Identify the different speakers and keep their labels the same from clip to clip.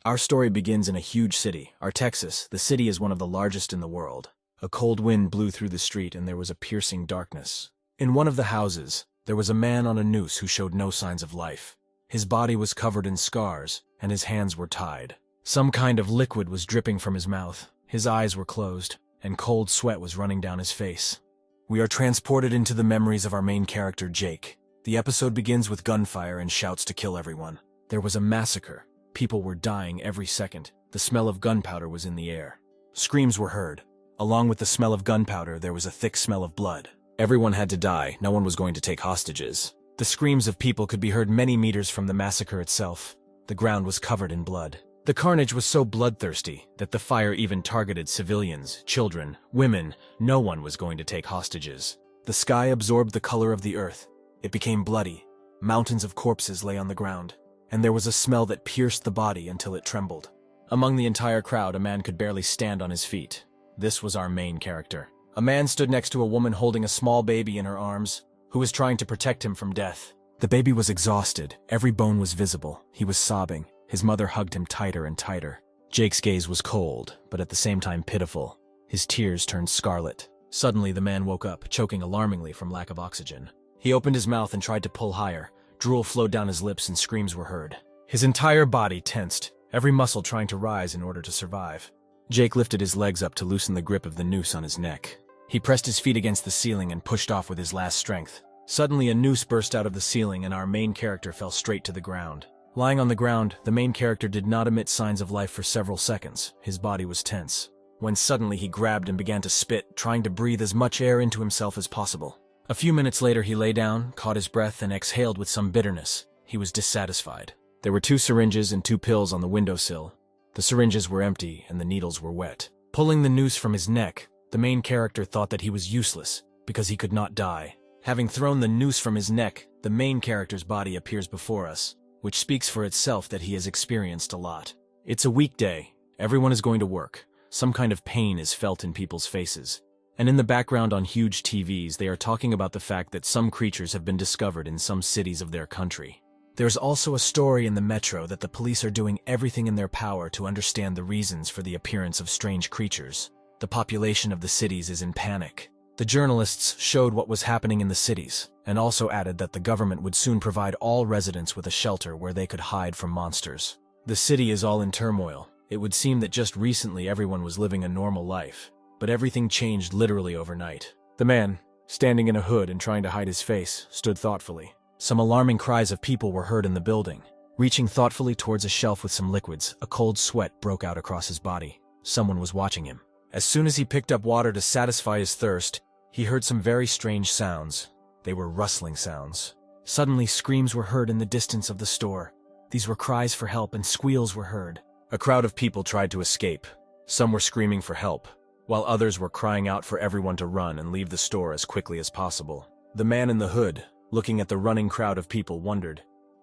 Speaker 1: Our story begins in a huge city, Texas. The city is one of the largest in the world. A cold wind blew through the street and there was a piercing darkness. In one of the houses, there was a man on a noose who showed no signs of life. His body was covered in scars, and his hands were tied. Some kind of liquid was dripping from his mouth. His eyes were closed, and cold sweat was running down his face. We are transported into the memories of our main character, Jake. The episode begins with gunfire and shouts to kill everyone. There was a massacre. People were dying every second. The smell of gunpowder was in the air. Screams were heard. Along with the smell of gunpowder, there was a thick smell of blood. Everyone had to die. No one was going to take hostages. The screams of people could be heard many meters from the massacre itself. The ground was covered in blood. The carnage was so bloodthirsty that the fire even targeted civilians, children, women. No one was going to take hostages. The sky absorbed the color of the earth. It became bloody. Mountains of corpses lay on the ground, and there was a smell that pierced the body until it trembled. Among the entire crowd, a man could barely stand on his feet. This was our main character. A man stood next to a woman holding a small baby in her arms, who was trying to protect him from death. The baby was exhausted. Every bone was visible. He was sobbing. His mother hugged him tighter and tighter. Jake's gaze was cold, but at the same time pitiful. His tears turned scarlet. Suddenly, the man woke up, choking alarmingly from lack of oxygen. He opened his mouth and tried to pull higher. Drool flowed down his lips and screams were heard. His entire body tensed, every muscle trying to rise in order to survive. Jake lifted his legs up to loosen the grip of the noose on his neck. He pressed his feet against the ceiling and pushed off with his last strength. Suddenly, a noose burst out of the ceiling and our main character fell straight to the ground. Lying on the ground, the main character did not emit signs of life for several seconds. His body was tense. When suddenly he grabbed and began to spit, trying to breathe as much air into himself as possible. A few minutes later, he lay down, caught his breath, and exhaled with some bitterness. He was dissatisfied. There were 2 syringes and 2 pills on the windowsill. The syringes were empty and the needles were wet. Pulling the noose from his neck, the main character thought that he was useless because he could not die. Having thrown the noose from his neck, the main character's body appears before us, which speaks for itself that he has experienced a lot. It's a weekday. Everyone is going to work. Some kind of pain is felt in people's faces. And in the background on huge TVs, they are talking about the fact that some creatures have been discovered in some cities of their country. There's also a story in the metro that the police are doing everything in their power to understand the reasons for the appearance of strange creatures. The population of the cities is in panic. The journalists showed what was happening in the cities, and also added that the government would soon provide all residents with a shelter where they could hide from monsters. The city is all in turmoil. It would seem that just recently everyone was living a normal life, but everything changed literally overnight. The man, standing in a hood and trying to hide his face, stood thoughtfully. Some alarming cries of people were heard in the building. Reaching thoughtfully towards a shelf with some liquids, a cold sweat broke out across his body. Someone was watching him. As soon as he picked up water to satisfy his thirst, he heard some very strange sounds. They were rustling sounds. Suddenly, screams were heard in the distance of the store. These were cries for help and squeals were heard. A crowd of people tried to escape. Some were screaming for help, while others were crying out for everyone to run and leave the store as quickly as possible. The man in the hood, looking at the running crowd of people, wondered,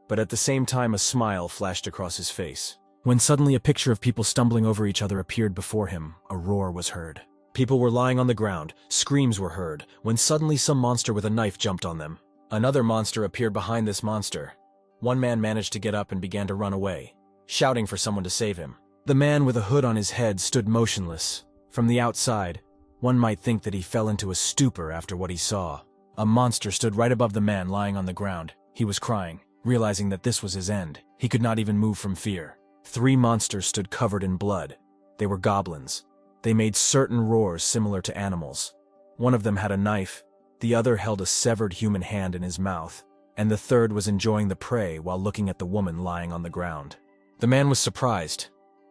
Speaker 1: but at the same time a smile flashed across his face. When suddenly a picture of people stumbling over each other appeared before him, a roar was heard. People were lying on the ground, screams were heard, when suddenly some monster with a knife jumped on them. Another monster appeared behind this monster. One man managed to get up and began to run away, shouting for someone to save him. The man with a hood on his head stood motionless. From the outside, one might think that he fell into a stupor after what he saw. A monster stood right above the man lying on the ground. He was crying, realizing that this was his end. He could not even move from fear. 3 monsters stood covered in blood. They were goblins. They made certain roars similar to animals. One of them had a knife, the other held a severed human hand in his mouth, and the third was enjoying the prey while looking at the woman lying on the ground. The man was surprised.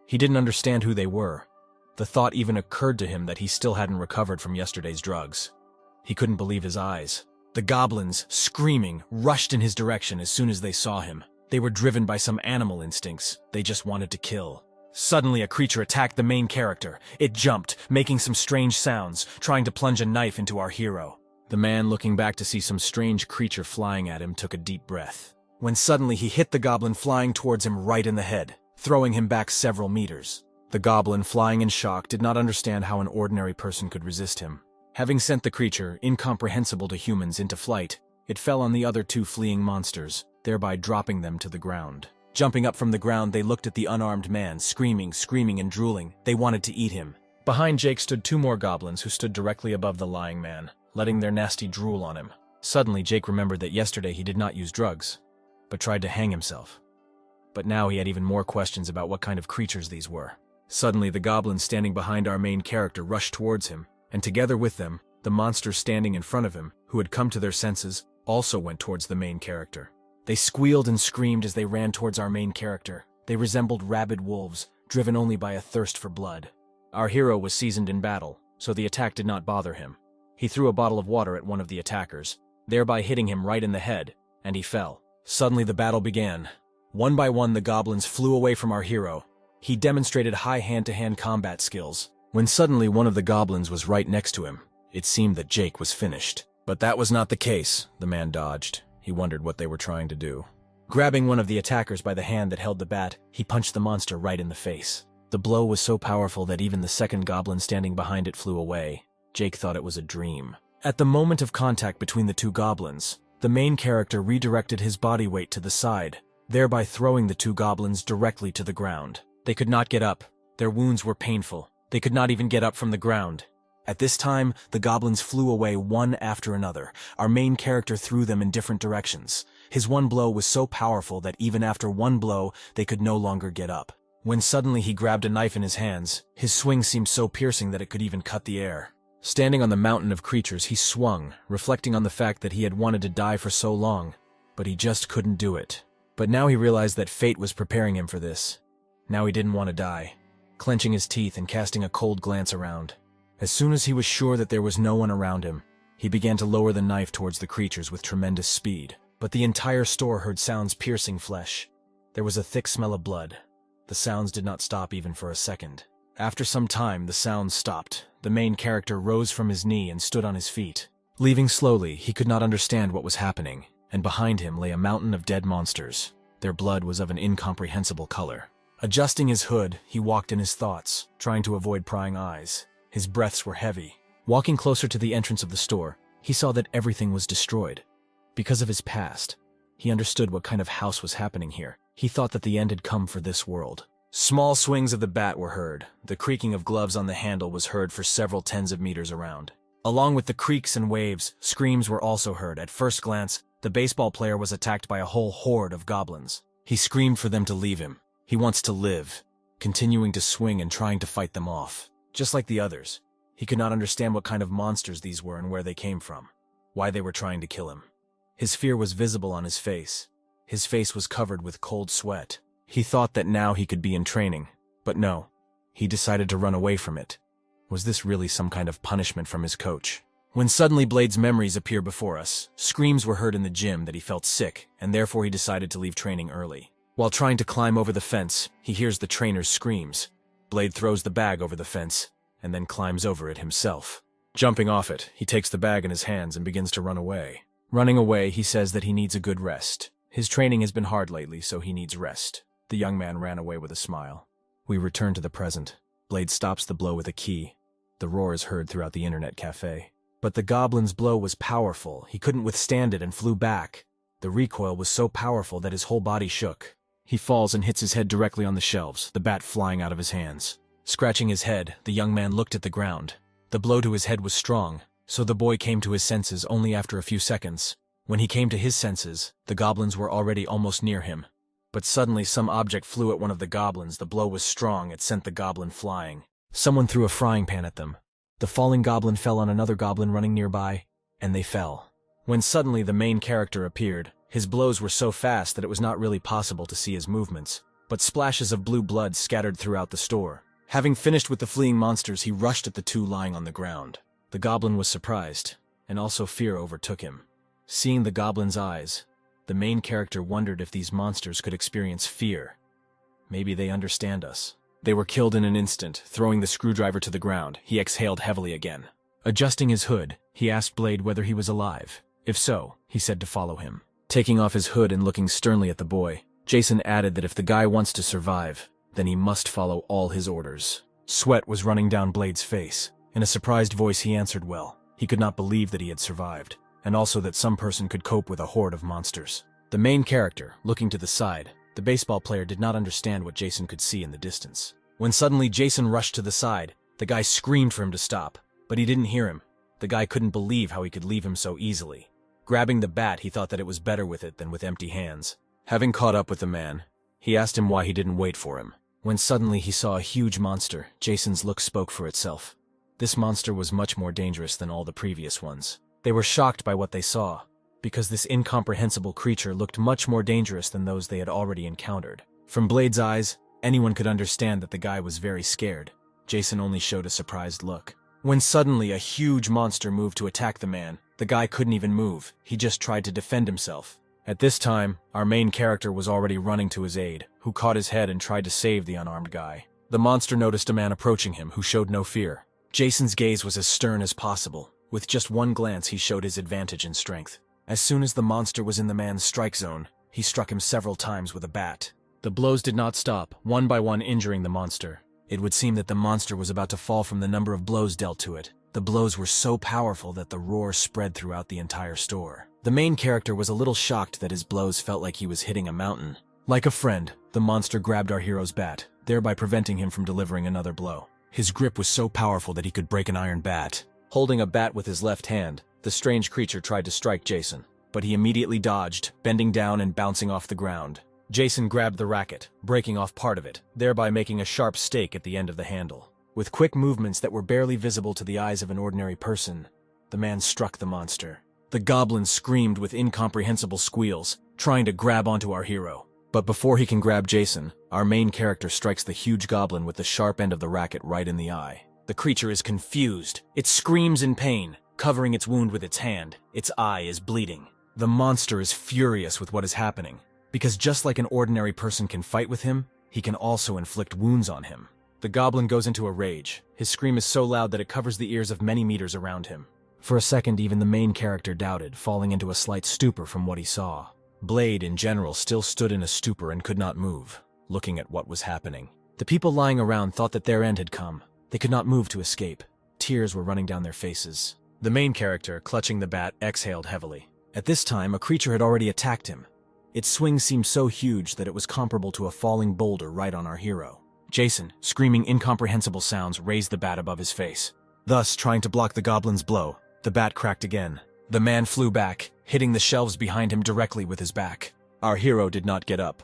Speaker 1: He didn't understand who they were. The thought even occurred to him that he still hadn't recovered from yesterday's drugs. He couldn't believe his eyes. The goblins, screaming, rushed in his direction as soon as they saw him. They were driven by some animal instincts. They just wanted to kill. Suddenly, a creature attacked the main character. It jumped, making some strange sounds, trying to plunge a knife into our hero. The man, looking back to see some strange creature flying at him, took a deep breath. When suddenly he hit the goblin flying towards him right in the head, throwing him back several meters. The goblin, flying in shock, did not understand how an ordinary person could resist him. Having sent the creature, incomprehensible to humans, into flight, it fell on the other 2 fleeing monsters, thereby dropping them to the ground. Jumping up from the ground, they looked at the unarmed man, screaming and drooling. They wanted to eat him. Behind Jake stood two more goblins who stood directly above the lying man, letting their nasty drool on him. Suddenly, Jake remembered that yesterday he did not use drugs, but tried to hang himself. But now he had even more questions about what kind of creatures these were. Suddenly, the goblins standing behind our main character rushed towards him, and together with them, the monsters standing in front of him, who had come to their senses, also went towards the main character. They squealed and screamed as they ran towards our main character. They resembled rabid wolves, driven only by a thirst for blood. Our hero was seasoned in battle, so the attack did not bother him. He threw a bottle of water at one of the attackers, thereby hitting him right in the head, and he fell. Suddenly the battle began. One by one the goblins flew away from our hero. He demonstrated high hand-to-hand combat skills. When suddenly one of the goblins was right next to him, it seemed that Jake was finished. But that was not the case. The man dodged. He wondered what they were trying to do. Grabbing one of the attackers by the hand that held the bat, he punched the monster right in the face. The blow was so powerful that even the second goblin standing behind it flew away. Jake thought it was a dream. At the moment of contact between the two goblins, the main character redirected his body weight to the side, thereby throwing the two goblins directly to the ground. They could not get up. Their wounds were painful. They could not even get up from the ground. At this time, the goblins flew away one after another. Our main character threw them in different directions. His one blow was so powerful that even after one blow, they could no longer get up. When suddenly he grabbed a knife in his hands, his swing seemed so piercing that it could even cut the air. Standing on the mountain of creatures, he swung, reflecting on the fact that he had wanted to die for so long, but he just couldn't do it. But now he realized that fate was preparing him for this. Now he didn't want to die. Clenching his teeth and casting a cold glance around. As soon as he was sure that there was no one around him, he began to lower the knife towards the creatures with tremendous speed. But the entire store heard sounds piercing flesh. There was a thick smell of blood. The sounds did not stop even for a second. After some time, the sounds stopped. The main character rose from his knee and stood on his feet. Leaving slowly, he could not understand what was happening, and behind him lay a mountain of dead monsters. Their blood was of an incomprehensible color. Adjusting his hood, he walked in his thoughts, trying to avoid prying eyes. His breaths were heavy. Walking closer to the entrance of the store, he saw that everything was destroyed. Because of his past, he understood what kind of house was happening here. He thought that the end had come for this world. Small swings of the bat were heard. The creaking of gloves on the handle was heard for several tens of meters around. Along with the creaks and waves, screams were also heard. At first glance, the baseball player was attacked by a whole horde of goblins. He screamed for them to leave him. He wants to live, continuing to swing and trying to fight them off. Just like the others, he could not understand what kind of monsters these were and where they came from, why they were trying to kill him. His fear was visible on his face. His face was covered with cold sweat. He thought that now he could be in training, but no, he decided to run away from it. Was this really some kind of punishment from his coach? When suddenly Blade's memories appear before us, screams were heard in the gym that he felt sick, and therefore he decided to leave training early. While trying to climb over the fence, he hears the trainer's screams. Blade throws the bag over the fence, and then climbs over it himself. Jumping off it, he takes the bag in his hands and begins to run away. Running away, he says that he needs a good rest. His training has been hard lately, so he needs rest. The young man ran away with a smile. We return to the present. Blade stops the blow with a key. The roar is heard throughout the internet cafe. But the goblin's blow was powerful. He couldn't withstand it and flew back. The recoil was so powerful that his whole body shook. He falls and hits his head directly on the shelves, the bat flying out of his hands. Scratching his head, the young man looked at the ground. The blow to his head was strong, so the boy came to his senses only after a few seconds. When he came to his senses, the goblins were already almost near him. But suddenly some object flew at one of the goblins. The blow was strong. It sent the goblin flying. Someone threw a frying pan at them. The falling goblin fell on another goblin running nearby, and they fell. When suddenly the main character appeared, his blows were so fast that it was not really possible to see his movements, but splashes of blue blood scattered throughout the store. Having finished with the fleeing monsters, he rushed at the two lying on the ground. The goblin was surprised, and also fear overtook him. Seeing the goblin's eyes, the main character wondered if these monsters could experience fear. Maybe they understand us. They were killed in an instant. Throwing the screwdriver to the ground, he exhaled heavily again. Adjusting his hood, he asked Blade whether he was alive. If so, he said to follow him. Taking off his hood and looking sternly at the boy, Jason added that if the guy wants to survive, then he must follow all his orders. Sweat was running down Blade's face. In a surprised voice, he answered well. He could not believe that he had survived, and also that some person could cope with a horde of monsters. The main character, looking to the side, The baseball player did not understand what Jason could see in the distance. When suddenly Jason rushed to the side, the guy screamed for him to stop, but he didn't hear him. The guy couldn't believe how he could leave him so easily. Grabbing the bat, he thought that it was better with it than with empty hands. Having caught up with the man, he asked him why he didn't wait for him. When suddenly he saw a huge monster, Jason's look spoke for itself. This monster was much more dangerous than all the previous ones. They were shocked by what they saw, because this incomprehensible creature looked much more dangerous than those they had already encountered. From Blade's eyes, anyone could understand that the guy was very scared. Jason only showed a surprised look. When suddenly a huge monster moved to attack the man, the guy couldn't even move. He just tried to defend himself. At this time, our main character was already running to his aid, who caught his head and tried to save the unarmed guy. The monster noticed a man approaching him who showed no fear. Jason's gaze was as stern as possible. With just one glance, he showed his advantage in strength. As soon as the monster was in the man's strike zone, he struck him several times with a bat. The blows did not stop, one by one injuring the monster. It would seem that the monster was about to fall from the number of blows dealt to it. The blows were so powerful that the roar spread throughout the entire store. The main character was a little shocked that his blows felt like he was hitting a mountain. Like a friend, the monster grabbed our hero's bat, thereby preventing him from delivering another blow. His grip was so powerful that he could break an iron bat. Holding a bat with his left hand, the strange creature tried to strike Jason, but he immediately dodged, bending down and bouncing off the ground. Jason grabbed the racket, breaking off part of it, thereby making a sharp stake at the end of the handle. With quick movements that were barely visible to the eyes of an ordinary person, the man struck the monster. The goblin screamed with incomprehensible squeals, trying to grab onto our hero. But before he can grab Jason, our main character strikes the huge goblin with the sharp end of the racket right in the eye. The creature is confused. It screams in pain, covering its wound with its hand. Its eye is bleeding. The monster is furious with what is happening, because just like an ordinary person can fight with him, he can also inflict wounds on him. The goblin goes into a rage. His scream is so loud that it covers the ears of many meters around him. For a second, even the main character doubted, falling into a slight stupor from what he saw. Blade, in general, still stood in a stupor and could not move, looking at what was happening. The people lying around thought that their end had come. They could not move to escape. Tears were running down their faces. The main character, clutching the bat, exhaled heavily. At this time, a creature had already attacked him. Its swing seemed so huge that it was comparable to a falling boulder right on our hero. Jason, screaming incomprehensible sounds, raised the bat above his face. Thus, trying to block the goblin's blow, the bat cracked again. The man flew back, hitting the shelves behind him directly with his back. Our hero did not get up,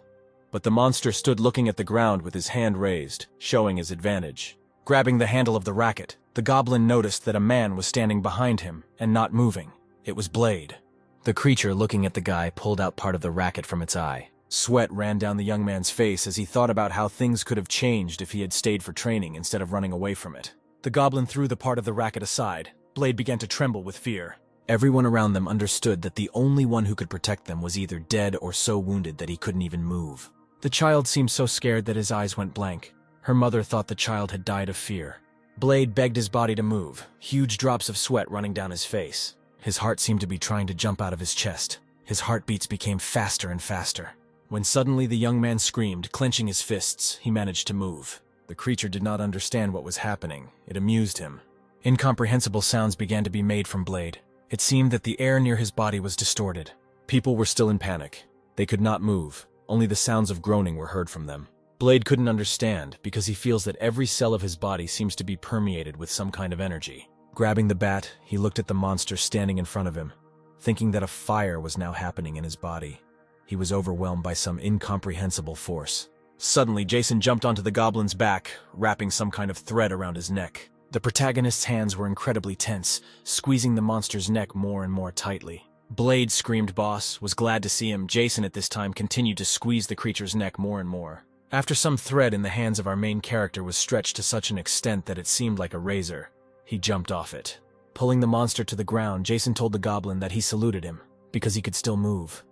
Speaker 1: but the monster stood looking at the ground with his hand raised, showing his advantage. Grabbing the handle of the racket, the goblin noticed that a man was standing behind him and not moving. It was Blade. The creature, looking at the guy, pulled out part of the racket from its eye. Sweat ran down the young man's face as he thought about how things could have changed if he had stayed for training instead of running away from it. The goblin threw the part of the racket aside. Blade began to tremble with fear. Everyone around them understood that the only one who could protect them was either dead or so wounded that he couldn't even move. The child seemed so scared that his eyes went blank. Her mother thought the child had died of fear. Blade begged his body to move, huge drops of sweat running down his face. His heart seemed to be trying to jump out of his chest. His heartbeats became faster and faster. When suddenly the young man screamed, clenching his fists, he managed to move. The creature did not understand what was happening. It amused him. Incomprehensible sounds began to be made from Blade. It seemed that the air near his body was distorted. People were still in panic. They could not move. Only the sounds of groaning were heard from them. Blade couldn't understand, because he feels that every cell of his body seems to be permeated with some kind of energy. Grabbing the bat, he looked at the monster standing in front of him, thinking that a fire was now happening in his body. He was overwhelmed by some incomprehensible force. Suddenly, Jason jumped onto the goblin's back, wrapping some kind of thread around his neck. The protagonist's hands were incredibly tense, squeezing the monster's neck more and more tightly. Blade screamed boss, was glad to see him. Jason at this time continued to squeeze the creature's neck more and more. After some thread in the hands of our main character was stretched to such an extent that it seemed like a razor, he jumped off it. Pulling the monster to the ground, Jason told the goblin that he saluted him, because he could still move.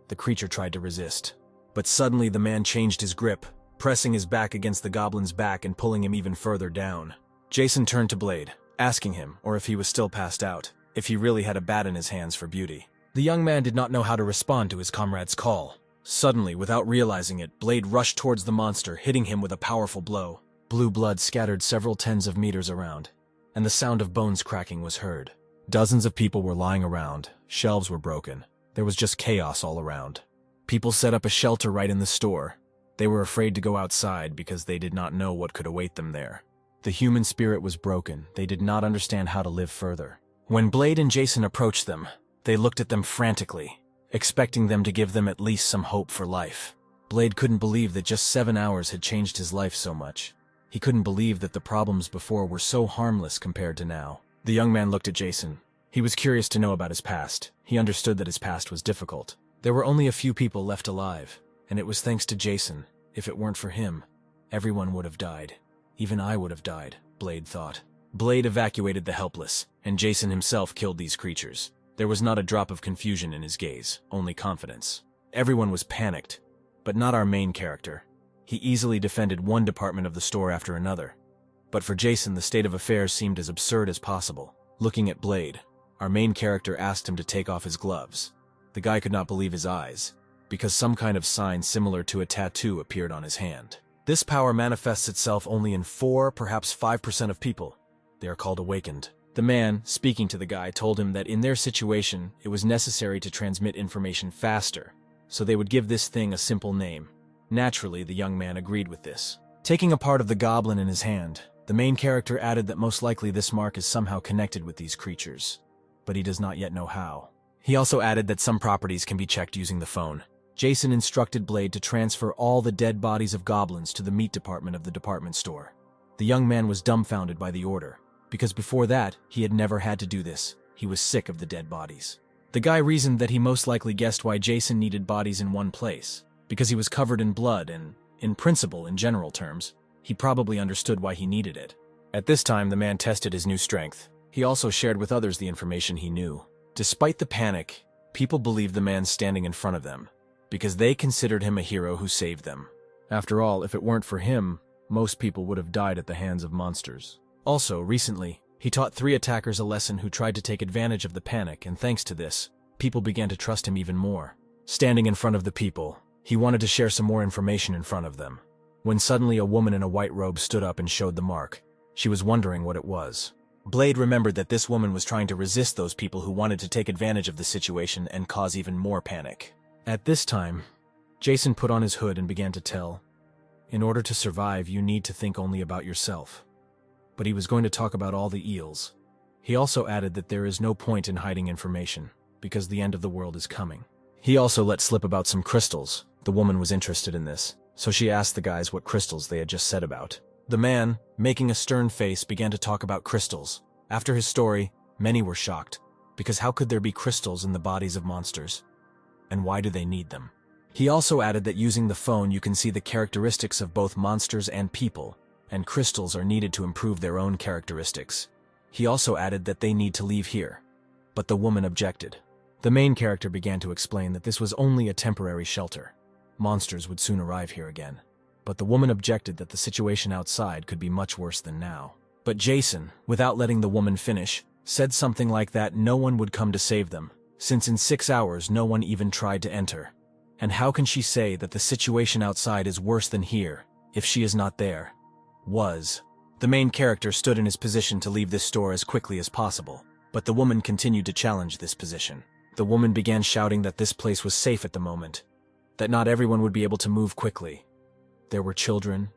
Speaker 1: The creature tried to resist. But suddenly the man changed his grip, pressing his back against the goblin's back and pulling him even further down. Jason turned to Blade, asking him, or if he was still passed out, if he really had a bat in his hands for beauty. The young man did not know how to respond to his comrade's call. Suddenly, without realizing it, Blade rushed towards the monster, hitting him with a powerful blow. Blue blood scattered several tens of meters around, and the sound of bones cracking was heard. Dozens of people were lying around. Shelves were broken. There was just chaos all around. People set up a shelter right in the store. They were afraid to go outside because they did not know what could await them there. The human spirit was broken. They did not understand how to live further. When Blade and Jason approached them, they looked at them frantically, expecting them to give them at least some hope for life. Blade couldn't believe that just 7 hours had changed his life so much. He couldn't believe that the problems before were so harmless compared to now. The young man looked at Jason. He was curious to know about his past. He understood that his past was difficult. There were only a few people left alive, and it was thanks to Jason. If it weren't for him, everyone would have died. Even I would have died, Blade thought. Blade evacuated the helpless, and Jason himself killed these creatures. There was not a drop of confusion in his gaze, only confidence. Everyone was panicked, but not our main character. He easily defended one department of the store after another. But for Jason, the state of affairs seemed as absurd as possible. Looking at Blade, our main character asked him to take off his gloves. The guy could not believe his eyes, because some kind of sign similar to a tattoo appeared on his hand. This power manifests itself only in 4, perhaps 5% of people. They are called awakened. The man, speaking to the guy, told him that in their situation, it was necessary to transmit information faster, so they would give this thing a simple name. Naturally, the young man agreed with this. Taking a part of the goblin in his hand, the main character added that most likely this mark is somehow connected with these creatures, but he does not yet know how. He also added that some properties can be checked using the phone. Jason instructed Blade to transfer all the dead bodies of goblins to the meat department of the department store. The young man was dumbfounded by the order, because before that, he had never had to do this. He was sick of the dead bodies. The guy reasoned that he most likely guessed why Jason needed bodies in one place, because he was covered in blood and, in principle, in general terms, he probably understood why he needed it. At this time, the man tested his new strength. He also shared with others the information he knew. Despite the panic, people believed the man standing in front of them, because they considered him a hero who saved them. After all, if it weren't for him, most people would have died at the hands of monsters. Also, recently, he taught 3 attackers a lesson who tried to take advantage of the panic, and thanks to this, people began to trust him even more. Standing in front of the people, he wanted to share some more information in front of them, when suddenly a woman in a white robe stood up and showed the mark. She was wondering what it was. Blade remembered that this woman was trying to resist those people who wanted to take advantage of the situation and cause even more panic. At this time, Jason put on his hood and began to tell, "In order to survive, you need to think only about yourself." But he was going to talk about all the eels. He also added that there is no point in hiding information, because the end of the world is coming. He also let slip about some crystals. The woman was interested in this, so she asked the guys what crystals they had just said about. The man, making a stern face, began to talk about crystals. After his story, many were shocked, because how could there be crystals in the bodies of monsters? And why do they need them? He also added that using the phone you can see the characteristics of both monsters and people, and crystals are needed to improve their own characteristics. He also added that they need to leave here, but the woman objected. The main character began to explain that this was only a temporary shelter. Monsters would soon arrive here again. But the woman objected that the situation outside could be much worse than now. But Jason, without letting the woman finish, said something like that no one would come to save them, since in 6 hours no one even tried to enter. And how can she say that the situation outside is worse than here, if she is not there? The main character stood in his position to leave this store as quickly as possible, but the woman continued to challenge this position. The woman began shouting that this place was safe at the moment, that not everyone would be able to move quickly. There were children,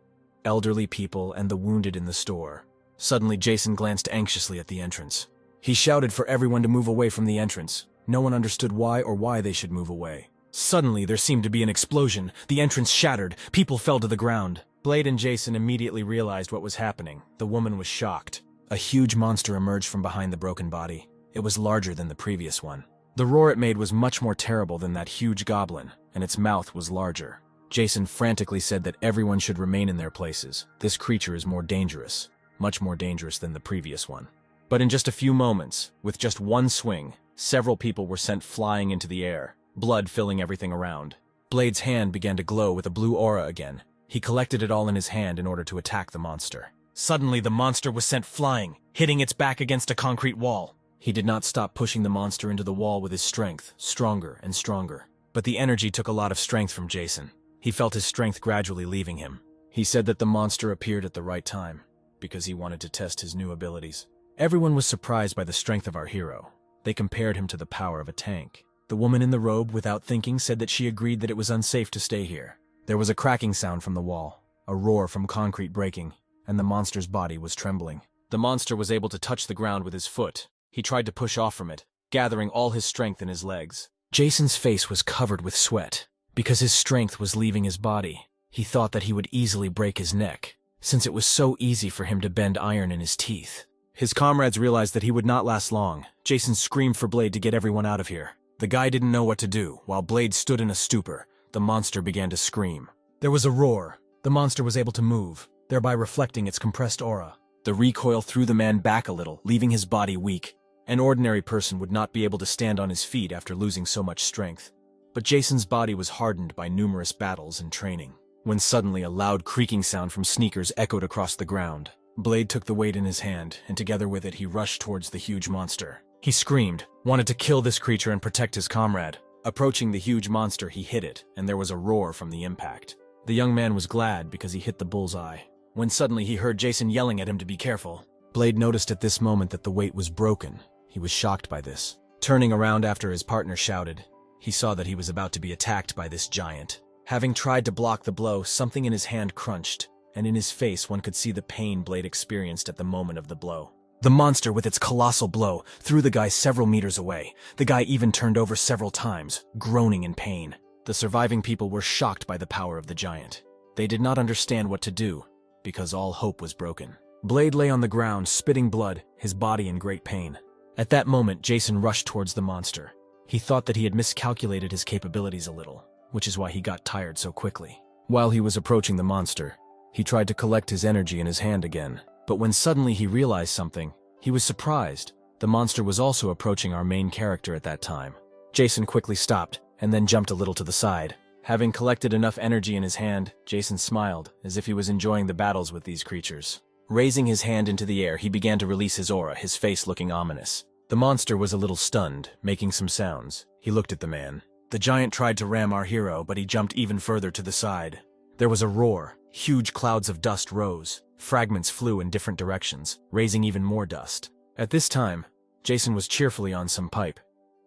Speaker 1: elderly people, and the wounded in the store. Suddenly, Jason glanced anxiously at the entrance. He shouted for everyone to move away from the entrance. No one understood why or why they should move away. Suddenly, there seemed to be an explosion. The entrance shattered. People fell to the ground. Blade and Jason immediately realized what was happening. The woman was shocked. A huge monster emerged from behind the broken body. It was larger than the previous one. The roar it made was much more terrible than that huge goblin, and its mouth was larger. Jason frantically said that everyone should remain in their places. This creature is more dangerous, much more dangerous than the previous one. But in just a few moments, with just one swing, several people were sent flying into the air, blood filling everything around. Blade's hand began to glow with a blue aura again. He collected it all in his hand in order to attack the monster. Suddenly, the monster was sent flying, hitting its back against a concrete wall. He did not stop pushing the monster into the wall with his strength, stronger and stronger. But the energy took a lot of strength from Jason. He felt his strength gradually leaving him. He said that the monster appeared at the right time, because he wanted to test his new abilities. Everyone was surprised by the strength of our hero. They compared him to the power of a tank. The woman in the robe, without thinking, said that she agreed that it was unsafe to stay here. There was a cracking sound from the wall, a roar from concrete breaking, and the monster's body was trembling. The monster was able to touch the ground with his foot. He tried to push off from it, gathering all his strength in his legs. Jason's face was covered with sweat. Because his strength was leaving his body, he thought that he would easily break his neck, since it was so easy for him to bend iron in his teeth. His comrades realized that he would not last long. Jason screamed for Blade to get everyone out of here. The guy didn't know what to do. While Blade stood in a stupor, the monster began to scream. There was a roar. The monster was able to move, thereby reflecting its compressed aura. The recoil threw the man back a little, leaving his body weak. An ordinary person would not be able to stand on his feet after losing so much strength. But Jason's body was hardened by numerous battles and training. When suddenly a loud creaking sound from sneakers echoed across the ground. Blade took the weight in his hand, and together with it he rushed towards the huge monster. He screamed, wanted to kill this creature and protect his comrade. Approaching the huge monster, he hit it, and there was a roar from the impact. The young man was glad because he hit the bullseye. When suddenly he heard Jason yelling at him to be careful. Blade noticed at this moment that the weight was broken. He was shocked by this. Turning around after his partner shouted, he saw that he was about to be attacked by this giant. Having tried to block the blow, something in his hand crunched, and in his face one could see the pain Blade experienced at the moment of the blow. The monster, with its colossal blow, threw the guy several meters away. The guy even turned over several times, groaning in pain. The surviving people were shocked by the power of the giant. They did not understand what to do, because all hope was broken. Blade lay on the ground, spitting blood, his body in great pain. At that moment, Jason rushed towards the monster. He thought that he had miscalculated his capabilities a little, which is why he got tired so quickly. While he was approaching the monster, he tried to collect his energy in his hand again. But when suddenly he realized something, he was surprised. The monster was also approaching our main character at that time. Jason quickly stopped, and then jumped a little to the side. Having collected enough energy in his hand, Jason smiled, as if he was enjoying the battles with these creatures. Raising his hand into the air, he began to release his aura, his face looking ominous. The monster was a little stunned, making some sounds. He looked at the man. The giant tried to ram our hero, but he jumped even further to the side. There was a roar. Huge clouds of dust rose. Fragments flew in different directions, raising even more dust. At this time, Jason was cheerfully on some pipe.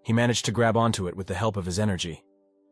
Speaker 1: He managed to grab onto it with the help of his energy.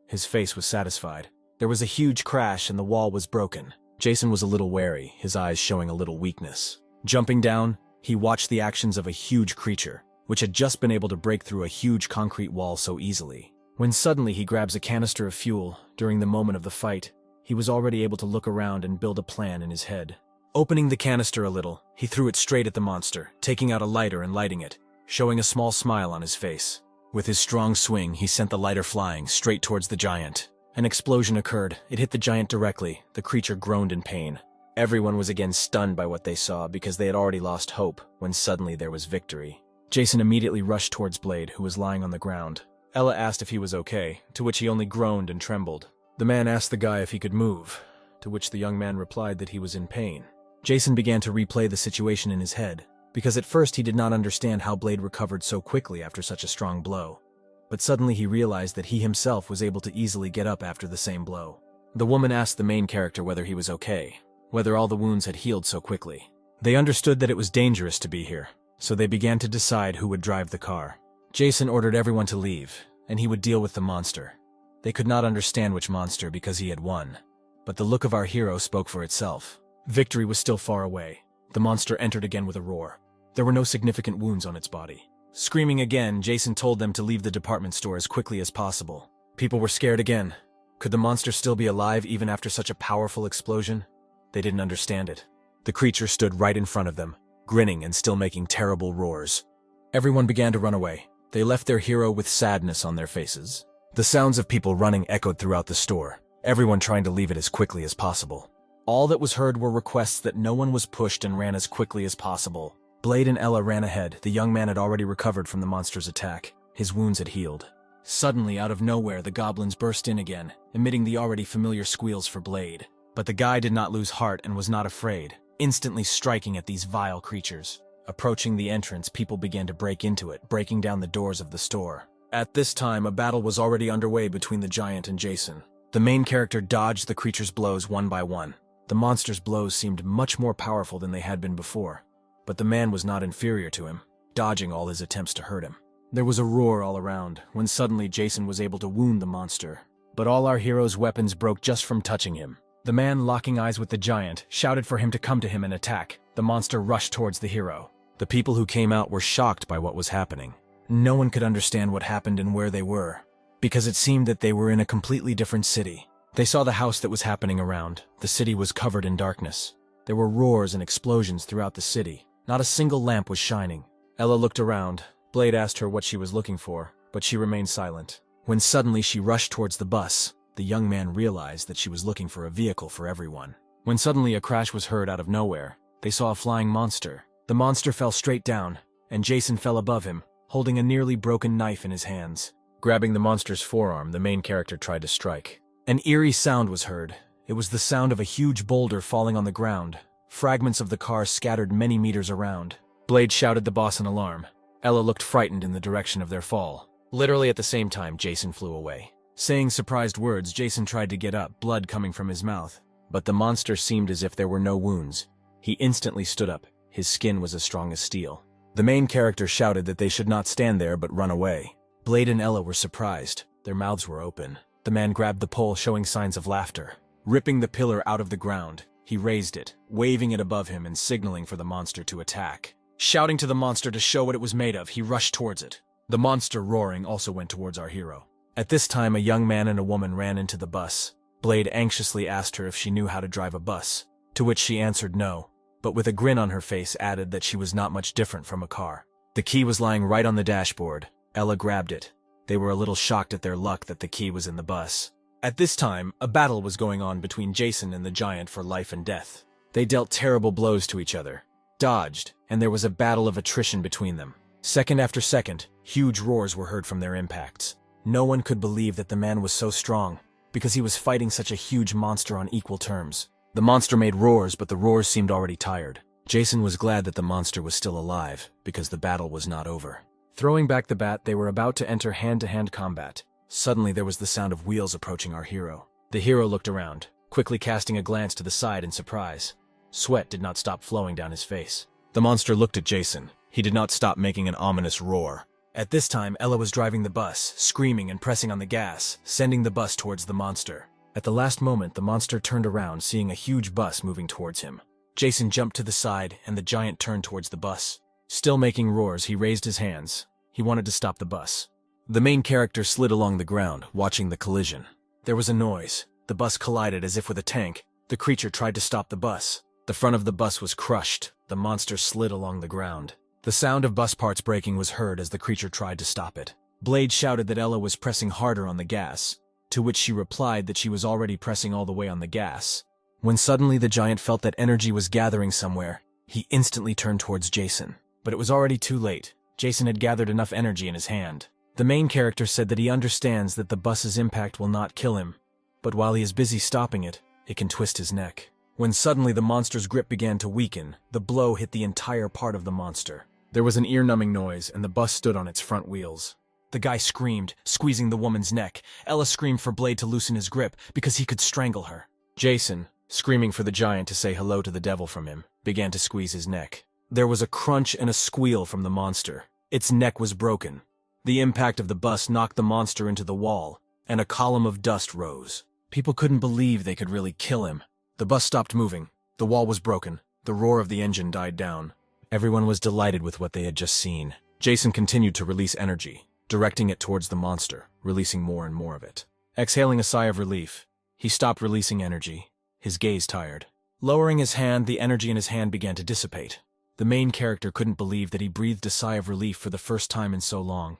Speaker 1: His face was satisfied. There was a huge crash and the wall was broken. Jason was a little wary, his eyes showing a little weakness. Jumping down, he watched the actions of a huge creature, which had just been able to break through a huge concrete wall so easily. When suddenly he grabs a canister of fuel, during the moment of the fight, he was already able to look around and build a plan in his head. Opening the canister a little, he threw it straight at the monster, taking out a lighter and lighting it, showing a small smile on his face. With his strong swing, he sent the lighter flying straight towards the giant. An explosion occurred. It hit the giant directly. The creature groaned in pain. Everyone was again stunned by what they saw because they had already lost hope when suddenly there was victory. Jason immediately rushed towards Blade, who was lying on the ground. Ella asked if he was okay, to which he only groaned and trembled. The man asked the guy if he could move, to which the young man replied that he was in pain. Jason began to replay the situation in his head, because at first he did not understand how Blade recovered so quickly after such a strong blow. But suddenly he realized that he himself was able to easily get up after the same blow. The woman asked the main character whether he was okay, whether all the wounds had healed so quickly. They understood that it was dangerous to be here, so they began to decide who would drive the car. Jason ordered everyone to leave, and he would deal with the monster. They could not understand which monster because he had won, but the look of our hero spoke for itself. Victory was still far away. The monster entered again with a roar. There were no significant wounds on its body. Screaming again, Jason told them to leave the department store as quickly as possible. People were scared again. Could the monster still be alive even after such a powerful explosion? They didn't understand it. The creature stood right in front of them, grinning and still making terrible roars. Everyone began to run away. They left their hero with sadness on their faces. The sounds of people running echoed throughout the store, everyone trying to leave it as quickly as possible. All that was heard were requests that no one was pushed and ran as quickly as possible. Blade and Ella ran ahead. The young man had already recovered from the monster's attack. His wounds had healed. Suddenly, out of nowhere, the goblins burst in again, emitting the already familiar squeals for Blade. But the guy did not lose heart and was not afraid, instantly striking at these vile creatures. Approaching the entrance, people began to break into it, breaking down the doors of the store. At this time, a battle was already underway between the giant and Jason. The main character dodged the creature's blows one by one. The monster's blows seemed much more powerful than they had been before, but the man was not inferior to him, dodging all his attempts to hurt him. There was a roar all around, when suddenly Jason was able to wound the monster. But all our hero's weapons broke just from touching him. The man, locking eyes with the giant, shouted for him to come to him and attack. The monster rushed towards the hero. The people who came out were shocked by what was happening. No one could understand what happened and where they were, because it seemed that they were in a completely different city. They saw the house that was happening around. The city was covered in darkness. There were roars and explosions throughout the city. Not a single lamp was shining. Ella looked around. Blade asked her what she was looking for, but she remained silent. When suddenly she rushed towards the bus, the young man realized that she was looking for a vehicle for everyone. When suddenly a crash was heard out of nowhere, they saw a flying monster. The monster fell straight down, and Jason fell above him, holding a nearly broken knife in his hands. Grabbing the monster's forearm, the main character tried to strike. An eerie sound was heard. It was the sound of a huge boulder falling on the ground. Fragments of the car scattered many meters around. Blade shouted the boss in alarm. Ella looked frightened in the direction of their fall. Literally at the same time, Jason flew away. Saying surprised words, Jason tried to get up, blood coming from his mouth. But the monster seemed as if there were no wounds. He instantly stood up. His skin was as strong as steel. The main character shouted that they should not stand there but run away. Blade and Ella were surprised. Their mouths were open. The man grabbed the pole, showing signs of laughter. Ripping the pillar out of the ground, he raised it, waving it above him and signaling for the monster to attack. Shouting to the monster to show what it was made of, he rushed towards it. The monster, roaring, also went towards our hero. At this time, a young man and a woman ran into the bus. Blade anxiously asked her if she knew how to drive a bus, to which she answered no, but with a grin on her face added that she was not much different from a car. The key was lying right on the dashboard. Ella grabbed it. They were a little shocked at their luck that the key was in the bus. At this time, a battle was going on between Jason and the giant for life and death. They dealt terrible blows to each other, dodged, and there was a battle of attrition between them. Second after second, huge roars were heard from their impacts. No one could believe that the man was so strong, because he was fighting such a huge monster on equal terms. The monster made roars, but the roars seemed already tired. Jason was glad that the monster was still alive, because the battle was not over. Throwing back the bat, they were about to enter hand-to-hand combat. Suddenly there was the sound of wheels approaching our hero. The hero looked around, quickly casting a glance to the side in surprise. Sweat did not stop flowing down his face. The monster looked at Jason. He did not stop making an ominous roar. At this time, Ella was driving the bus, screaming and pressing on the gas, sending the bus towards the monster. At the last moment, the monster turned around, seeing a huge bus moving towards him. Jason jumped to the side, and the giant turned towards the bus. Still making roars, he raised his hands. He wanted to stop the bus. The main character slid along the ground, watching the collision. There was a noise. The bus collided as if with a tank. The creature tried to stop the bus. The front of the bus was crushed. The monster slid along the ground. The sound of bus parts breaking was heard as the creature tried to stop it. Blade shouted that Ella was pressing harder on the gas, to which she replied that she was already pressing all the way on the gas. When suddenly the giant felt that energy was gathering somewhere, he instantly turned towards Jason. But it was already too late. Jason had gathered enough energy in his hand. The main character said that he understands that the bus's impact will not kill him, but while he is busy stopping it, it can twist his neck. When suddenly the monster's grip began to weaken, the blow hit the entire part of the monster. There was an ear-numbing noise, and the bus stood on its front wheels. The guy screamed, squeezing the woman's neck. Ella screamed for Blade to loosen his grip, because he could strangle her. Jason, screaming for the giant to say hello to the devil from him, began to squeeze his neck. There was a crunch and a squeal from the monster. Its neck was broken. The impact of the bus knocked the monster into the wall, and a column of dust rose. People couldn't believe they could really kill him. The bus stopped moving. The wall was broken. The roar of the engine died down. Everyone was delighted with what they had just seen. Jason continued to release energy, directing it towards the monster, releasing more and more of it. Exhaling a sigh of relief, he stopped releasing energy, his gaze tired. Lowering his hand, the energy in his hand began to dissipate. The main character couldn't believe that he breathed a sigh of relief for the first time in so long.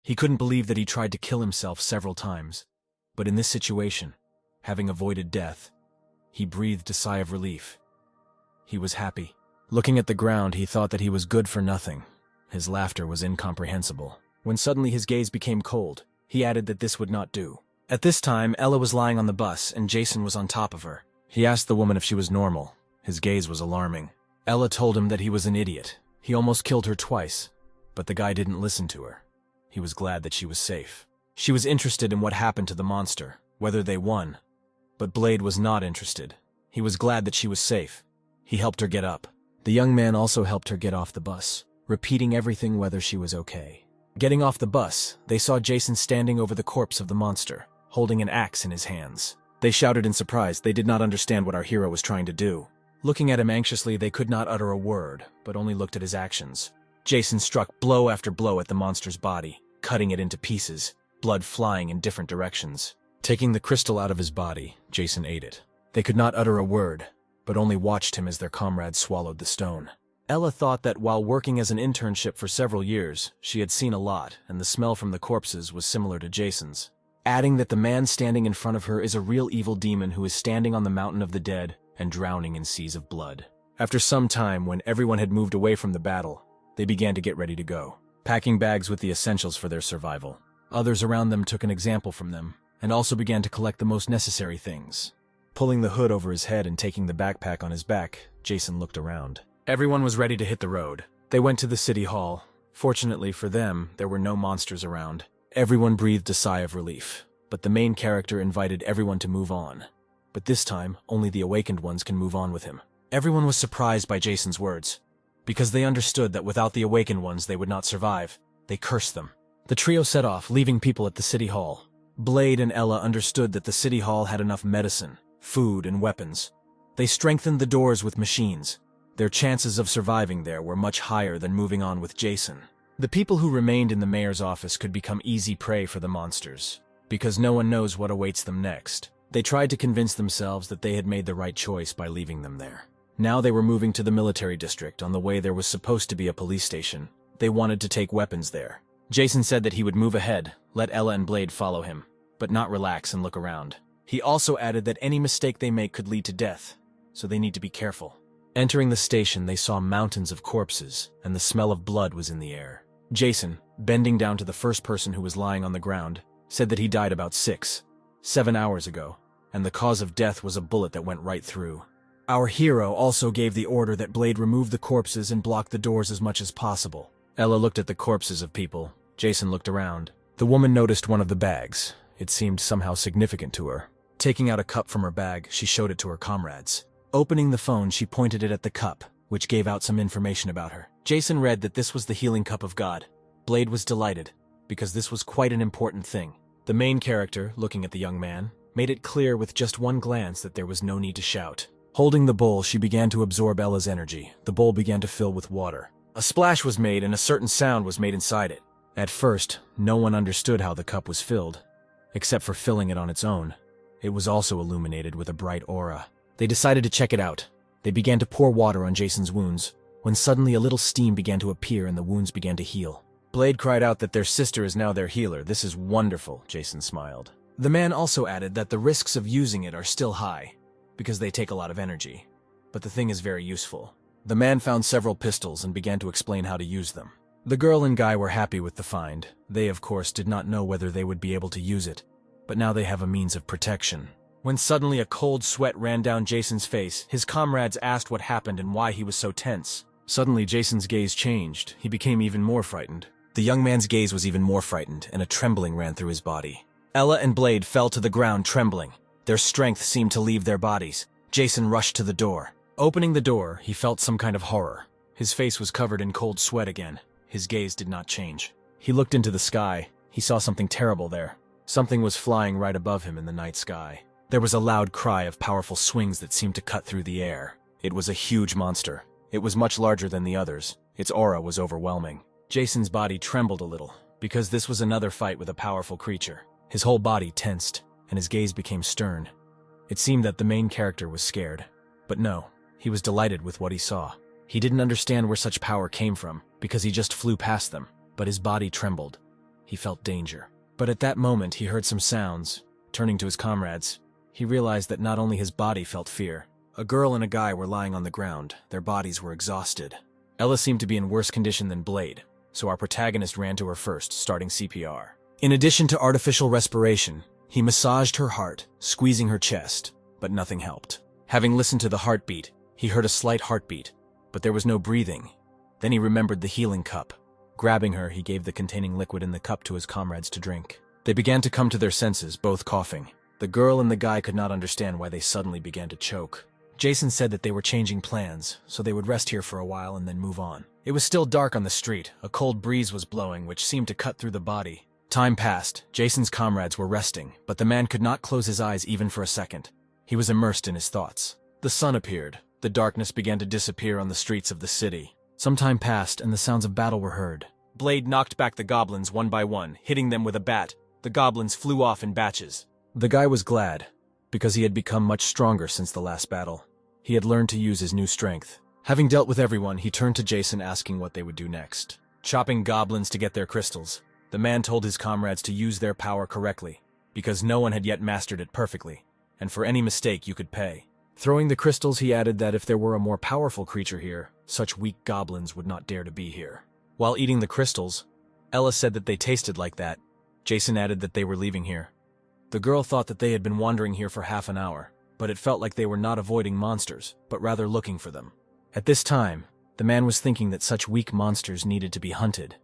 Speaker 1: He couldn't believe that he tried to kill himself several times. But in this situation, having avoided death, he breathed a sigh of relief. He was happy. Looking at the ground, he thought that he was good for nothing. His laughter was incomprehensible. When suddenly his gaze became cold, he added that this would not do. At this time, Ella was lying on the bus, and Jason was on top of her. He asked the woman if she was normal. His gaze was alarming. Ella told him that he was an idiot. He almost killed her twice, but the guy didn't listen to her. He was glad that she was safe. She was interested in what happened to the monster, whether they won. But Blade was not interested. He was glad that she was safe. He helped her get up. The young man also helped her get off the bus, repeating everything whether she was okay. Getting off the bus, they saw Jason standing over the corpse of the monster, holding an axe in his hands. They shouted in surprise. They did not understand what our hero was trying to do. Looking at him anxiously, they could not utter a word, but only looked at his actions. Jason struck blow after blow at the monster's body, cutting it into pieces, blood flying in different directions. Taking the crystal out of his body, Jason ate it. They could not utter a word, but only watched him as their comrades swallowed the stone. Ella thought that while working as an internship for several years, she had seen a lot, and the smell from the corpses was similar to Jason's. Adding that the man standing in front of her is a real evil demon who is standing on the mountain of the dead and drowning in seas of blood. After some time, when everyone had moved away from the battle, they began to get ready to go, packing bags with the essentials for their survival. Others around them took an example from them, and also began to collect the most necessary things. Pulling the hood over his head and taking the backpack on his back, Jason looked around. Everyone was ready to hit the road. They went to the city hall. Fortunately for them, there were no monsters around. Everyone breathed a sigh of relief, but the main character invited everyone to move on. But this time, only the awakened ones can move on with him. Everyone was surprised by Jason's words, because they understood that without the awakened ones they would not survive. They cursed them. The trio set off, leaving people at the city hall. Blade and Ella understood that the city hall had enough medicine, food, and weapons. They strengthened the doors with machines. Their chances of surviving there were much higher than moving on with Jason. The people who remained in the mayor's office could become easy prey for the monsters, because no one knows what awaits them next. They tried to convince themselves that they had made the right choice by leaving them there. Now they were moving to the military district. On the way there was supposed to be a police station. They wanted to take weapons there. Jason said that he would move ahead, let Ella and Blade follow him, but not relax and look around. He also added that any mistake they make could lead to death, so they need to be careful. Entering the station, they saw mountains of corpses, and the smell of blood was in the air. Jason, bending down to the first person who was lying on the ground, said that he died about 6-7 hours ago, and the cause of death was a bullet that went right through. Our hero also gave the order that Blade remove the corpses and block the doors as much as possible. Ella looked at the corpses of people. Jason looked around. The woman noticed one of the bags. It seemed somehow significant to her. Taking out a cup from her bag, she showed it to her comrades. Opening the phone, she pointed it at the cup, which gave out some information about her. Jason read that this was the healing cup of God. Blade was delighted, because this was quite an important thing. The main character, looking at the young man, made it clear with just one glance that there was no need to shout. Holding the bowl, she began to absorb Ella's energy. The bowl began to fill with water. A splash was made and a certain sound was made inside it. At first, no one understood how the cup was filled, except for filling it on its own. It was also illuminated with a bright aura. They decided to check it out. They began to pour water on Jason's wounds, when suddenly a little steam began to appear and the wounds began to heal. Blade cried out that their sister is now their healer. This is wonderful, Jason smiled. The man also added that the risks of using it are still high, because they take a lot of energy. But the thing is very useful. The man found several pistols and began to explain how to use them. The girl and guy were happy with the find. They, of course, did not know whether they would be able to use it, but now they have a means of protection. When suddenly a cold sweat ran down Jason's face, his comrades asked what happened and why he was so tense. Suddenly, Jason's gaze changed. He became even more frightened. The young man's gaze was even more frightened, and a trembling ran through his body. Ella and Blade fell to the ground trembling. Their strength seemed to leave their bodies. Jason rushed to the door. Opening the door, he felt some kind of horror. His face was covered in cold sweat again. His gaze did not change. He looked into the sky. He saw something terrible there. Something was flying right above him in the night sky. There was a loud cry of powerful swings that seemed to cut through the air. It was a huge monster. It was much larger than the others. Its aura was overwhelming. Jason's body trembled a little, because this was another fight with a powerful creature. His whole body tensed, and his gaze became stern. It seemed that the main character was scared. But no, he was delighted with what he saw. He didn't understand where such power came from, because he just flew past them, but his body trembled. He felt danger. But at that moment, he heard some sounds. Turning to his comrades, he realized that not only his body felt fear. A girl and a guy were lying on the ground. Their bodies were exhausted. Ella seemed to be in worse condition than Blade, so our protagonist ran to her first, starting CPR. In addition to artificial respiration, he massaged her heart, squeezing her chest, but nothing helped. Having listened to the heartbeat, he heard a slight heartbeat, but there was no breathing. Then he remembered the healing cup. Grabbing her, he gave the containing liquid in the cup to his comrades to drink. They began to come to their senses, both coughing. The girl and the guy could not understand why they suddenly began to choke. Jason said that they were changing plans, so they would rest here for a while and then move on. It was still dark on the street. A cold breeze was blowing, which seemed to cut through the body. Time passed. Jason's comrades were resting, but the man could not close his eyes even for a second. He was immersed in his thoughts. The sun appeared. The darkness began to disappear on the streets of the city. Some time passed, and the sounds of battle were heard. Blade knocked back the goblins one by one, hitting them with a bat. The goblins flew off in batches. The guy was glad, because he had become much stronger since the last battle. He had learned to use his new strength. Having dealt with everyone, he turned to Jason asking what they would do next. Chopping goblins to get their crystals. The man told his comrades to use their power correctly, because no one had yet mastered it perfectly, and for any mistake you could pay. Throwing the crystals, he added that if there were a more powerful creature here, such weak goblins would not dare to be here. While eating the crystals, Ella said that they tasted like that. Jason added that they were leaving here. The girl thought that they had been wandering here for half an hour, but it felt like they were not avoiding monsters, but rather looking for them. At this time, the man was thinking that such weak monsters needed to be hunted.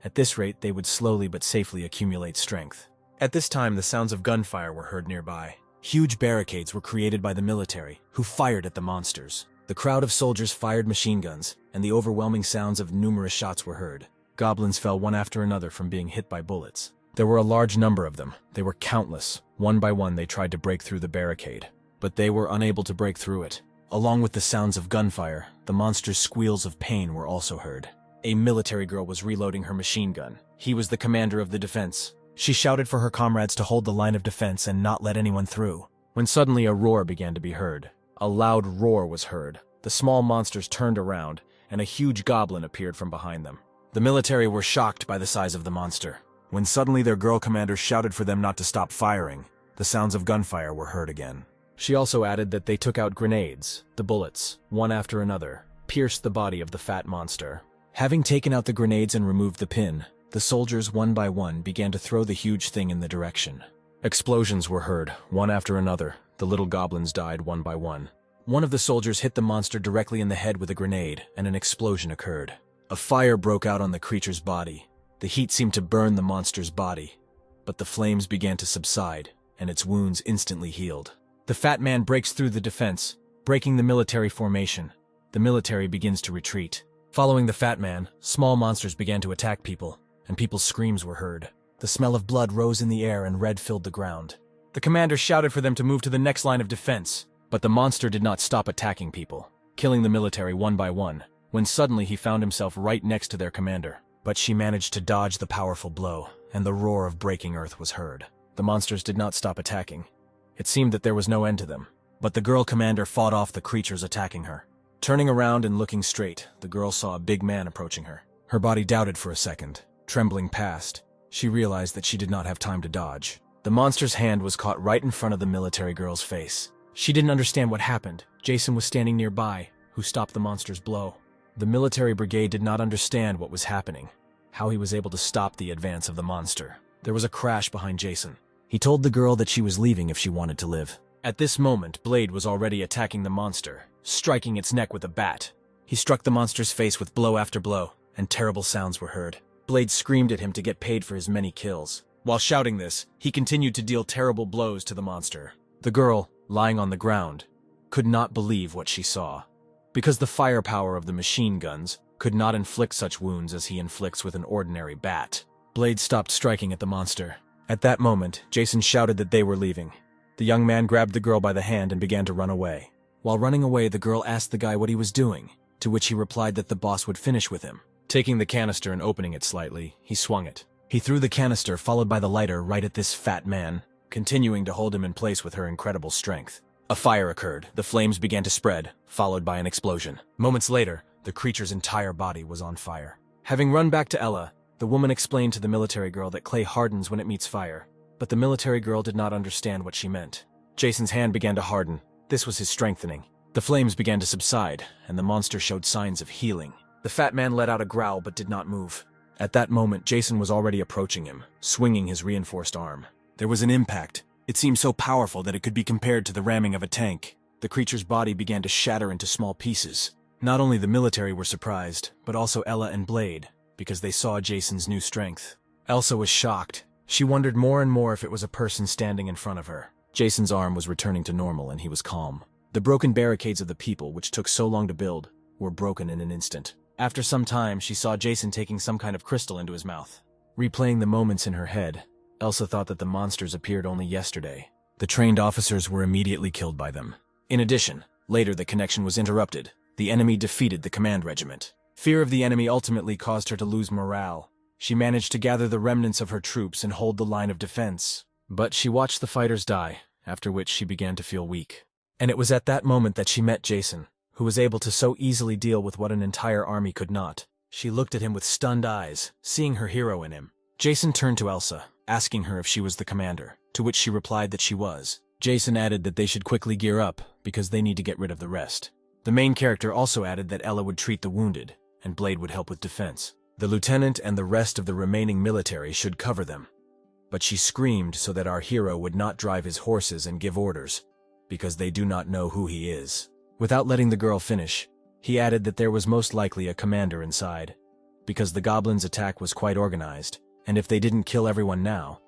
Speaker 1: At this rate, they would slowly but safely accumulate strength. At this time, the sounds of gunfire were heard nearby. Huge barricades were created by the military, who fired at the monsters. The crowd of soldiers fired machine guns, and the overwhelming sounds of numerous shots were heard. Goblins fell one after another from being hit by bullets. There were a large number of them. They were countless. One by one, they tried to break through the barricade, but they were unable to break through it. Along with the sounds of gunfire, the monsters' squeals of pain were also heard. A military girl was reloading her machine gun. He was the commander of the defense. She shouted for her comrades to hold the line of defense and not let anyone through, when suddenly a roar began to be heard. A loud roar was heard. The small monsters turned around, and a huge goblin appeared from behind them. The military were shocked by the size of the monster. When suddenly their girl commander shouted for them not to stop firing, the sounds of gunfire were heard again. She also added that they took out grenades. The bullets, one after another, pierced the body of the fat monster. Having taken out the grenades and removed the pin, the soldiers one by one began to throw the huge thing in the direction. Explosions were heard, one after another. The little goblins died one by one. One of the soldiers hit the monster directly in the head with a grenade, and an explosion occurred. A fire broke out on the creature's body. The heat seemed to burn the monster's body, but the flames began to subside, and its wounds instantly healed. The fat man breaks through the defense, breaking the military formation. The military begins to retreat. Following the fat man, small monsters began to attack people, and people's screams were heard. The smell of blood rose in the air and red filled the ground. The commander shouted for them to move to the next line of defense, but the monster did not stop attacking people, killing the military one by one, when suddenly he found himself right next to their commander. But she managed to dodge the powerful blow, and the roar of breaking earth was heard. The monsters did not stop attacking. It seemed that there was no end to them, but the girl commander fought off the creatures attacking her. Turning around and looking straight, the girl saw a big man approaching her. Her body doubted for a second. Trembling past, she realized that she did not have time to dodge. The monster's hand was caught right in front of the military girl's face. She didn't understand what happened. Jason was standing nearby, who stopped the monster's blow. The military brigade did not understand what was happening, how he was able to stop the advance of the monster. There was a crash behind Jason. He told the girl that she was leaving if she wanted to live. At this moment, Blade was already attacking the monster, striking its neck with a bat. He struck the monster's face with blow after blow, and terrible sounds were heard. Blade screamed at him to get paid for his many kills. While shouting this, he continued to deal terrible blows to the monster. The girl, lying on the ground, could not believe what she saw. Because the firepower of the machine guns could not inflict such wounds as he inflicts with an ordinary bat. Blade stopped striking at the monster. At that moment, Jason shouted that they were leaving. The young man grabbed the girl by the hand and began to run away. While running away, the girl asked the guy what he was doing, to which he replied that the boss would finish with him. Taking the canister and opening it slightly, he swung it. He threw the canister, followed by the lighter, right at this fat man, continuing to hold him in place with her incredible strength. A fire occurred. The flames began to spread, followed by an explosion. Moments later, the creature's entire body was on fire. Having run back to Ella, the woman explained to the military girl that clay hardens when it meets fire, but the military girl did not understand what she meant. Jason's hand began to harden. This was his strengthening. The flames began to subside, and the monster showed signs of healing. The fat man let out a growl but did not move. At that moment, Jason was already approaching him, swinging his reinforced arm. There was an impact. It seemed so powerful that it could be compared to the ramming of a tank. The creature's body began to shatter into small pieces. Not only the military were surprised, but also Ella and Blade, because they saw Jason's new strength. Elsa was shocked. She wondered more and more if it was a person standing in front of her. Jason's arm was returning to normal and he was calm. The broken barricades of the people, which took so long to build, were broken in an instant. After some time, she saw Jason taking some kind of crystal into his mouth. Replaying the moments in her head, Elsa thought that the monsters appeared only yesterday. The trained officers were immediately killed by them. In addition, later the connection was interrupted. The enemy defeated the command regiment. Fear of the enemy ultimately caused her to lose morale. She managed to gather the remnants of her troops and hold the line of defense. But she watched the fighters die, after which she began to feel weak. And it was at that moment that she met Jason, who was able to so easily deal with what an entire army could not. She looked at him with stunned eyes, seeing her hero in him. Jason turned to Elsa, asking her if she was the commander, to which she replied that she was. Jason added that they should quickly gear up, because they need to get rid of the rest. The main character also added that Ella would treat the wounded, and Blade would help with defense. The lieutenant and the rest of the remaining military should cover them. But she screamed so that our hero would not drive his horses and give orders, because they do not know who he is. Without letting the girl finish, he added that there was most likely a commander inside, because the goblins' attack was quite organized, and if they didn't kill everyone now,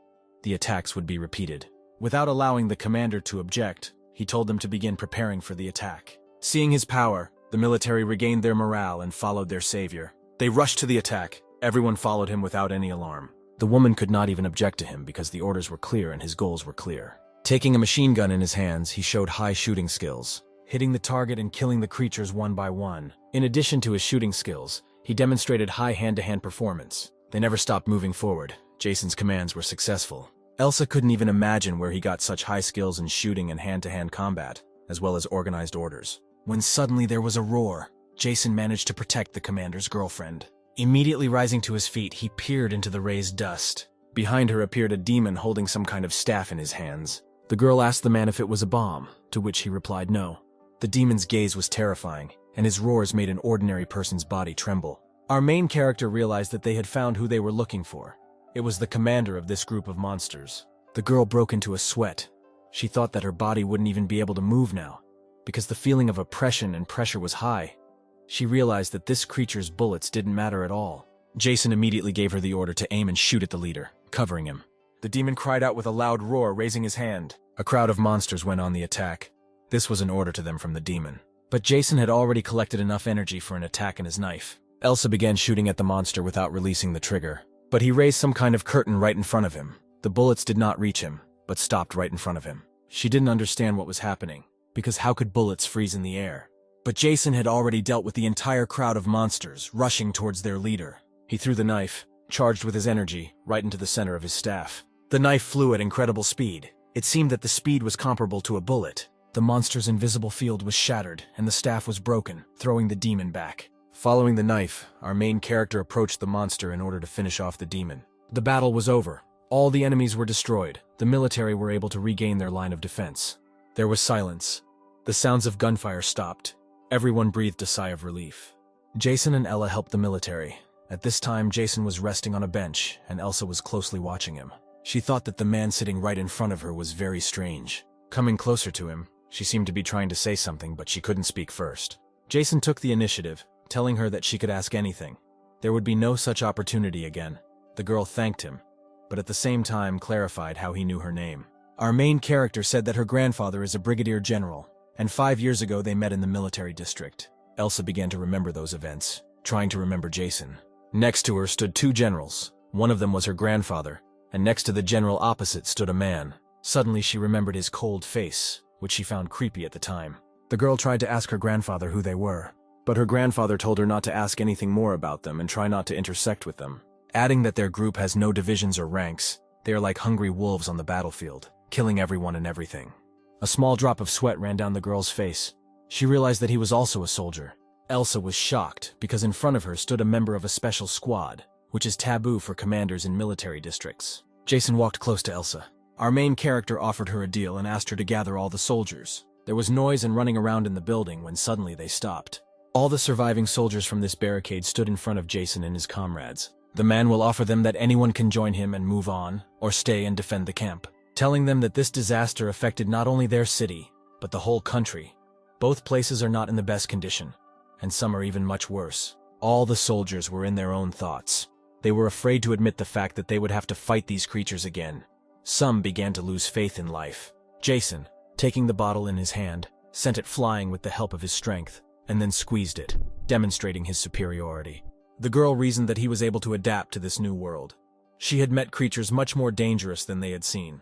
Speaker 1: the attacks would be repeated. Without allowing the commander to object, he told them to begin preparing for the attack. Seeing his power, the military regained their morale and followed their savior. They rushed to the attack. Everyone followed him without any alarm. The woman could not even object to him because the orders were clear and his goals were clear. Taking a machine gun in his hands, he showed high shooting skills, hitting the target and killing the creatures one by one. In addition to his shooting skills, he demonstrated high hand-to-hand performance. They never stopped moving forward. Jason's commands were successful. Elsa couldn't even imagine where he got such high skills in shooting and hand-to-hand combat, as well as organized orders. When suddenly there was a roar, Jason managed to protect the commander's girlfriend. Immediately rising to his feet, he peered into the raised dust. Behind her appeared a demon holding some kind of staff in his hands. The girl asked the man if it was a bomb, to which he replied no. The demon's gaze was terrifying, and his roars made an ordinary person's body tremble. Our main character realized that they had found who they were looking for. It was the commander of this group of monsters. The girl broke into a sweat. She thought that her body wouldn't even be able to move now, because the feeling of oppression and pressure was high. She realized that this creature's bullets didn't matter at all. Jason immediately gave her the order to aim and shoot at the leader, covering him. The demon cried out with a loud roar, raising his hand. A crowd of monsters went on the attack. This was an order to them from the demon. But Jason had already collected enough energy for an attack in his knife. Elsa began shooting at the monster without releasing the trigger. But he raised some kind of curtain right in front of him. The bullets did not reach him, but stopped right in front of him. She didn't understand what was happening, because how could bullets freeze in the air? But Jason had already dealt with the entire crowd of monsters, rushing towards their leader. He threw the knife, charged with his energy, right into the center of his staff. The knife flew at incredible speed. It seemed that the speed was comparable to a bullet. The monster's invisible field was shattered, and the staff was broken, throwing the demon back. Following the knife, our main character approached the monster in order to finish off the demon. The battle was over. All the enemies were destroyed. The military were able to regain their line of defense. There was silence. The sounds of gunfire stopped. Everyone breathed a sigh of relief. Jason and Ella helped the military. At this time, Jason was resting on a bench, and Elsa was closely watching him. She thought that the man sitting right in front of her was very strange. Coming closer to him, she seemed to be trying to say something, but she couldn't speak first. Jason took the initiative, telling her that she could ask anything. There would be no such opportunity again. The girl thanked him, but at the same time clarified how he knew her name. Our main character said that her grandfather is a brigadier general, and 5 years ago they met in the military district. Elsa began to remember those events, trying to remember Jason. Next to her stood 2 generals. One of them was her grandfather, and next to the general opposite stood a man. Suddenly she remembered his cold face, which she found creepy at the time. The girl tried to ask her grandfather who they were, but her grandfather told her not to ask anything more about them and try not to intersect with them, adding that their group has no divisions or ranks. They are like hungry wolves on the battlefield, killing everyone and everything. A small drop of sweat ran down the girl's face. She realized that he was also a soldier. Elsa was shocked because in front of her stood a member of a special squad, which is taboo for commanders in military districts. Jason walked close to Elsa. Our main character offered her a deal and asked her to gather all the soldiers. There was noise and running around in the building when suddenly they stopped. All the surviving soldiers from this barricade stood in front of Jason and his comrades. The man will offer them that anyone can join him and move on, or stay and defend the camp, telling them that this disaster affected not only their city, but the whole country. Both places are not in the best condition, and some are even much worse. All the soldiers were in their own thoughts. They were afraid to admit the fact that they would have to fight these creatures again. Some began to lose faith in life. Jason, taking the bottle in his hand, sent it flying with the help of his strength, and then squeezed it. demonstrating his superiority. The girl reasoned that he was able to adapt to this new world. She had met creatures much more dangerous than they had seen.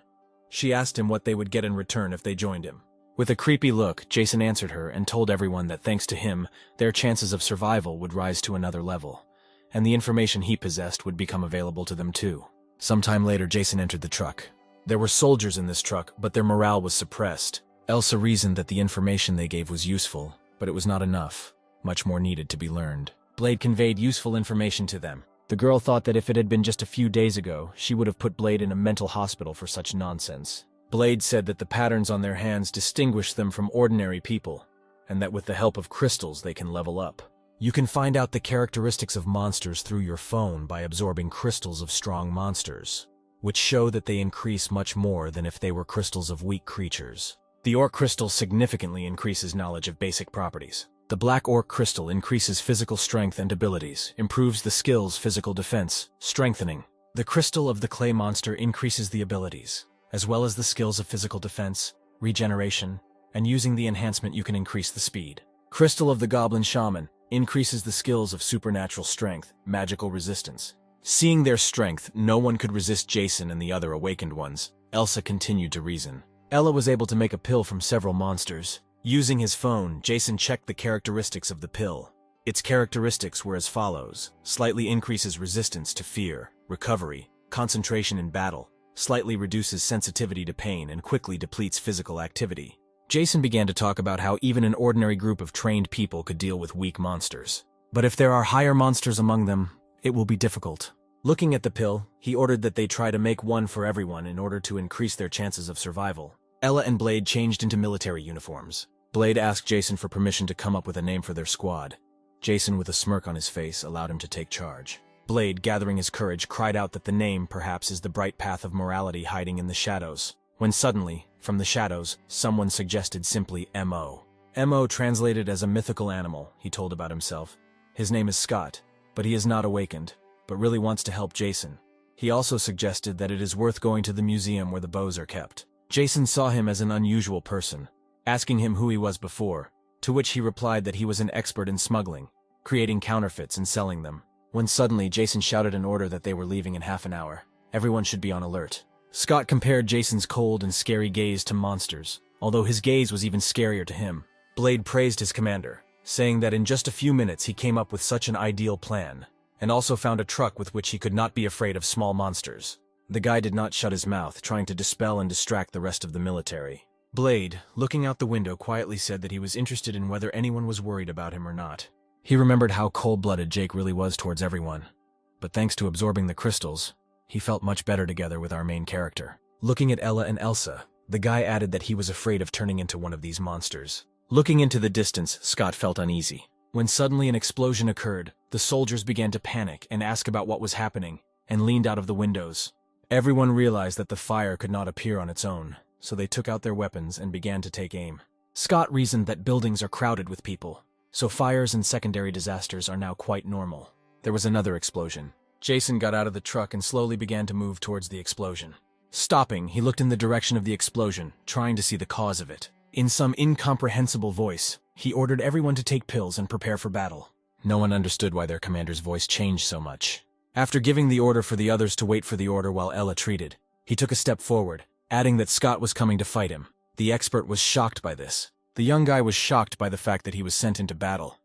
Speaker 1: She asked him what they would get in return if they joined him. With a creepy look, Jason answered her and told everyone that thanks to him, their chances of survival would rise to another level, and the information he possessed would become available to them too. Sometime later, Jason entered the truck. There were soldiers in this truck, but their morale was suppressed. Elsa reasoned that the information they gave was useful, but it was not enough. Much more needed to be learned. Blade conveyed useful information to them. The girl thought that if it had been just a few days ago, she would have put Blade in a mental hospital for such nonsense. Blade said that the patterns on their hands distinguish them from ordinary people, and that with the help of crystals they can level up. You can find out the characteristics of monsters through your phone by absorbing crystals of strong monsters, which show that they increase much more than if they were crystals of weak creatures. The Orc Crystal significantly increases knowledge of basic properties. The Black Orc Crystal increases physical strength and abilities, improves the skill's physical defense, strengthening. The Crystal of the Clay Monster increases the abilities, as well as the skills of physical defense, regeneration, and using the enhancement you can increase the speed. Crystal of the Goblin Shaman increases the skills of supernatural strength, magical resistance. Seeing their strength, no one could resist Jason and the other awakened ones. Elsa continued to reason. Ella was able to make a pill from several monsters. Using his phone, Jason checked the characteristics of the pill. Its characteristics were as follows: slightly increases resistance to fear, recovery, concentration in battle, slightly reduces sensitivity to pain, and quickly depletes physical activity. Jason began to talk about how even an ordinary group of trained people could deal with weak monsters. But if there are higher monsters among them, it will be difficult. Looking at the pill, he ordered that they try to make one for everyone in order to increase their chances of survival. Ella and Blade changed into military uniforms. Blade asked Jason for permission to come up with a name for their squad. Jason, with a smirk on his face, allowed him to take charge. Blade, gathering his courage, cried out that the name, perhaps, is the bright path of morality hiding in the shadows. When suddenly, from the shadows, someone suggested simply M.O. M.O. translated as a mythical animal, he told about himself. His name is Scott, but he is not awakened, but really wants to help Jason. He also suggested that it is worth going to the museum where the bows are kept. Jason saw him as an unusual person, asking him who he was before, to which he replied that he was an expert in smuggling, creating counterfeits and selling them. When suddenly Jason shouted an order that they were leaving in half an hour. Everyone should be on alert. Scott compared Jason's cold and scary gaze to monsters, although his gaze was even scarier to him. Blade praised his commander, saying that in just a few minutes he came up with such an ideal plan, and also found a truck with which he could not be afraid of small monsters. The guy did not shut his mouth, trying to dispel and distract the rest of the military. Blade, looking out the window, quietly said that he was interested in whether anyone was worried about him or not. He remembered how cold-blooded Jake really was towards everyone, but thanks to absorbing the crystals, he felt much better together with our main character. Looking at Ella and Elsa, the guy added that he was afraid of turning into one of these monsters. Looking into the distance, Scott felt uneasy. When suddenly an explosion occurred, the soldiers began to panic and ask about what was happening, and leaned out of the windows. Everyone realized that the fire could not appear on its own, so they took out their weapons and began to take aim. Scott reasoned that buildings are crowded with people, so fires and secondary disasters are now quite normal. There was another explosion. Jason got out of the truck and slowly began to move towards the explosion. Stopping, he looked in the direction of the explosion, trying to see the cause of it. In some incomprehensible voice, he ordered everyone to take pills and prepare for battle. No one understood why their commander's voice changed so much. After giving the order for the others to wait for the order while Ella treated, he took a step forward, adding that Scott was coming to fight him. The expert was shocked by this. The young guy was shocked by the fact that he was sent into battle,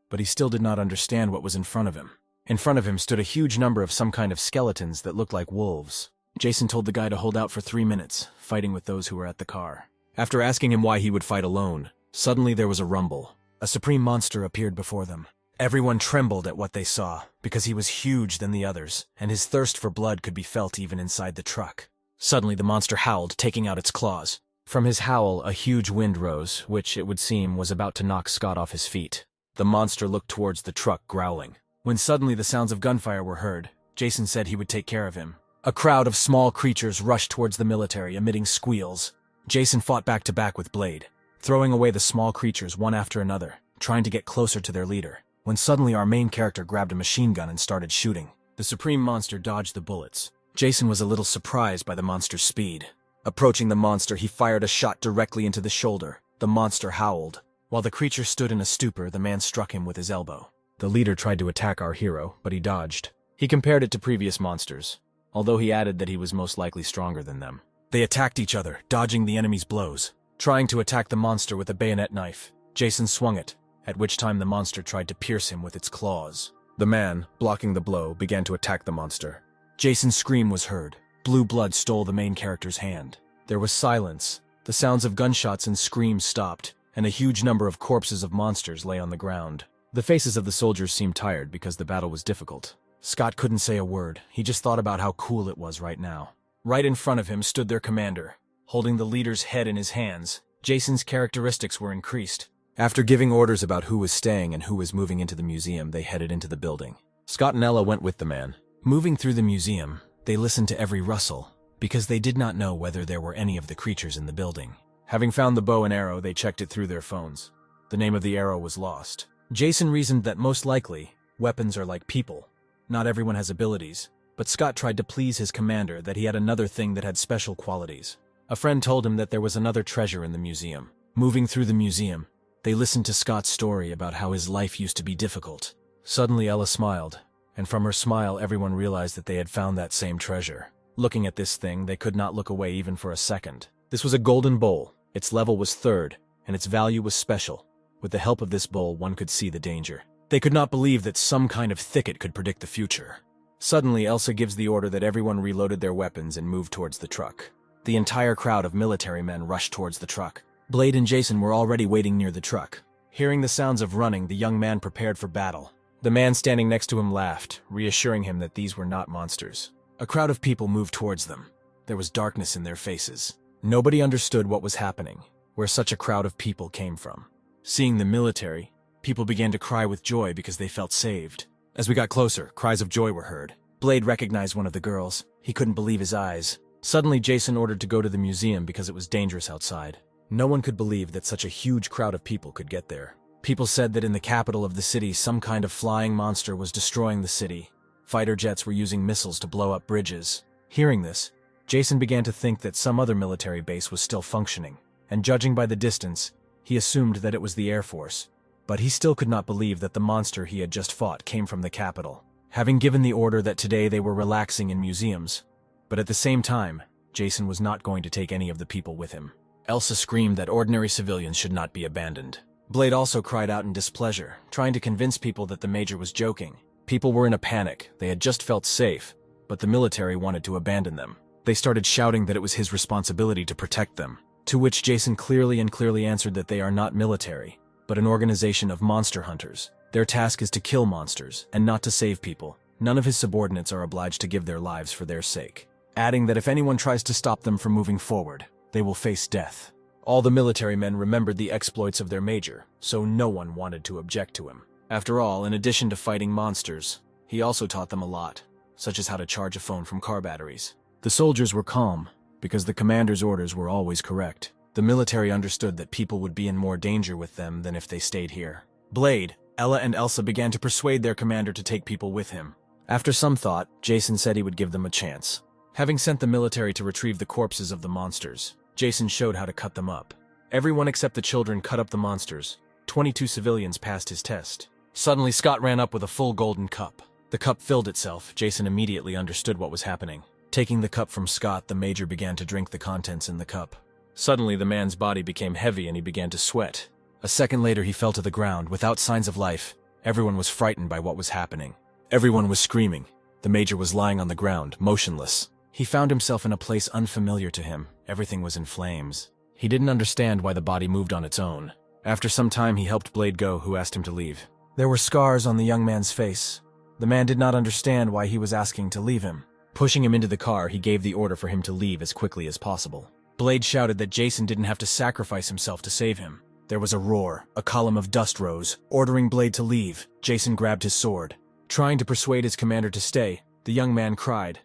Speaker 1: but he still did not understand what was in front of him. In front of him stood a huge number of some kind of skeletons that looked like wolves. Jason told the guy to hold out for 3 minutes, fighting with those who were at the car. After asking him why he would fight alone, suddenly there was a rumble. A supreme monster appeared before them. Everyone trembled at what they saw, because he was huge than the others, and his thirst for blood could be felt even inside the truck. Suddenly the monster howled, taking out its claws. From his howl, a huge wind rose, which, it would seem, was about to knock Scott off his feet. The monster looked towards the truck, growling. When suddenly the sounds of gunfire were heard, Jason said he would take care of him. A crowd of small creatures rushed towards the military, emitting squeals. Jason fought back to back with Blade, throwing away the small creatures one after another, trying to get closer to their leader. When suddenly our main character grabbed a machine gun and started shooting. The supreme monster dodged the bullets. Jason was a little surprised by the monster's speed. Approaching the monster, he fired a shot directly into the shoulder. The monster howled. While the creature stood in a stupor, the man struck him with his elbow. The leader tried to attack our hero, but he dodged. He compared it to previous monsters, although he added that he was most likely stronger than them. They attacked each other, dodging the enemy's blows. Trying to attack the monster with a bayonet knife, Jason swung it, at which time the monster tried to pierce him with its claws. The man, blocking the blow, began to attack the monster. Jason's scream was heard. Blue blood stole the main character's hand. There was silence. The sounds of gunshots and screams stopped, and a huge number of corpses of monsters lay on the ground. The faces of the soldiers seemed tired because the battle was difficult. Scott couldn't say a word. He just thought about how cool it was right now. Right in front of him stood their commander, holding the leader's head in his hands. Jason's characteristics were increased. After giving orders about who was staying and who was moving into the museum, they headed into the building. Scott and Ella went with the man. Moving through the museum, they listened to every rustle, because they did not know whether there were any of the creatures in the building. Having found the bow and arrow, they checked it through their phones. The name of the arrow was lost. Jason reasoned that most likely, weapons are like people. Not everyone has abilities, but Scott tried to please his commander that he had another thing that had special qualities. A friend told him that there was another treasure in the museum. Moving through the museum, they listened to Scott's story about how his life used to be difficult. Suddenly Ella smiled, and from her smile everyone realized that they had found that same treasure. Looking at this thing, they could not look away even for a second. This was a golden bowl. Its level was 3rd, and its value was special. With the help of this bowl, one could see the danger. They could not believe that some kind of thicket could predict the future. Suddenly, Elsa gives the order that everyone reloaded their weapons and moved towards the truck. The entire crowd of military men rushed towards the truck. Blade and Jason were already waiting near the truck. Hearing the sounds of running, the young man prepared for battle. The man standing next to him laughed, reassuring him that these were not monsters. A crowd of people moved towards them. There was darkness in their faces. Nobody understood what was happening, where such a crowd of people came from. Seeing the military, people began to cry with joy because they felt saved. As we got closer, cries of joy were heard. Blade recognized one of the girls. He couldn't believe his eyes. Suddenly, Jason ordered to go to the museum because it was dangerous outside. No one could believe that such a huge crowd of people could get there. People said that in the capital of the city, some kind of flying monster was destroying the city. Fighter jets were using missiles to blow up bridges. Hearing this, Jason began to think that some other military base was still functioning, and judging by the distance, he assumed that it was the Air Force. But he still could not believe that the monster he had just fought came from the capital. Having given the order that today they were relaxing in museums, but at the same time, Jason was not going to take any of the people with him. Elsa screamed that ordinary civilians should not be abandoned. Blade also cried out in displeasure, trying to convince people that the Major was joking. People were in a panic. They had just felt safe, but the military wanted to abandon them. They started shouting that it was his responsibility to protect them, to which Jason clearly answered that they are not military, but an organization of monster hunters. Their task is to kill monsters, and not to save people. None of his subordinates are obliged to give their lives for their sake, adding that if anyone tries to stop them from moving forward, they will face death. All the military men remembered the exploits of their major, so no one wanted to object to him. After all, in addition to fighting monsters, he also taught them a lot, such as how to charge a phone from car batteries. The soldiers were calm, because the commander's orders were always correct. The military understood that people would be in more danger with them than if they stayed here. Blade, Ella, and Elsa began to persuade their commander to take people with him. After some thought, Jason said he would give them a chance. Having sent the military to retrieve the corpses of the monsters, Jason showed how to cut them up. Everyone except the children cut up the monsters. 22 civilians passed his test. Suddenly, Scott ran up with a full golden cup. The cup filled itself. Jason immediately understood what was happening. Taking the cup from Scott, the Major began to drink the contents in the cup. Suddenly, the man's body became heavy and he began to sweat. A second later, he fell to the ground, without signs of life. Everyone was frightened by what was happening. Everyone was screaming. The Major was lying on the ground, motionless. He found himself in a place unfamiliar to him. Everything was in flames. He didn't understand why the body moved on its own. After some time, he helped Blade go, who asked him to leave. There were scars on the young man's face. The man did not understand why he was asking to leave him. Pushing him into the car, he gave the order for him to leave as quickly as possible. Blade shouted that Jason didn't have to sacrifice himself to save him. There was a roar. A column of dust rose, ordering Blade to leave. Jason grabbed his sword. Trying to persuade his commander to stay, the young man cried,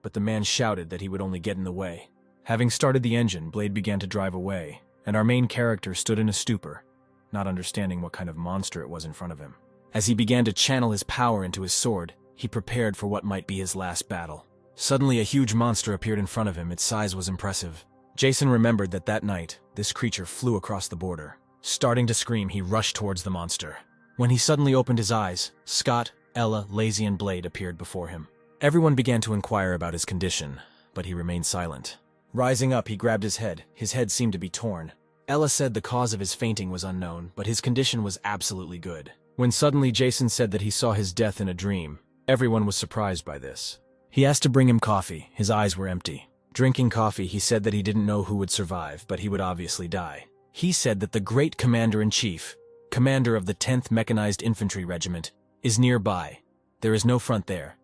Speaker 1: but the man shouted that he would only get in the way. Having started the engine, Blade began to drive away, and our main character stood in a stupor, not understanding what kind of monster it was in front of him. As he began to channel his power into his sword, he prepared for what might be his last battle. Suddenly, a huge monster appeared in front of him. Its size was impressive. Jason remembered that night, this creature flew across the border. Starting to scream, he rushed towards the monster. When he suddenly opened his eyes, Scott, Ella, Lazy, and Blade appeared before him. Everyone began to inquire about his condition, but he remained silent. Rising up, he grabbed his head. His head seemed to be torn. Ella said the cause of his fainting was unknown, but his condition was absolutely good. When suddenly Jason said that he saw his death in a dream, everyone was surprised by this. He asked to bring him coffee. His eyes were empty. Drinking coffee, he said that he didn't know who would survive, but he would obviously die. He said that the great commander-in-chief, commander of the 10th Mechanized Infantry Regiment, is nearby. There is no front there,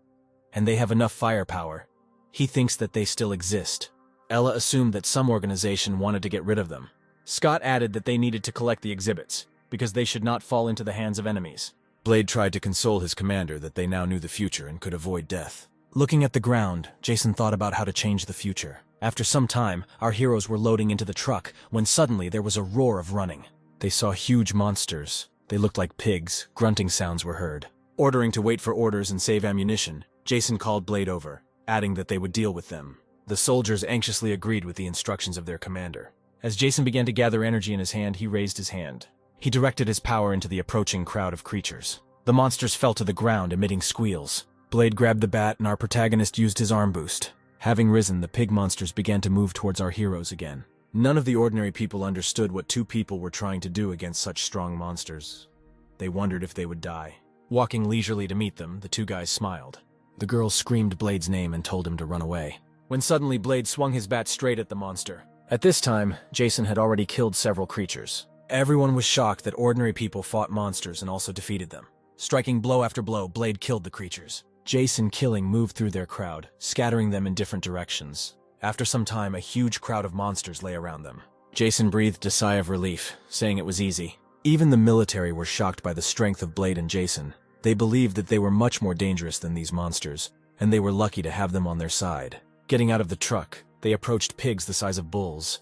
Speaker 1: and they have enough firepower. He thinks that they still exist. Ella assumed that some organization wanted to get rid of them. Scott added that they needed to collect the exhibits, because they should not fall into the hands of enemies. Blade tried to console his commander that they now knew the future and could avoid death. Looking at the ground, Jason thought about how to change the future. After some time, our heroes were loading into the truck when suddenly there was a roar of running. They saw huge monsters. They looked like pigs. Grunting sounds were heard. Ordering to wait for orders and save ammunition, Jason called Blade over, adding that they would deal with them. The soldiers anxiously agreed with the instructions of their commander. As Jason began to gather energy in his hand, he raised his hand. He directed his power into the approaching crowd of creatures. The monsters fell to the ground, emitting squeals. Blade grabbed the bat, and our protagonist used his arm boost. Having risen, the pig monsters began to move towards our heroes again. None of the ordinary people understood what two people were trying to do against such strong monsters. They wondered if they would die. Walking leisurely to meet them, the two guys smiled. The girl screamed Blade's name and told him to run away. When suddenly Blade swung his bat straight at the monster. At this time, Jason had already killed several creatures. Everyone was shocked that ordinary people fought monsters and also defeated them. Striking blow after blow, Blade killed the creatures. Jason killing moved through their crowd, scattering them in different directions. After some time, a huge crowd of monsters lay around them. Jason breathed a sigh of relief, saying it was easy. Even the military were shocked by the strength of Blade and Jason. They believed that they were much more dangerous than these monsters, and they were lucky to have them on their side. Getting out of the truck, they approached pigs the size of bulls.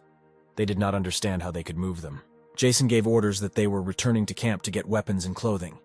Speaker 1: They did not understand how they could move them. Jason gave orders that they were returning to camp to get weapons and clothing,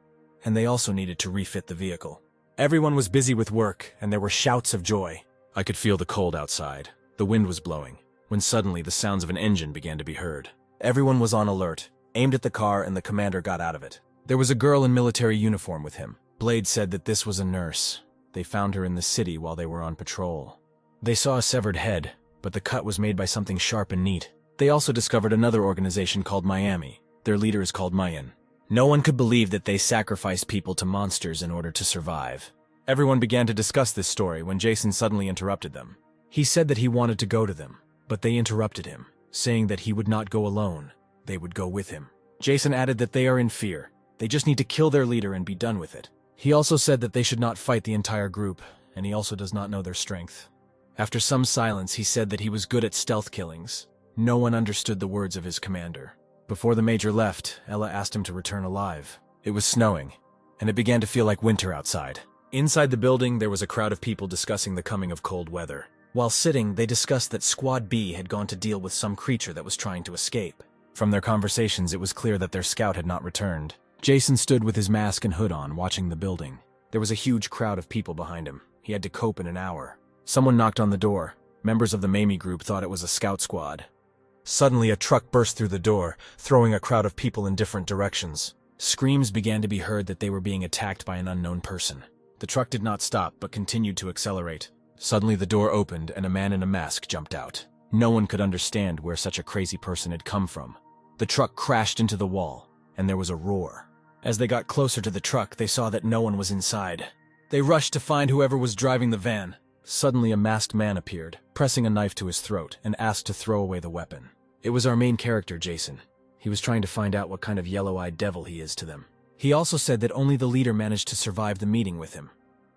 Speaker 1: and they also needed to refit the vehicle. Everyone was busy with work, and there were shouts of joy. I could feel the cold outside. The wind was blowing, when suddenly the sounds of an engine began to be heard. Everyone was on alert, aimed at the car, and the commander got out of it. There was a girl in military uniform with him. Blade said that this was a nurse. They found her in the city while they were on patrol. They saw a severed head, but the cut was made by something sharp and neat. They also discovered another organization called Miami. Their leader is called Mayan. No one could believe that they sacrificed people to monsters in order to survive. Everyone began to discuss this story when Jason suddenly interrupted them. He said that he wanted to go to them, but they interrupted him, saying that he would not go alone. They would go with him. Jason added that they are in fear. They just need to kill their leader and be done with it. He also said that they should not fight the entire group, and he also does not know their strength. After some silence, he said that he was good at stealth killings. No one understood the words of his commander. Before the major left, Ella asked him to return alive. It was snowing, and it began to feel like winter outside. Inside the building, there was a crowd of people discussing the coming of cold weather. While sitting, they discussed that Squad B had gone to deal with some creature that was trying to escape. From their conversations, it was clear that their scout had not returned. Jason stood with his mask and hood on, watching the building. There was a huge crowd of people behind him. He had to cope in an hour. Someone knocked on the door. Members of the Mamie group thought it was a scout squad. Suddenly, a truck burst through the door, throwing a crowd of people in different directions. Screams began to be heard that they were being attacked by an unknown person. The truck did not stop, but continued to accelerate. Suddenly, the door opened, and a man in a mask jumped out. No one could understand where such a crazy person had come from. The truck crashed into the wall, and there was a roar. As they got closer to the truck, they saw that no one was inside. They rushed to find whoever was driving the van. Suddenly, a masked man appeared, pressing a knife to his throat, and asked to throw away the weapon. It was our main character, Jason. He was trying to find out what kind of yellow-eyed devil he is to them. He also said that only the leader managed to survive the meeting with him,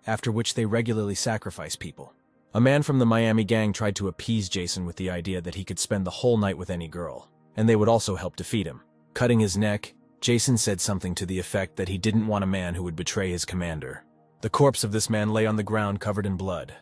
Speaker 1: after which they regularly sacrifice people. A man from the Miami gang tried to appease Jason with the idea that he could spend the whole night with any girl, and they would also help defeat him. Cutting his neck, Jason said something to the effect that he didn't want a man who would betray his commander. The corpse of this man lay on the ground covered in blood.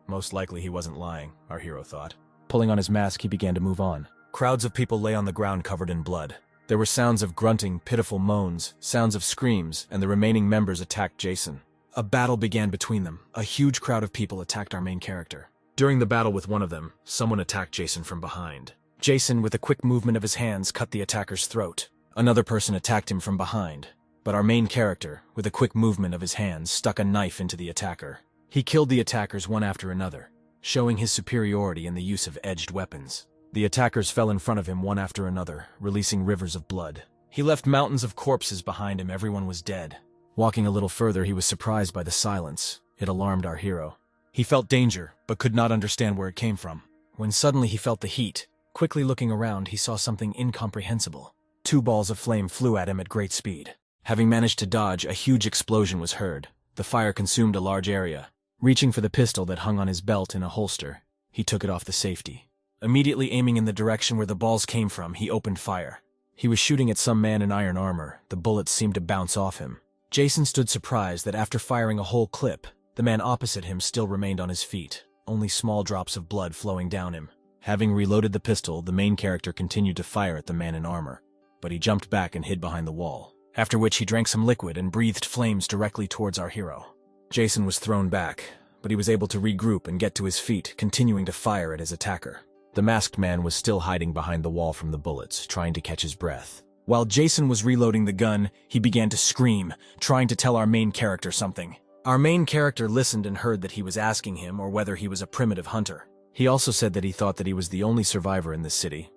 Speaker 1: Most likely he wasn't lying, our hero thought. Pulling on his mask, he began to move on. Crowds of people lay on the ground covered in blood. There were sounds of grunting, pitiful moans, sounds of screams, and the remaining members attacked Jason. A battle began between them. A huge crowd of people attacked our main character. During the battle with one of them, someone attacked Jason from behind. Jason, with a quick movement of his hands, cut the attacker's throat. Another person attacked him from behind. But our main character, with a quick movement of his hands, stuck a knife into the attacker. He killed the attackers one after another, showing his superiority in the use of edged weapons. The attackers fell in front of him one after another, releasing rivers of blood. He left mountains of corpses behind him. Everyone was dead. Walking a little further, he was surprised by the silence. It alarmed our hero. He felt danger, but could not understand where it came from. When suddenly he felt the heat. Quickly looking around, he saw something incomprehensible. 2 balls of flame flew at him at great speed. Having managed to dodge, a huge explosion was heard. The fire consumed a large area. Reaching for the pistol that hung on his belt in a holster, he took it off the safety. Immediately aiming in the direction where the balls came from, he opened fire. He was shooting at some man in iron armor. The bullets seemed to bounce off him. Jason stood surprised that after firing a whole clip, the man opposite him still remained on his feet, only small drops of blood flowing down him. Having reloaded the pistol, the main character continued to fire at the man in armor, but he jumped back and hid behind the wall, after which he drank some liquid and breathed flames directly towards our hero. Jason was thrown back, but he was able to regroup and get to his feet, continuing to fire at his attacker. The masked man was still hiding behind the wall from the bullets, trying to catch his breath. While Jason was reloading the gun, he began to scream, trying to tell our main character something. Our main character listened and heard that he was asking him or whether he was a primitive hunter. He also said that he thought that he was the only survivor in this city.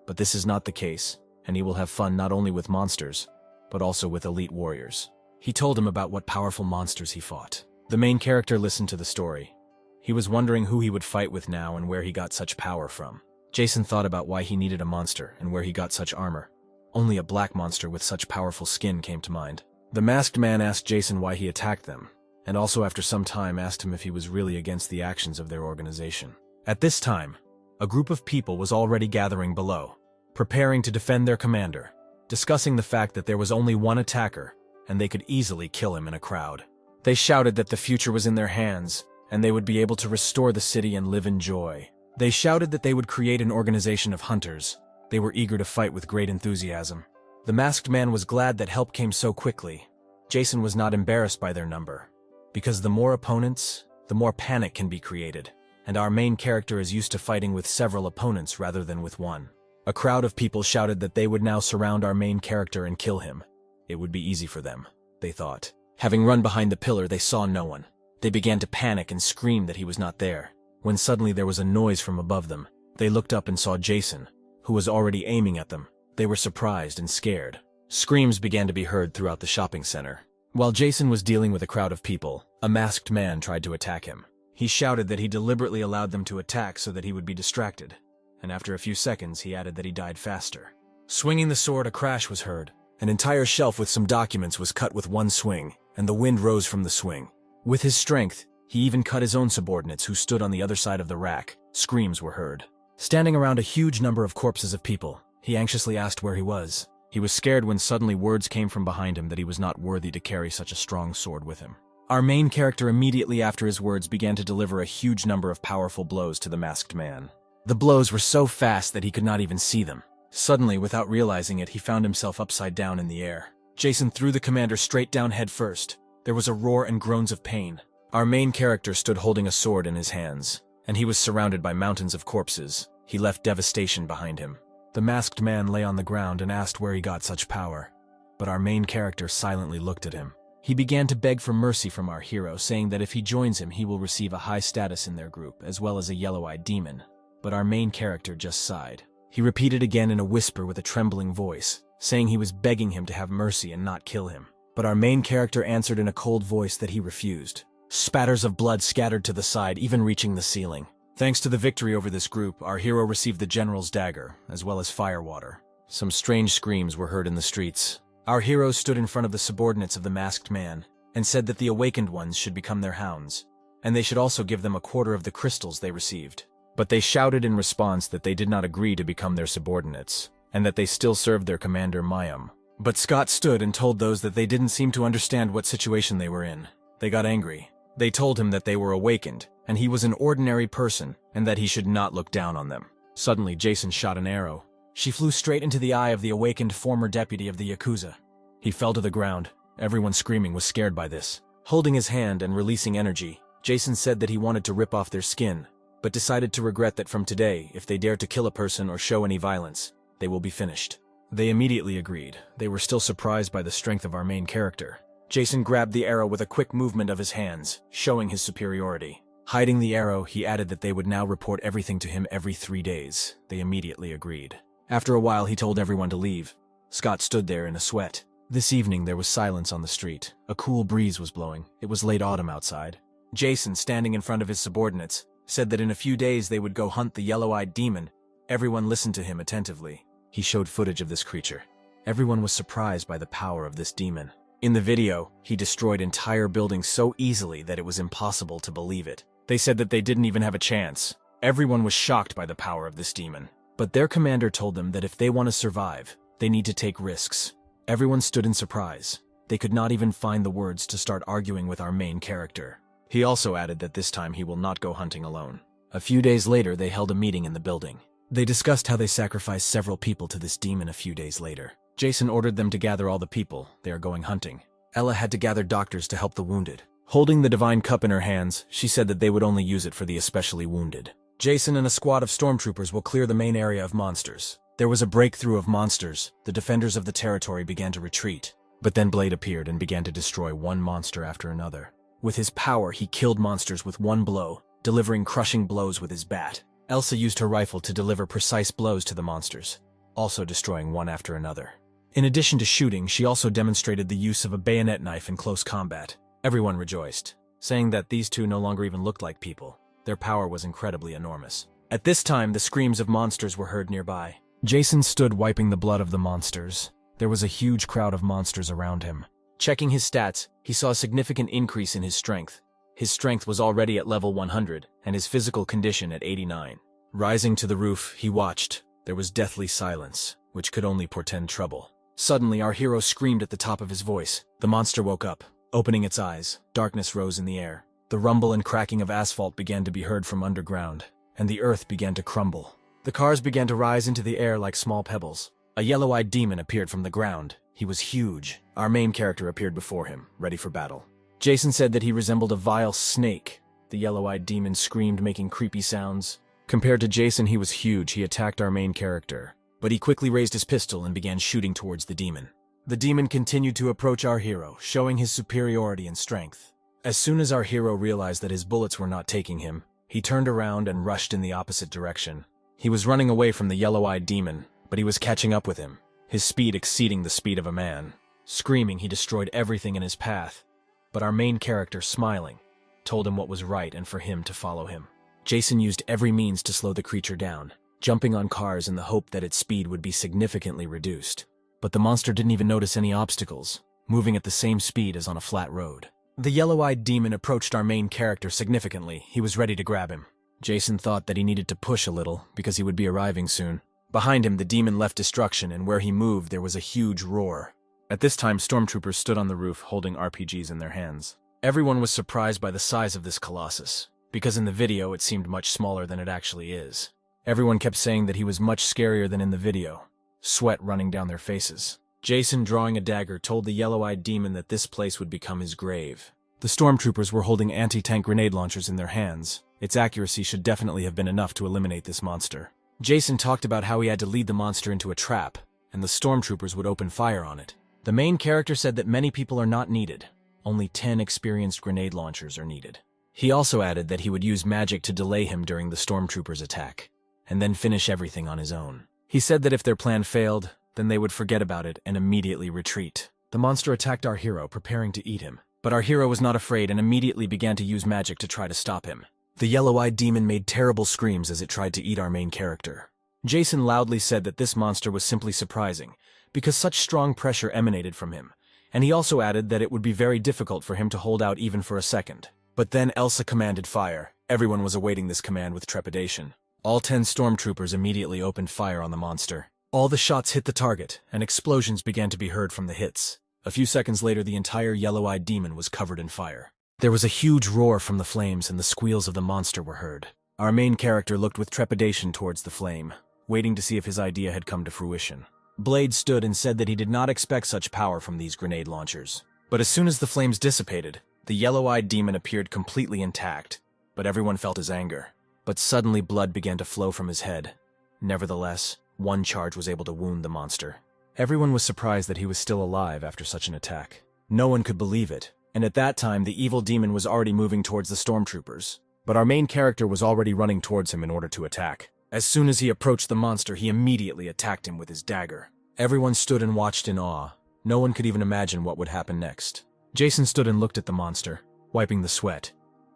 Speaker 1: But this is not the case, and he will have fun not only with monsters, but also with elite warriors. He told him about what powerful monsters he fought. The main character listened to the story. He was wondering who he would fight with now and where he got such power from. Jason thought about why he needed a monster and where he got such armor. Only a black monster with such powerful skin came to mind. The masked man asked Jason why he attacked them, and also after some time asked him if he was really against the actions of their organization. At this time, a group of people was already gathering below, preparing to defend their commander, discussing the fact that there was only one attacker, and they could easily kill him in a crowd. They shouted that the future was in their hands, and they would be able to restore the city and live in joy. They shouted that they would create an organization of hunters. They were eager to fight with great enthusiasm. The masked man was glad that help came so quickly. Jason was not embarrassed by their number, because the more opponents, the more panic can be created, and our main character is used to fighting with several opponents rather than with one. A crowd of people shouted that they would now surround our main character and kill him. It would be easy for them, they thought. Having run behind the pillar, they saw no one. They began to panic and scream that he was not there, when suddenly there was a noise from above them. They looked up and saw Jason, who was already aiming at them. They were surprised and scared. Screams began to be heard throughout the shopping center. While Jason was dealing with a crowd of people, a masked man tried to attack him. He shouted that he deliberately allowed them to attack so that he would be distracted, and after a few seconds he added that he died faster. Swinging the sword, a crash was heard. An entire shelf with some documents was cut with one swing, and the wind rose from the swing. With his strength, he even cut his own subordinates who stood on the other side of the rack. Screams were heard. Standing around a huge number of corpses of people, he anxiously asked where he was. He was scared when suddenly words came from behind him that he was not worthy to carry such a strong sword with him. Our main character immediately after his words began to deliver a huge number of powerful blows to the masked man. The blows were so fast that he could not even see them. Suddenly, without realizing it, he found himself upside down in the air. Jason threw the commander straight down head first. There was a roar and groans of pain. Our main character stood holding a sword in his hands, and he was surrounded by mountains of corpses. He left devastation behind him. The masked man lay on the ground and asked where he got such power. But our main character silently looked at him. He began to beg for mercy from our hero, saying that if he joins him, he will receive a high status in their group, as well as a yellow-eyed demon. But our main character just sighed. He repeated again in a whisper with a trembling voice, saying he was begging him to have mercy and not kill him. But our main character answered in a cold voice that he refused. Spatters of blood scattered to the side, even reaching the ceiling. Thanks to the victory over this group, our hero received the general's dagger, as well as firewater. Some strange screams were heard in the streets. Our hero stood in front of the subordinates of the masked man, and said that the awakened ones should become their hounds, and they should also give them a quarter of the crystals they received. But they shouted in response that they did not agree to become their subordinates, and that they still served their commander Mayam. But Scott stood and told those that they didn't seem to understand what situation they were in. They got angry. They told him that they were awakened, and he was an ordinary person, and that he should not look down on them. Suddenly, Jason shot an arrow. She flew straight into the eye of the awakened former deputy of the Yakuza. He fell to the ground. Everyone screaming was scared by this. Holding his hand and releasing energy, Jason said that he wanted to rip off their skin, but decided to regret that from today, if they dare to kill a person or show any violence, they will be finished. They immediately agreed. They were still surprised by the strength of our main character. Jason grabbed the arrow with a quick movement of his hands, showing his superiority. Hiding the arrow, he added that they would now report everything to him every 3 days. They immediately agreed. After a while, he told everyone to leave. Scott stood there in a sweat. This evening, there was silence on the street. A cool breeze was blowing. It was late autumn outside. Jason, standing in front of his subordinates, said that in a few days they would go hunt the yellow-eyed demon. Everyone listened to him attentively. He showed footage of this creature. Everyone was surprised by the power of this demon. In the video, he destroyed entire buildings so easily that it was impossible to believe it. They said that they didn't even have a chance. Everyone was shocked by the power of this demon. But their commander told them that if they want to survive, they need to take risks. Everyone stood in surprise. They could not even find the words to start arguing with our main character. He also added that this time he will not go hunting alone. A few days later, they held a meeting in the building. They discussed how they sacrificed several people to this demon a few days later. Jason ordered them to gather all the people. They are going hunting. Ella had to gather doctors to help the wounded. Holding the divine cup in her hands, she said that they would only use it for the especially wounded. Jason and a squad of stormtroopers will clear the main area of monsters. There was a breakthrough of monsters. The defenders of the territory began to retreat. But then Blade appeared and began to destroy one monster after another. With his power, he killed monsters with one blow, delivering crushing blows with his bat. Elsa used her rifle to deliver precise blows to the monsters, also destroying one after another. In addition to shooting, she also demonstrated the use of a bayonet knife in close combat. Everyone rejoiced, saying that these two no longer even looked like people. Their power was incredibly enormous. At this time, the screams of monsters were heard nearby. Jason stood wiping the blood of the monsters. There was a huge crowd of monsters around him. Checking his stats, he saw a significant increase in his strength. His strength was already at level 100, and his physical condition at 89. Rising to the roof, he watched. There was deathly silence, which could only portend trouble. Suddenly, our hero screamed at the top of his voice. The monster woke up, opening its eyes. Darkness rose in the air. The rumble and cracking of asphalt began to be heard from underground, and the earth began to crumble. The cars began to rise into the air like small pebbles. A yellow-eyed demon appeared from the ground. He was huge. Our main character appeared before him, ready for battle. Jason said that he resembled a vile snake. The yellow-eyed demon screamed, making creepy sounds. Compared to Jason, he was huge. He attacked our main character. But he quickly raised his pistol and began shooting towards the demon. The demon continued to approach our hero, showing his superiority and strength. As soon as our hero realized that his bullets were not taking him, he turned around and rushed in the opposite direction. He was running away from the yellow-eyed demon, but he was catching up with him, his speed exceeding the speed of a man. Screaming, he destroyed everything in his path. But our main character, smiling, told him what was right and for him to follow him. Jason used every means to slow the creature down, jumping on cars in the hope that its speed would be significantly reduced. But the monster didn't even notice any obstacles, moving at the same speed as on a flat road. The yellow-eyed demon approached our main character significantly. He was ready to grab him. Jason thought that he needed to push a little, because he would be arriving soon. Behind him, the demon left destruction, and where he moved, there was a huge roar. At this time, stormtroopers stood on the roof, holding RPGs in their hands. Everyone was surprised by the size of this colossus, because in the video it seemed much smaller than it actually is. Everyone kept saying that he was much scarier than in the video, sweat running down their faces. Jason, drawing a dagger, told the yellow-eyed demon that this place would become his grave. The stormtroopers were holding anti-tank grenade launchers in their hands. Its accuracy should definitely have been enough to eliminate this monster. Jason talked about how he had to lead the monster into a trap, and the stormtroopers would open fire on it. The main character said that many people are not needed. Only 10 experienced grenade launchers are needed. He also added that he would use magic to delay him during the stormtroopers' attack, and then finish everything on his own. He said that if their plan failed, then they would forget about it and immediately retreat. The monster attacked our hero, preparing to eat him. But our hero was not afraid and immediately began to use magic to try to stop him. The yellow-eyed demon made terrible screams as it tried to eat our main character. Jason loudly said that this monster was simply surprising, because such strong pressure emanated from him, and he also added that it would be very difficult for him to hold out even for a second. But then Elsa commanded fire. Everyone was awaiting this command with trepidation. All 10 stormtroopers immediately opened fire on the monster. All the shots hit the target, and explosions began to be heard from the hits. A few seconds later, the entire yellow-eyed demon was covered in fire. There was a huge roar from the flames, and the squeals of the monster were heard. Our main character looked with trepidation towards the flame, waiting to see if his idea had come to fruition. Blade stood and said that he did not expect such power from these grenade launchers. But as soon as the flames dissipated, the yellow-eyed demon appeared completely intact, but everyone felt his anger. But suddenly blood began to flow from his head. Nevertheless, one charge was able to wound the monster. Everyone was surprised that he was still alive after such an attack. No one could believe it, and at that time the evil demon was already moving towards the stormtroopers. But our main character was already running towards him in order to attack. As soon as he approached the monster, he immediately attacked him with his dagger. Everyone stood and watched in awe. No one could even imagine what would happen next. Jason stood and looked at the monster, wiping the sweat.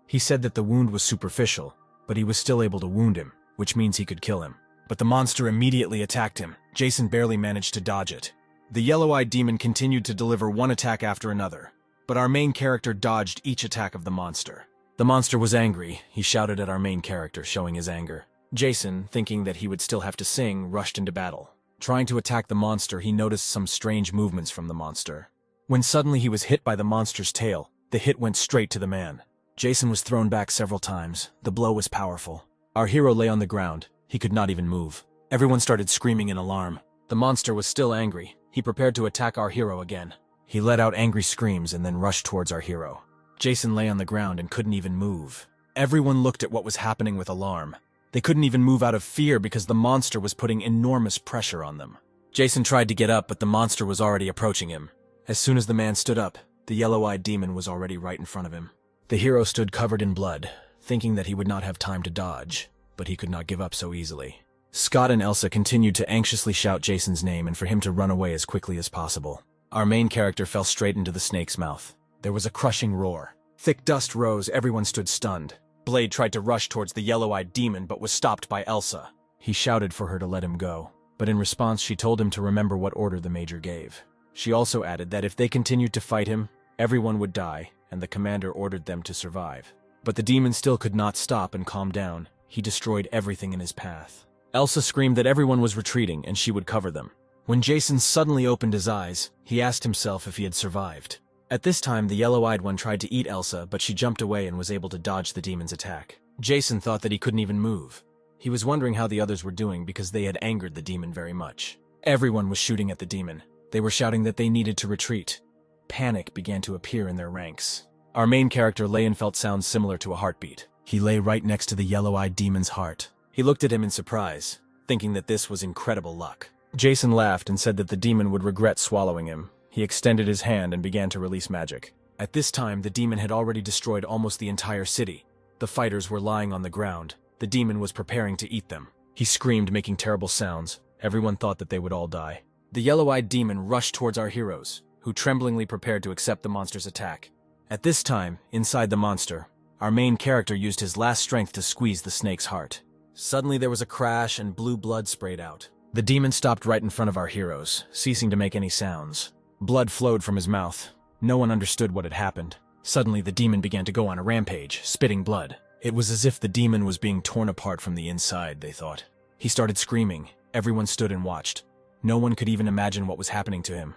Speaker 1: He said that the wound was superficial, but he was still able to wound him, which means he could kill him. But the monster immediately attacked him. Jason barely managed to dodge it. The yellow-eyed demon continued to deliver one attack after another, but our main character dodged each attack of the monster. The monster was angry. He shouted at our main character, showing his anger. Jason, thinking that he would still have to sing, rushed into battle. Trying to attack the monster, he noticed some strange movements from the monster. When suddenly he was hit by the monster's tail, the hit went straight to the man. Jason was thrown back several times. The blow was powerful. Our hero lay on the ground. He could not even move. Everyone started screaming in alarm. The monster was still angry. He prepared to attack our hero again. He let out angry screams and then rushed towards our hero. Jason lay on the ground and couldn't even move. Everyone looked at what was happening with alarm. They couldn't even move out of fear because the monster was putting enormous pressure on them. Jason tried to get up, but the monster was already approaching him. As soon as the man stood up, the yellow-eyed demon was already right in front of him. The hero stood covered in blood, thinking that he would not have time to dodge, but he could not give up so easily. Scott and Elsa continued to anxiously shout Jason's name and for him to run away as quickly as possible. Our main character fell straight into the snake's mouth. There was a crushing roar. Thick dust rose, everyone stood stunned. Blade tried to rush towards the yellow-eyed demon but was stopped by Elsa. He shouted for her to let him go, but in response she told him to remember what order the Major gave. She also added that if they continued to fight him, everyone would die, and the commander ordered them to survive. But the demon still could not stop and calm down. He destroyed everything in his path. Elsa screamed that everyone was retreating and she would cover them. When Jason suddenly opened his eyes, he asked himself if he had survived. At this time, the yellow-eyed one tried to eat Elsa, but she jumped away and was able to dodge the demon's attack. Jason thought that he couldn't even move. He was wondering how the others were doing because they had angered the demon very much. Everyone was shooting at the demon. They were shouting that they needed to retreat. Panic began to appear in their ranks. Our main character lay and felt sounds similar to a heartbeat. He lay right next to the yellow-eyed demon's heart. He looked at him in surprise, thinking that this was incredible luck. Jason laughed and said that the demon would regret swallowing him. He extended his hand and began to release magic. At this time, the demon had already destroyed almost the entire city. The fighters were lying on the ground. The demon was preparing to eat them. He screamed, making terrible sounds. Everyone thought that they would all die. The yellow-eyed demon rushed towards our heroes, who tremblingly prepared to accept the monster's attack. At this time, inside the monster, our main character used his last strength to squeeze the snake's heart. Suddenly there was a crash and blue blood sprayed out. The demon stopped right in front of our heroes, ceasing to make any sounds. Blood flowed from his mouth. No one understood what had happened. Suddenly the demon began to go on a rampage, spitting blood. It was as if the demon was being torn apart from the inside, they thought. He started screaming. Everyone stood and watched. No one could even imagine what was happening to him.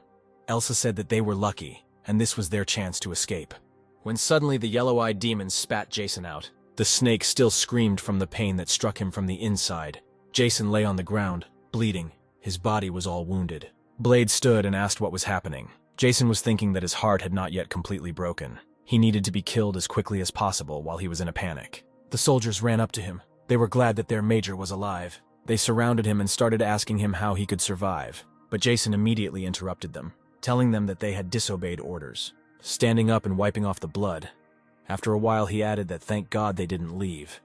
Speaker 1: Elsa said that they were lucky, and this was their chance to escape. When suddenly the yellow-eyed demon spat Jason out. The snake still screamed from the pain that struck him from the inside. Jason lay on the ground, bleeding. His body was all wounded. Blade stood and asked what was happening. Jason was thinking that his heart had not yet completely broken. He needed to be killed as quickly as possible while he was in a panic. The soldiers ran up to him. They were glad that their major was alive. They surrounded him and started asking him how he could survive. But Jason immediately interrupted them, telling them that they had disobeyed orders. Standing up and wiping off the blood. After a while he added that thank God they didn't leave.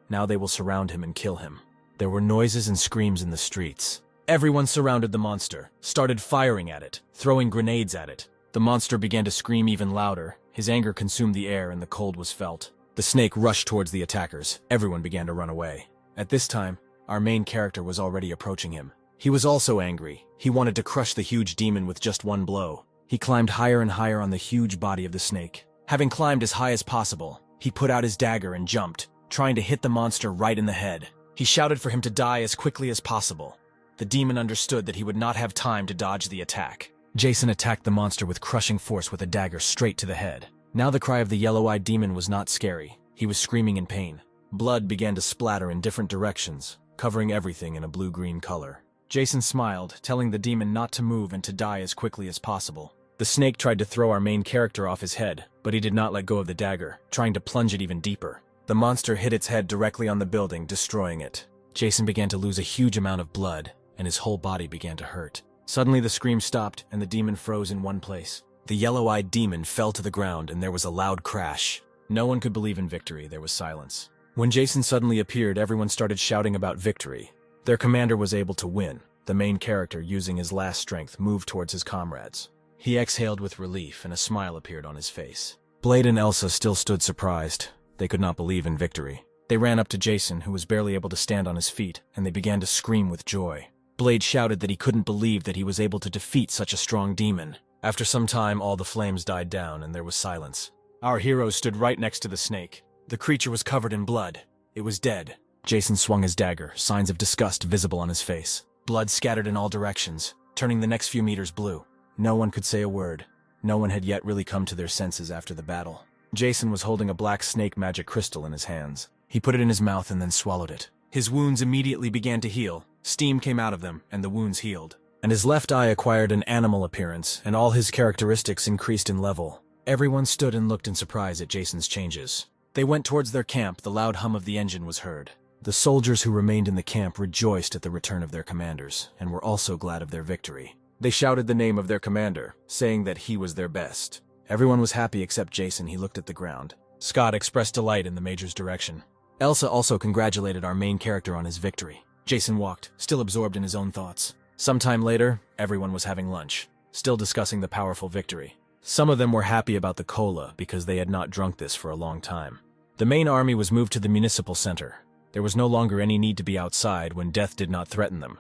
Speaker 1: Now they will surround him and kill him. There were noises and screams in the streets. Everyone surrounded the monster, started firing at it, throwing grenades at it. The monster began to scream even louder. His anger consumed the air and the cold was felt. The snake rushed towards the attackers. Everyone began to run away. At this time, our main character was already approaching him. He was also angry. He wanted to crush the huge demon with just one blow. He climbed higher and higher on the huge body of the snake. Having climbed as high as possible, he put out his dagger and jumped, trying to hit the monster right in the head. He shouted for him to die as quickly as possible. The demon understood that he would not have time to dodge the attack. Jason attacked the monster with crushing force with a dagger straight to the head. Now the cry of the yellow-eyed demon was not scary. He was screaming in pain. Blood began to splatter in different directions, covering everything in a blue-green color. Jason smiled, telling the demon not to move and to die as quickly as possible. The snake tried to throw our main character off his head, but he did not let go of the dagger, trying to plunge it even deeper. The monster hit its head directly on the building, destroying it. Jason began to lose a huge amount of blood, and his whole body began to hurt. Suddenly the scream stopped and the demon froze in one place. The yellow-eyed demon fell to the ground and there was a loud crash. No one could believe in victory. There was silence. When Jason suddenly appeared, everyone started shouting about victory. Their commander was able to win. The main character, using his last strength, moved towards his comrades. He exhaled with relief and a smile appeared on his face. Blade and Elsa still stood surprised. They could not believe in victory. They ran up to Jason, who was barely able to stand on his feet, and they began to scream with joy. Blade shouted that he couldn't believe that he was able to defeat such a strong demon. After some time, all the flames died down and there was silence. Our heroes stood right next to the snake. The creature was covered in blood. It was dead. Jason swung his dagger, signs of disgust visible on his face. Blood scattered in all directions, turning the next few meters blue. No one could say a word. No one had yet really come to their senses after the battle. Jason was holding a black snake magic crystal in his hands. He put it in his mouth and then swallowed it. His wounds immediately began to heal. Steam came out of them, and the wounds healed. And his left eye acquired an animal appearance, and all his characteristics increased in level. Everyone stood and looked in surprise at Jason's changes. They went towards their camp. The loud hum of the engine was heard. The soldiers who remained in the camp rejoiced at the return of their commanders, and were also glad of their victory. They shouted the name of their commander, saying that he was their best. Everyone was happy except Jason. He looked at the ground. Scott expressed delight in the major's direction. Elsa also congratulated our main character on his victory. Jason walked, still absorbed in his own thoughts. Sometime later, everyone was having lunch, still discussing the powerful victory. Some of them were happy about the cola because they had not drunk this for a long time. The main army was moved to the municipal center. There was no longer any need to be outside when death did not threaten them.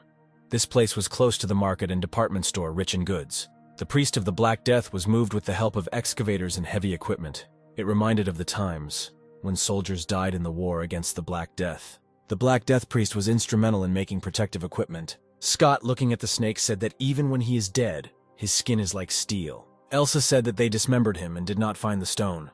Speaker 1: This place was close to the market and department store rich in goods. The priest of the Black Death was moved with the help of excavators and heavy equipment. It reminded of the times when soldiers died in the war against the Black Death. The Black Death priest was instrumental in making protective equipment. Scott, looking at the snake, said that even when he is dead, his skin is like steel. Elsa said that they dismembered him and did not find the stone.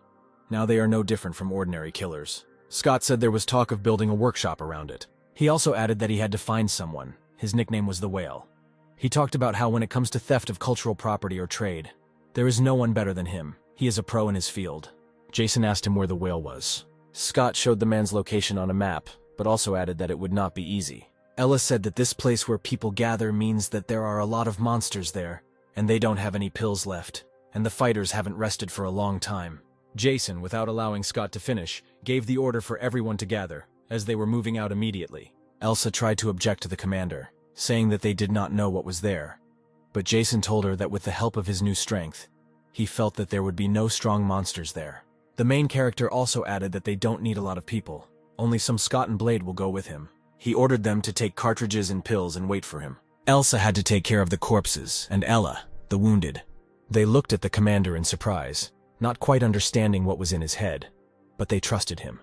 Speaker 1: Now they are no different from ordinary killers. Scott said there was talk of building a workshop around it. He also added that he had to find someone. His nickname was the Whale. He talked about how when it comes to theft of cultural property or trade, there is no one better than him. He is a pro in his field. Jason asked him where the whale was. Scott showed the man's location on a map, but also added that it would not be easy. Ella said that this place where people gather means that there are a lot of monsters there, and they don't have any pills left, and the fighters haven't rested for a long time. Jason, without allowing Scott to finish, gave the order for everyone to gather, as they were moving out immediately. Elsa tried to object to the commander, saying that they did not know what was there. But Jason told her that with the help of his new strength, he felt that there would be no strong monsters there. The main character also added that they don't need a lot of people. Only some Scott and Blade will go with him. He ordered them to take cartridges and pills and wait for him. Elsa had to take care of the corpses, and Ella, the wounded. They looked at the commander in surprise, not quite understanding what was in his head, but they trusted him,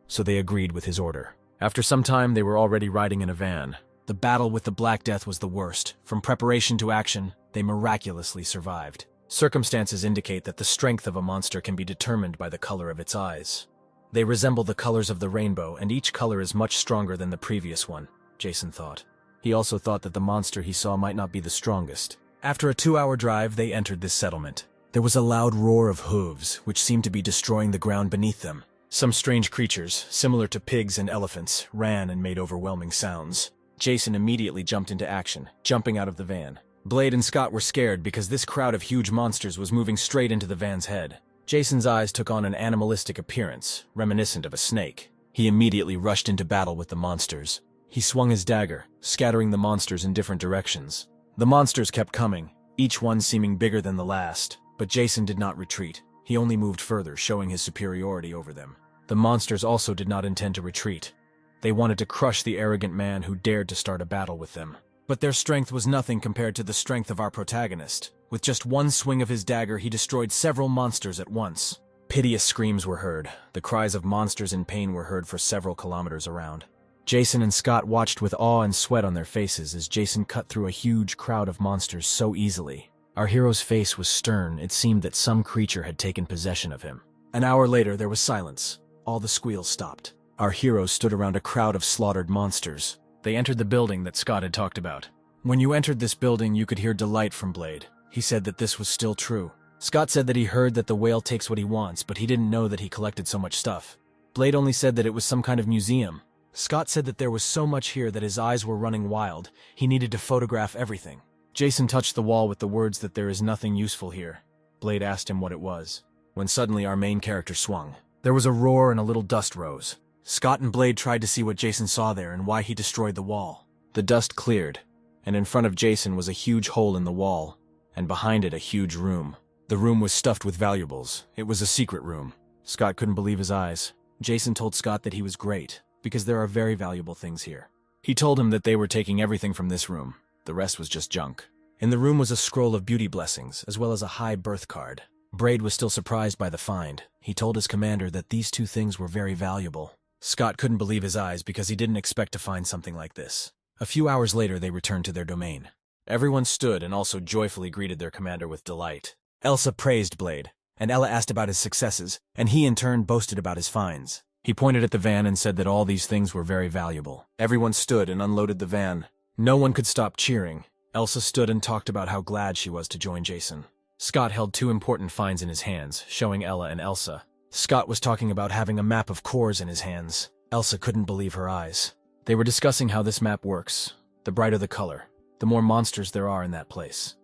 Speaker 1: so they agreed with his order. After some time, they were already riding in a van. The battle with the Black Death was the worst. From preparation to action, they miraculously survived. Circumstances indicate that the strength of a monster can be determined by the color of its eyes. They resemble the colors of the rainbow, and each color is much stronger than the previous one, Jason thought. He also thought that the monster he saw might not be the strongest. After a 2-hour drive, they entered this settlement. There was a loud roar of hooves, which seemed to be destroying the ground beneath them. Some strange creatures, similar to pigs and elephants, ran and made overwhelming sounds. Jason immediately jumped into action, jumping out of the van. Blade and Scott were scared because this crowd of huge monsters was moving straight into the van's head. Jason's eyes took on an animalistic appearance, reminiscent of a snake. He immediately rushed into battle with the monsters. He swung his dagger, scattering the monsters in different directions. The monsters kept coming, each one seeming bigger than the last, but Jason did not retreat. He only moved further, showing his superiority over them. The monsters also did not intend to retreat. They wanted to crush the arrogant man who dared to start a battle with them. But their strength was nothing compared to the strength of our protagonist. With just one swing of his dagger, he destroyed several monsters at once. Piteous screams were heard. The cries of monsters in pain were heard for several kilometers around. Jason and Scott watched with awe and sweat on their faces as Jason cut through a huge crowd of monsters so easily. Our hero's face was stern. It seemed that some creature had taken possession of him. An hour later, there was silence. All the squeals stopped. Our heroes stood around a crowd of slaughtered monsters. They entered the building that Scott had talked about. When you entered this building, you could hear delight from Blade. He said that this was still true. Scott said that he heard that the whale takes what he wants, but he didn't know that he collected so much stuff. Blade only said that it was some kind of museum. Scott said that there was so much here that his eyes were running wild. He needed to photograph everything. Jason touched the wall with the words that there is nothing useful here. Blade asked him what it was, when suddenly our main character swung. There was a roar and a little dust rose. Scott and Blade tried to see what Jason saw there and why he destroyed the wall. The dust cleared, and in front of Jason was a huge hole in the wall, and behind it a huge room. The room was stuffed with valuables. It was a secret room. Scott couldn't believe his eyes. Jason told Scott that he was great, because there are very valuable things here. He told him that they were taking everything from this room. The rest was just junk. In the room was a scroll of beauty blessings, as well as a high birth card. Blade was still surprised by the find. He told his commander that these two things were very valuable. Scott couldn't believe his eyes because he didn't expect to find something like this. A few hours later, they returned to their domain. Everyone stood and also joyfully greeted their commander with delight. Elsa praised Blade, and Ella asked about his successes, and he in turn boasted about his finds. He pointed at the van and said that all these things were very valuable. Everyone stood and unloaded the van. No one could stop cheering. Elsa stood and talked about how glad she was to join Jason. Scott held two important finds in his hands, showing Ella and Elsa. Scott was talking about having a map of cores in his hands. Elsa couldn't believe her eyes. They were discussing how this map works. The brighter the color, the more monsters there are in that place.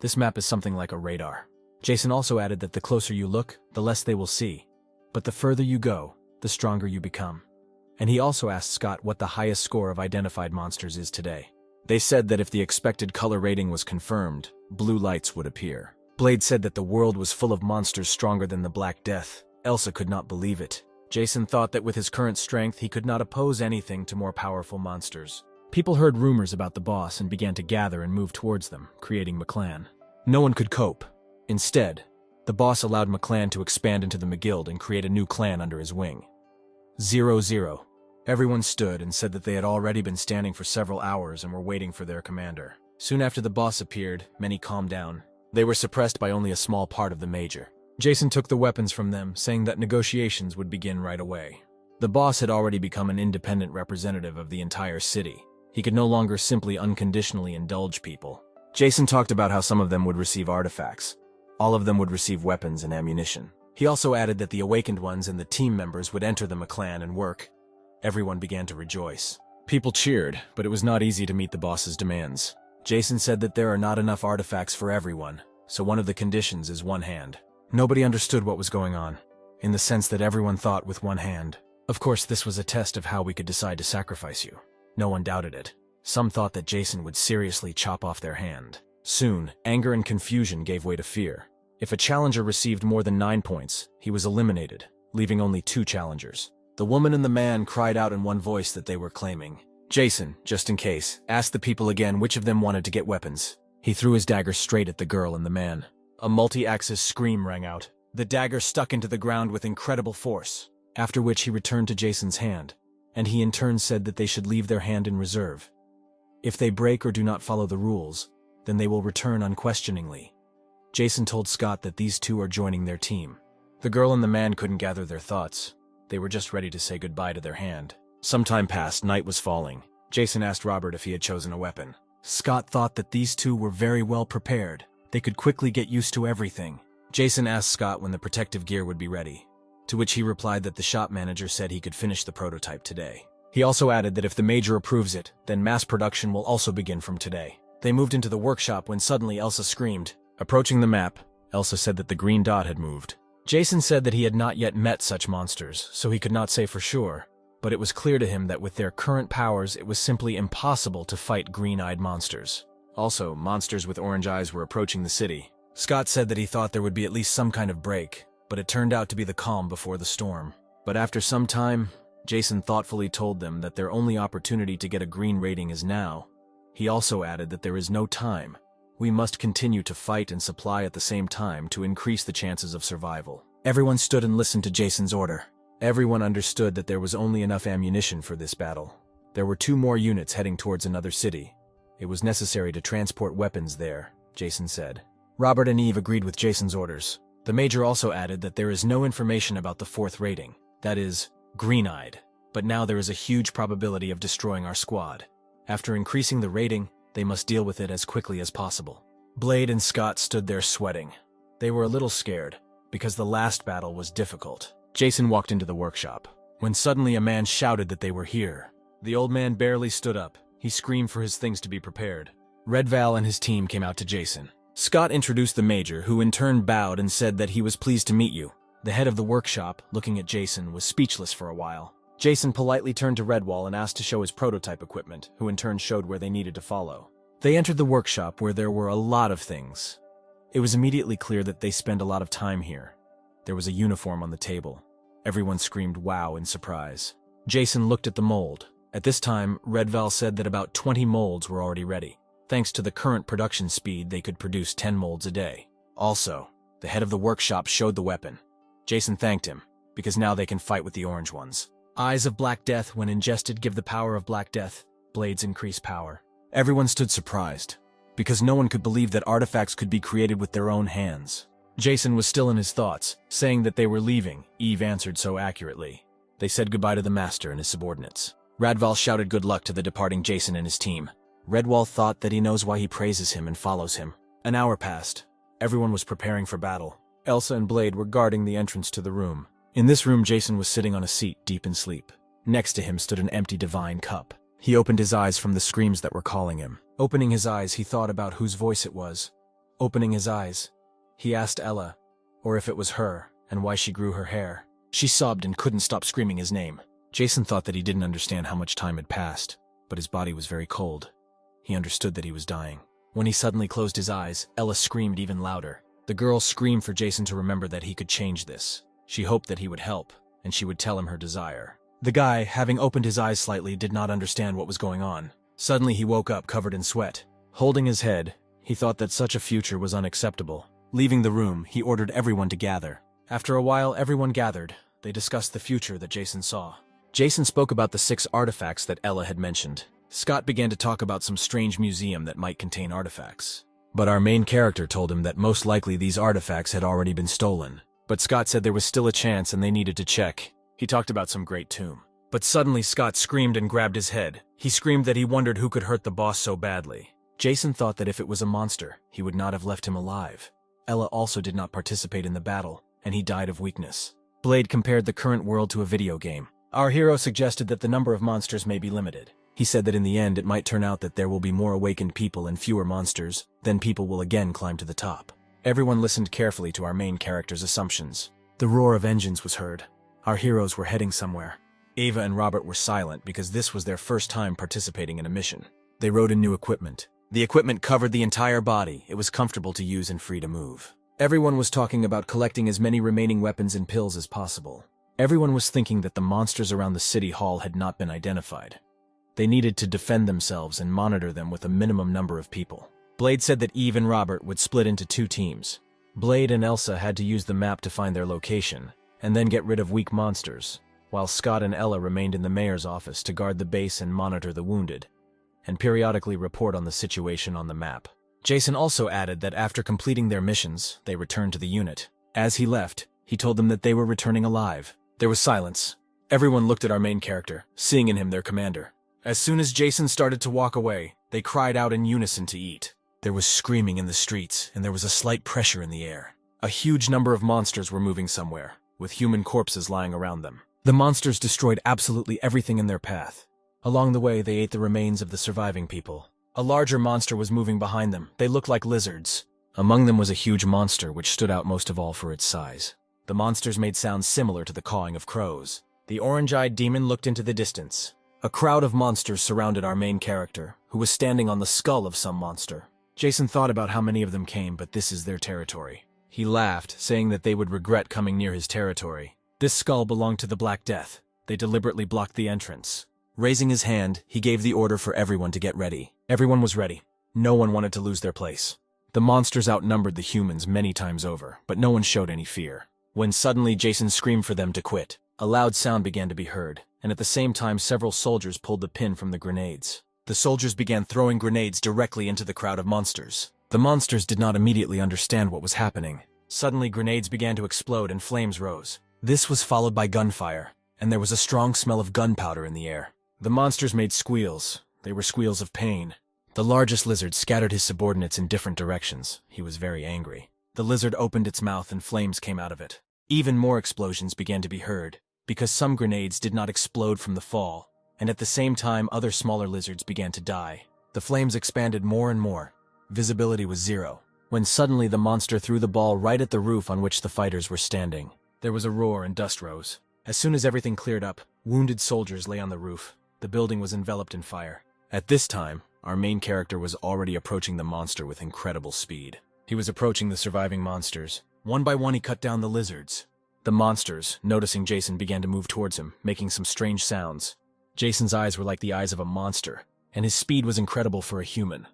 Speaker 1: This map is something like a radar. Jason also added that the closer you look, the less they will see. But the further you go, the stronger you become. And he also asked Scott what the highest score of identified monsters is today. They said that if the expected color rating was confirmed, blue lights would appear. Blade said that the world was full of monsters stronger than the Black Death. Elsa could not believe it. Jason thought that with his current strength, he could not oppose anything to more powerful monsters. People heard rumors about the boss and began to gather and move towards them, creating McClan. No one could cope. Instead, the boss allowed McClan to expand into the McGuild and create a new clan under his wing. 0-0. Everyone stood and said that they had already been standing for several hours and were waiting for their commander. Soon after the boss appeared, many calmed down. They were suppressed by only a small part of the major. Jason took the weapons from them, saying that negotiations would begin right away. The boss had already become an independent representative of the entire city. He could no longer simply unconditionally indulge people. Jason talked about how some of them would receive artifacts. All of them would receive weapons and ammunition. He also added that the awakened ones and the team members would enter the McClan and work. Everyone began to rejoice. People cheered, but it was not easy to meet the boss's demands. Jason said that there are not enough artifacts for everyone, so one of the conditions is one hand. Nobody understood what was going on, in the sense that everyone thought with one hand. Of course, this was a test of how we could decide to sacrifice you. No one doubted it. Some thought that Jason would seriously chop off their hand. Soon, anger and confusion gave way to fear. If a challenger received more than 9 points, he was eliminated, leaving only 2 challengers. The woman and the man cried out in one voice that they were claiming. Jason, just in case, asked the people again which of them wanted to get weapons. He threw his dagger straight at the girl and the man. A multi-axis scream rang out. The dagger stuck into the ground with incredible force, after which he returned to Jason's hand, and he in turn said that they should leave their hand in reserve. If they break or do not follow the rules, then they will return unquestioningly. Jason told Scott that these two are joining their team. The girl and the man couldn't gather their thoughts. They were just ready to say goodbye to their hand. Some time passed, night was falling. Jason asked Robert if he had chosen a weapon. Scott thought that these two were very well prepared. They could quickly get used to everything. Jason asked Scott when the protective gear would be ready, to which he replied that the shop manager said he could finish the prototype today. He also added that if the major approves it, then mass production will also begin from today. They moved into the workshop when suddenly Elsa screamed. Approaching the map, Elsa said that the green dot had moved. Jason said that he had not yet met such monsters, so he could not say for sure, but it was clear to him that with their current powers it was simply impossible to fight green-eyed monsters. Also, monsters with orange eyes were approaching the city. Scott said that he thought there would be at least some kind of break, but it turned out to be the calm before the storm. But after some time, Jason thoughtfully told them that their only opportunity to get a green rating is now. He also added that there is no time. We must continue to fight and supply at the same time to increase the chances of survival. Everyone stood and listened to Jason's order. Everyone understood that there was only enough ammunition for this battle. There were 2 more units heading towards another city. It was necessary to transport weapons there, Jason said. Robert and Eve agreed with Jason's orders. The major also added that there is no information about the 4th rating, that is, green-eyed, but now there is a huge probability of destroying our squad. After increasing the rating, they must deal with it as quickly as possible. Blade and Scott stood there sweating. They were a little scared, because the last battle was difficult. Jason walked into the workshop, when suddenly a man shouted that they were here. The old man barely stood up. He screamed for his things to be prepared. Red Val and his team came out to Jason. Scott introduced the major, who in turn bowed and said that he was pleased to meet you. The head of the workshop, looking at Jason, was speechless for a while. Jason politely turned to Redwall and asked to show his prototype equipment, who in turn showed where they needed to follow. They entered the workshop where there were a lot of things. It was immediately clear that they spend a lot of time here. There was a uniform on the table. Everyone screamed wow in surprise. Jason looked at the mold. At this time, Red Val said that about 20 molds were already ready. Thanks to the current production speed, they could produce 10 molds a day. Also, the head of the workshop showed the weapon. Jason thanked him, because now they can fight with the orange ones. Eyes of Black Death, when ingested, give the power of Black Death. Blades increase power. Everyone stood surprised, because no one could believe that artifacts could be created with their own hands. Jason was still in his thoughts, saying that they were leaving. Eve answered so accurately. They said goodbye to the master and his subordinates. Radval shouted good luck to the departing Jason and his team. Redwall thought that he knows why he praises him and follows him. An hour passed. Everyone was preparing for battle. Elsa and Blade were guarding the entrance to the room. In this room, Jason was sitting on a seat, deep in sleep. Next to him stood an empty divine cup. He opened his eyes from the screams that were calling him. Opening his eyes, he thought about whose voice it was. Opening his eyes, he asked Ella, or if it was her, and why she grew her hair. She sobbed and couldn't stop screaming his name. Jason thought that he didn't understand how much time had passed, but his body was very cold. He understood that he was dying. When he suddenly closed his eyes, Ella screamed even louder. The girl screamed for Jason to remember that he could change this. She hoped that he would help, and she would tell him her desire. The guy, having opened his eyes slightly, did not understand what was going on. Suddenly he woke up covered in sweat. Holding his head, he thought that such a future was unacceptable. Leaving the room, he ordered everyone to gather. After a while, everyone gathered. They discussed the future that Jason saw. Jason spoke about the 6 artifacts that Ella had mentioned. Scott began to talk about some strange museum that might contain artifacts. But our main character told him that most likely these artifacts had already been stolen. But Scott said there was still a chance and they needed to check. He talked about some great tomb. But suddenly Scott screamed and grabbed his head. He screamed that he wondered who could hurt the boss so badly. Jason thought that if it was a monster, he would not have left him alive. Ella also did not participate in the battle, and he died of weakness. Blade compared the current world to a video game. Our hero suggested that the number of monsters may be limited. He said that in the end it might turn out that there will be more awakened people and fewer monsters, then people will again climb to the top. Everyone listened carefully to our main character's assumptions. The roar of engines was heard. Our heroes were heading somewhere. Ava and Robert were silent because this was their first time participating in a mission. They rode in new equipment. The equipment covered the entire body. It was comfortable to use and free to move. Everyone was talking about collecting as many remaining weapons and pills as possible. Everyone was thinking that the monsters around the city hall had not been identified. They needed to defend themselves and monitor them with a minimum number of people. Blade said that Eve and Robert would split into 2 teams. Blade and Elsa had to use the map to find their location, and then get rid of weak monsters, while Scott and Ella remained in the mayor's office to guard the base and monitor the wounded, and periodically report on the situation on the map. Jason also added that after completing their missions, they returned to the unit. As he left, he told them that they were returning alive. There was silence. Everyone looked at our main character, seeing in him their commander. As soon as Jason started to walk away, they cried out in unison to eat. There was screaming in the streets, and there was a slight pressure in the air. A huge number of monsters were moving somewhere, with human corpses lying around them. The monsters destroyed absolutely everything in their path. Along the way, they ate the remains of the surviving people. A larger monster was moving behind them. They looked like lizards. Among them was a huge monster which stood out most of all for its size. The monsters made sounds similar to the cawing of crows. The orange-eyed demon looked into the distance. A crowd of monsters surrounded our main character, who was standing on the skull of some monster. Jason thought about how many of them came, but this is their territory. He laughed, saying that they would regret coming near his territory. This skull belonged to the Black Death. They deliberately blocked the entrance. Raising his hand, he gave the order for everyone to get ready. Everyone was ready. No one wanted to lose their place. The monsters outnumbered the humans many times over, but no one showed any fear. When suddenly Jason screamed for them to quit, a loud sound began to be heard, and at the same time several soldiers pulled the pin from the grenades. The soldiers began throwing grenades directly into the crowd of monsters. The monsters did not immediately understand what was happening. Suddenly grenades began to explode and flames rose. This was followed by gunfire, and there was a strong smell of gunpowder in the air. The monsters made squeals. They were squeals of pain. The largest lizard scattered his subordinates in different directions. He was very angry. The lizard opened its mouth and flames came out of it. Even more explosions began to be heard, because some grenades did not explode from the fall, and at the same time other smaller lizards began to die. The flames expanded more and more. Visibility was zero, when suddenly the monster threw the ball right at the roof on which the fighters were standing. There was a roar and dust rose. As soon as everything cleared up, wounded soldiers lay on the roof. The building was enveloped in fire. At this time, our main character was already approaching the monster with incredible speed. He was approaching the surviving monsters. One by one he cut down the lizards. The monsters, noticing Jason, began to move towards him, making some strange sounds. Jason's eyes were like the eyes of a monster, and his speed was incredible for a human.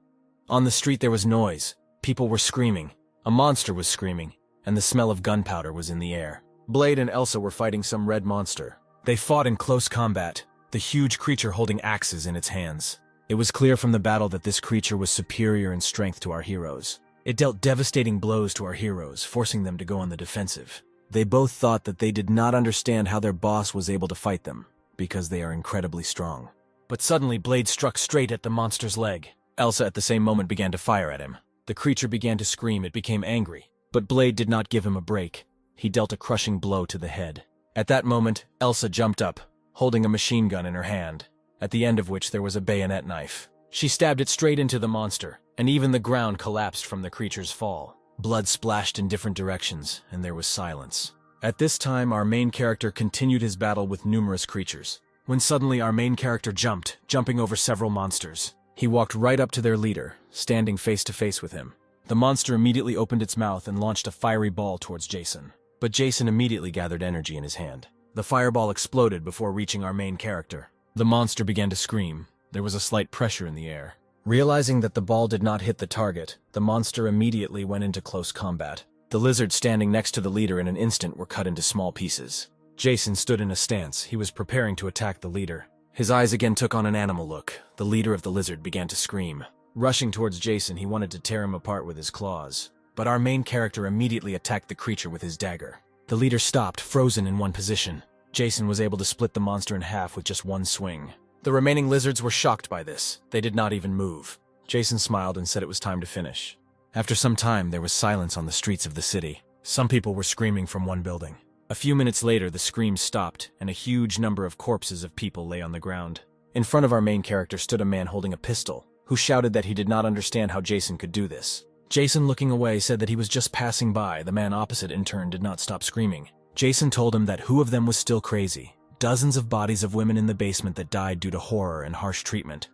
Speaker 1: On the street there was noise. People were screaming. A monster was screaming, and the smell of gunpowder was in the air. Blade and Elsa were fighting some red monster. They fought in close combat, the huge creature holding axes in its hands. It was clear from the battle that this creature was superior in strength to our heroes. It dealt devastating blows to our heroes, forcing them to go on the defensive. They both thought that they did not understand how their boss was able to fight them, because they are incredibly strong. But suddenly Blade struck straight at the monster's leg. Elsa at the same moment began to fire at him. The creature began to scream. It became angry. But Blade did not give him a break. He dealt a crushing blow to the head. At that moment, Elsa jumped up, holding a machine gun in her hand, at the end of which there was a bayonet knife. She stabbed it straight into the monster, and even the ground collapsed from the creature's fall. Blood splashed in different directions, and there was silence. At this time, our main character continued his battle with numerous creatures, when suddenly our main character jumping over several monsters. He walked right up to their leader, standing face to face with him. The monster immediately opened its mouth and launched a fiery ball towards Jason. But Jason immediately gathered energy in his hand. The fireball exploded before reaching our main character. The monster began to scream. There was a slight pressure in the air. Realizing that the ball did not hit the target, the monster immediately went into close combat. The lizards standing next to the leader in an instant were cut into small pieces. Jason stood in a stance. He was preparing to attack the leader. His eyes again took on an animal look. The leader of the lizard began to scream. Rushing towards Jason, he wanted to tear him apart with his claws. But our main character immediately attacked the creature with his dagger. The leader stopped, frozen in one position. Jason was able to split the monster in half with just one swing. The remaining lizards were shocked by this. They did not even move. Jason smiled and said it was time to finish. After some time, there was silence on the streets of the city. Some people were screaming from one building. A few minutes later, the screams stopped, and a huge number of corpses of people lay on the ground. In front of our main character stood a man holding a pistol, who shouted that he did not understand how Jason could do this. Jason, looking away, said that he was just passing by. The man opposite, in turn, did not stop screaming. Jason told him that who of them was still crazy. Dozens of bodies of women in the basement that died due to horror and harsh treatment.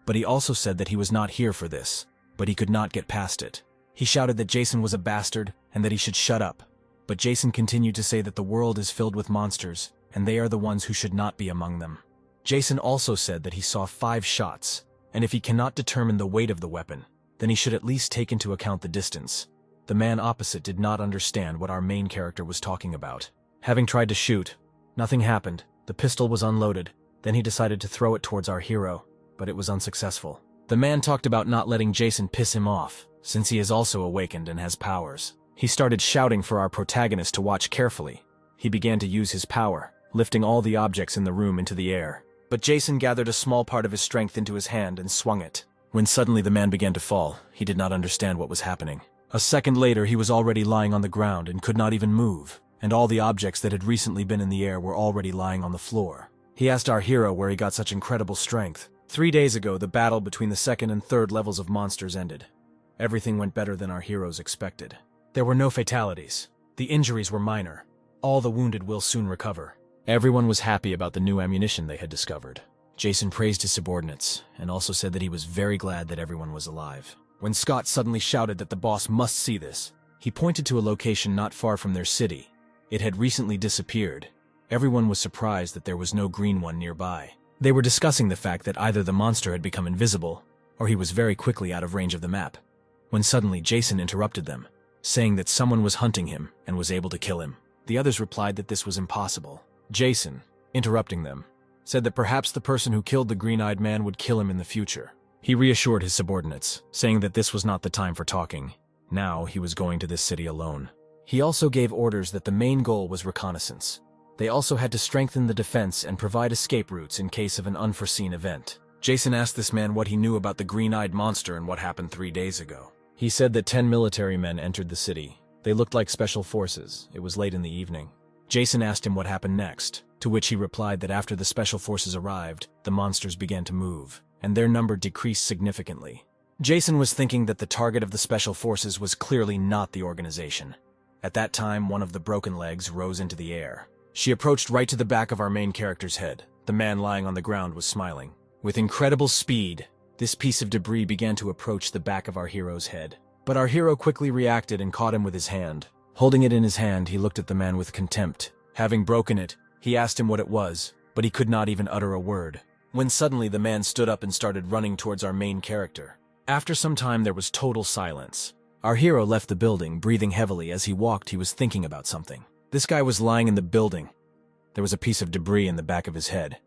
Speaker 1: But he also said that he was not here for this, but he could not get past it. He shouted that Jason was a bastard and that he should shut up. But Jason continued to say that the world is filled with monsters, and they are the ones who should not be among them. Jason also said that he saw 5 shots, and if he cannot determine the weight of the weapon, then he should at least take into account the distance. The man opposite did not understand what our main character was talking about. Having tried to shoot, nothing happened. The pistol was unloaded. Then he decided to throw it towards our hero, but it was unsuccessful. The man talked about not letting Jason piss him off, since he is also awakened and has powers. He started shouting for our protagonist to watch carefully. He began to use his power, lifting all the objects in the room into the air. But Jason gathered a small part of his strength into his hand and swung it. When suddenly the man began to fall, he did not understand what was happening. A second later, he was already lying on the ground and could not even move, and all the objects that had recently been in the air were already lying on the floor. He asked our hero where he got such incredible strength. 3 days ago, the battle between the second and third levels of monsters ended. Everything went better than our heroes expected. There were no fatalities. The injuries were minor. All the wounded will soon recover. Everyone was happy about the new ammunition they had discovered. Jason praised his subordinates, and also said that he was very glad that everyone was alive. When Scott suddenly shouted that the boss must see this, he pointed to a location not far from their city. It had recently disappeared. Everyone was surprised that there was no green one nearby. They were discussing the fact that either the monster had become invisible, or he was very quickly out of range of the map. When suddenly Jason interrupted them, saying that someone was hunting him and was able to kill him. The others replied that this was impossible. Jason, interrupting them, said that perhaps the person who killed the green-eyed man would kill him in the future. He reassured his subordinates, saying that this was not the time for talking. Now he was going to this city alone. He also gave orders that the main goal was reconnaissance. They also had to strengthen the defense and provide escape routes in case of an unforeseen event. Jason asked this man what he knew about the green-eyed monster and what happened 3 days ago. He said that 10 military men entered the city. They looked like special forces. It was late in the evening. Jason asked him what happened next. to which he replied that after the special forces arrived, the monsters began to move, and their number decreased significantly. Jason was thinking that the target of the special forces was clearly not the organization. At that time, one of the broken legs rose into the air. She approached right to the back of our main character's head. The man lying on the ground was smiling. With incredible speed, this piece of debris began to approach the back of our hero's head. But our hero quickly reacted and caught him with his hand. Holding it in his hand, he looked at the man with contempt. Having broken it, he asked him what it was, but he could not even utter a word. When suddenly the man stood up and started running towards our main character. After some time, there was total silence. Our hero left the building, breathing heavily. As he walked, he was thinking about something. This guy was lying in the building. There was a piece of debris in the back of his head.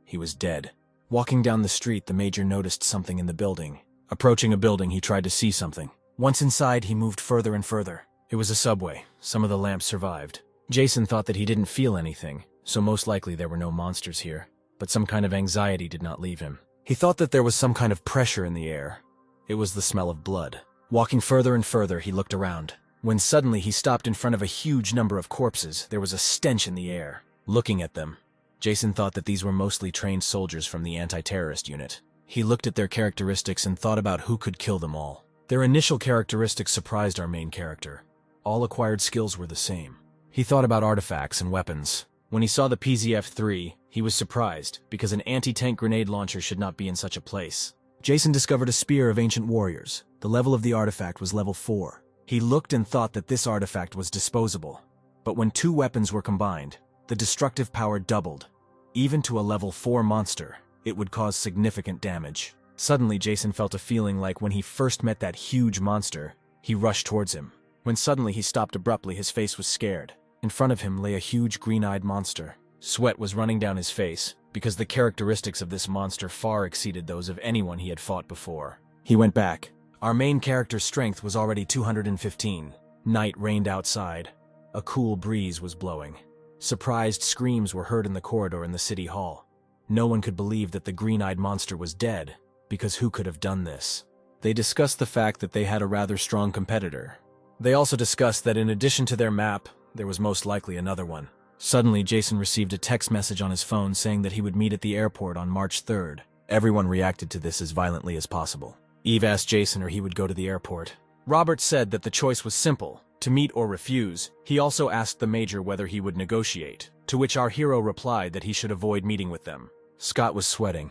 Speaker 1: He was dead. Walking down the street, the major noticed something in the building. Approaching a building, he tried to see something. Once inside, he moved further and further. It was a subway. Some of the lamps survived. Jason thought that he didn't feel anything, so most likely there were no monsters here. But some kind of anxiety did not leave him. He thought that there was some kind of pressure in the air. It was the smell of blood. Walking further and further, he looked around. When suddenly he stopped in front of a huge number of corpses, there was a stench in the air. Looking at them, Jason thought that these were mostly trained soldiers from the anti-terrorist unit. He looked at their characteristics and thought about who could kill them all. Their initial characteristics surprised our main character. All acquired skills were the same. He thought about artifacts and weapons. When he saw the PZF-3, he was surprised, because an anti-tank grenade launcher should not be in such a place. Jason discovered a spear of ancient warriors. The level of the artifact was level 4. He looked and thought that this artifact was disposable. But when two weapons were combined, the destructive power doubled. Even to a level 4 monster, it would cause significant damage. Suddenly, Jason felt a feeling like when he first met that huge monster. He rushed towards him. When suddenly he stopped abruptly, his face was scared. In front of him lay a huge green-eyed monster. Sweat was running down his face, because the characteristics of this monster far exceeded those of anyone he had fought before. He went back. Our main character's strength was already 215. Night reigned outside. A cool breeze was blowing. Surprised screams were heard in the corridor in the city hall. No one could believe that the green-eyed monster was dead, because who could have done this? They discussed the fact that they had a rather strong competitor. They also discussed that in addition to their map, there was most likely another one. Suddenly, Jason received a text message on his phone saying that he would meet at the airport on March 3rd. Everyone reacted to this as violently as possible. Eve asked Jason or he would go to the airport. Robert said that the choice was simple, to meet or refuse. He also asked the major whether he would negotiate, to which our hero replied that he should avoid meeting with them. Scott was sweating,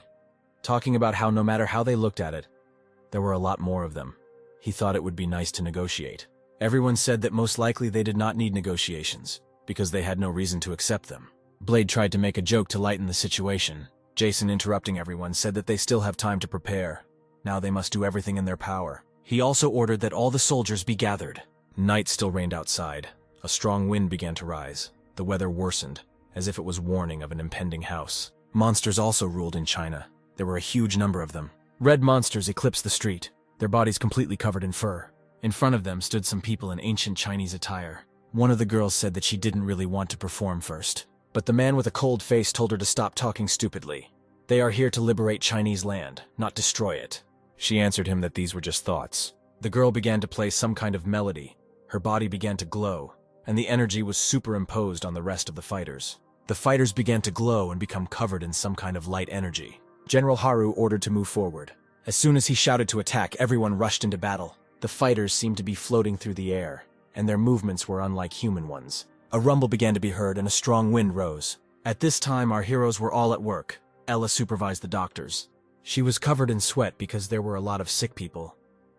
Speaker 1: talking about how no matter how they looked at it, there were a lot more of them. He thought it would be nice to negotiate. Everyone said that most likely they did not need negotiations, because they had no reason to accept them. Blade tried to make a joke to lighten the situation. Jason, interrupting everyone, said that they still have time to prepare. Now they must do everything in their power. He also ordered that all the soldiers be gathered. Night still reigned outside. A strong wind began to rise. The weather worsened, as if it was warning of an impending house. Monsters also ruled in China. There were a huge number of them. Red monsters eclipsed the street, their bodies completely covered in fur. In front of them stood some people in ancient Chinese attire. One of the girls said that she didn't really want to perform first. But the man with a cold face told her to stop talking stupidly. They are here to liberate Chinese land, not destroy it. She answered him that these were just thoughts. The girl began to play some kind of melody. Her body began to glow, and the energy was superimposed on the rest of the fighters. The fighters began to glow and become covered in some kind of light energy. General Haru ordered to move forward. As soon as he shouted to attack, everyone rushed into battle. The fighters seemed to be floating through the air, and their movements were unlike human ones. A rumble began to be heard and a strong wind rose. At this time, our heroes were all at work. Ella supervised the doctors. She was covered in sweat because there were a lot of sick people.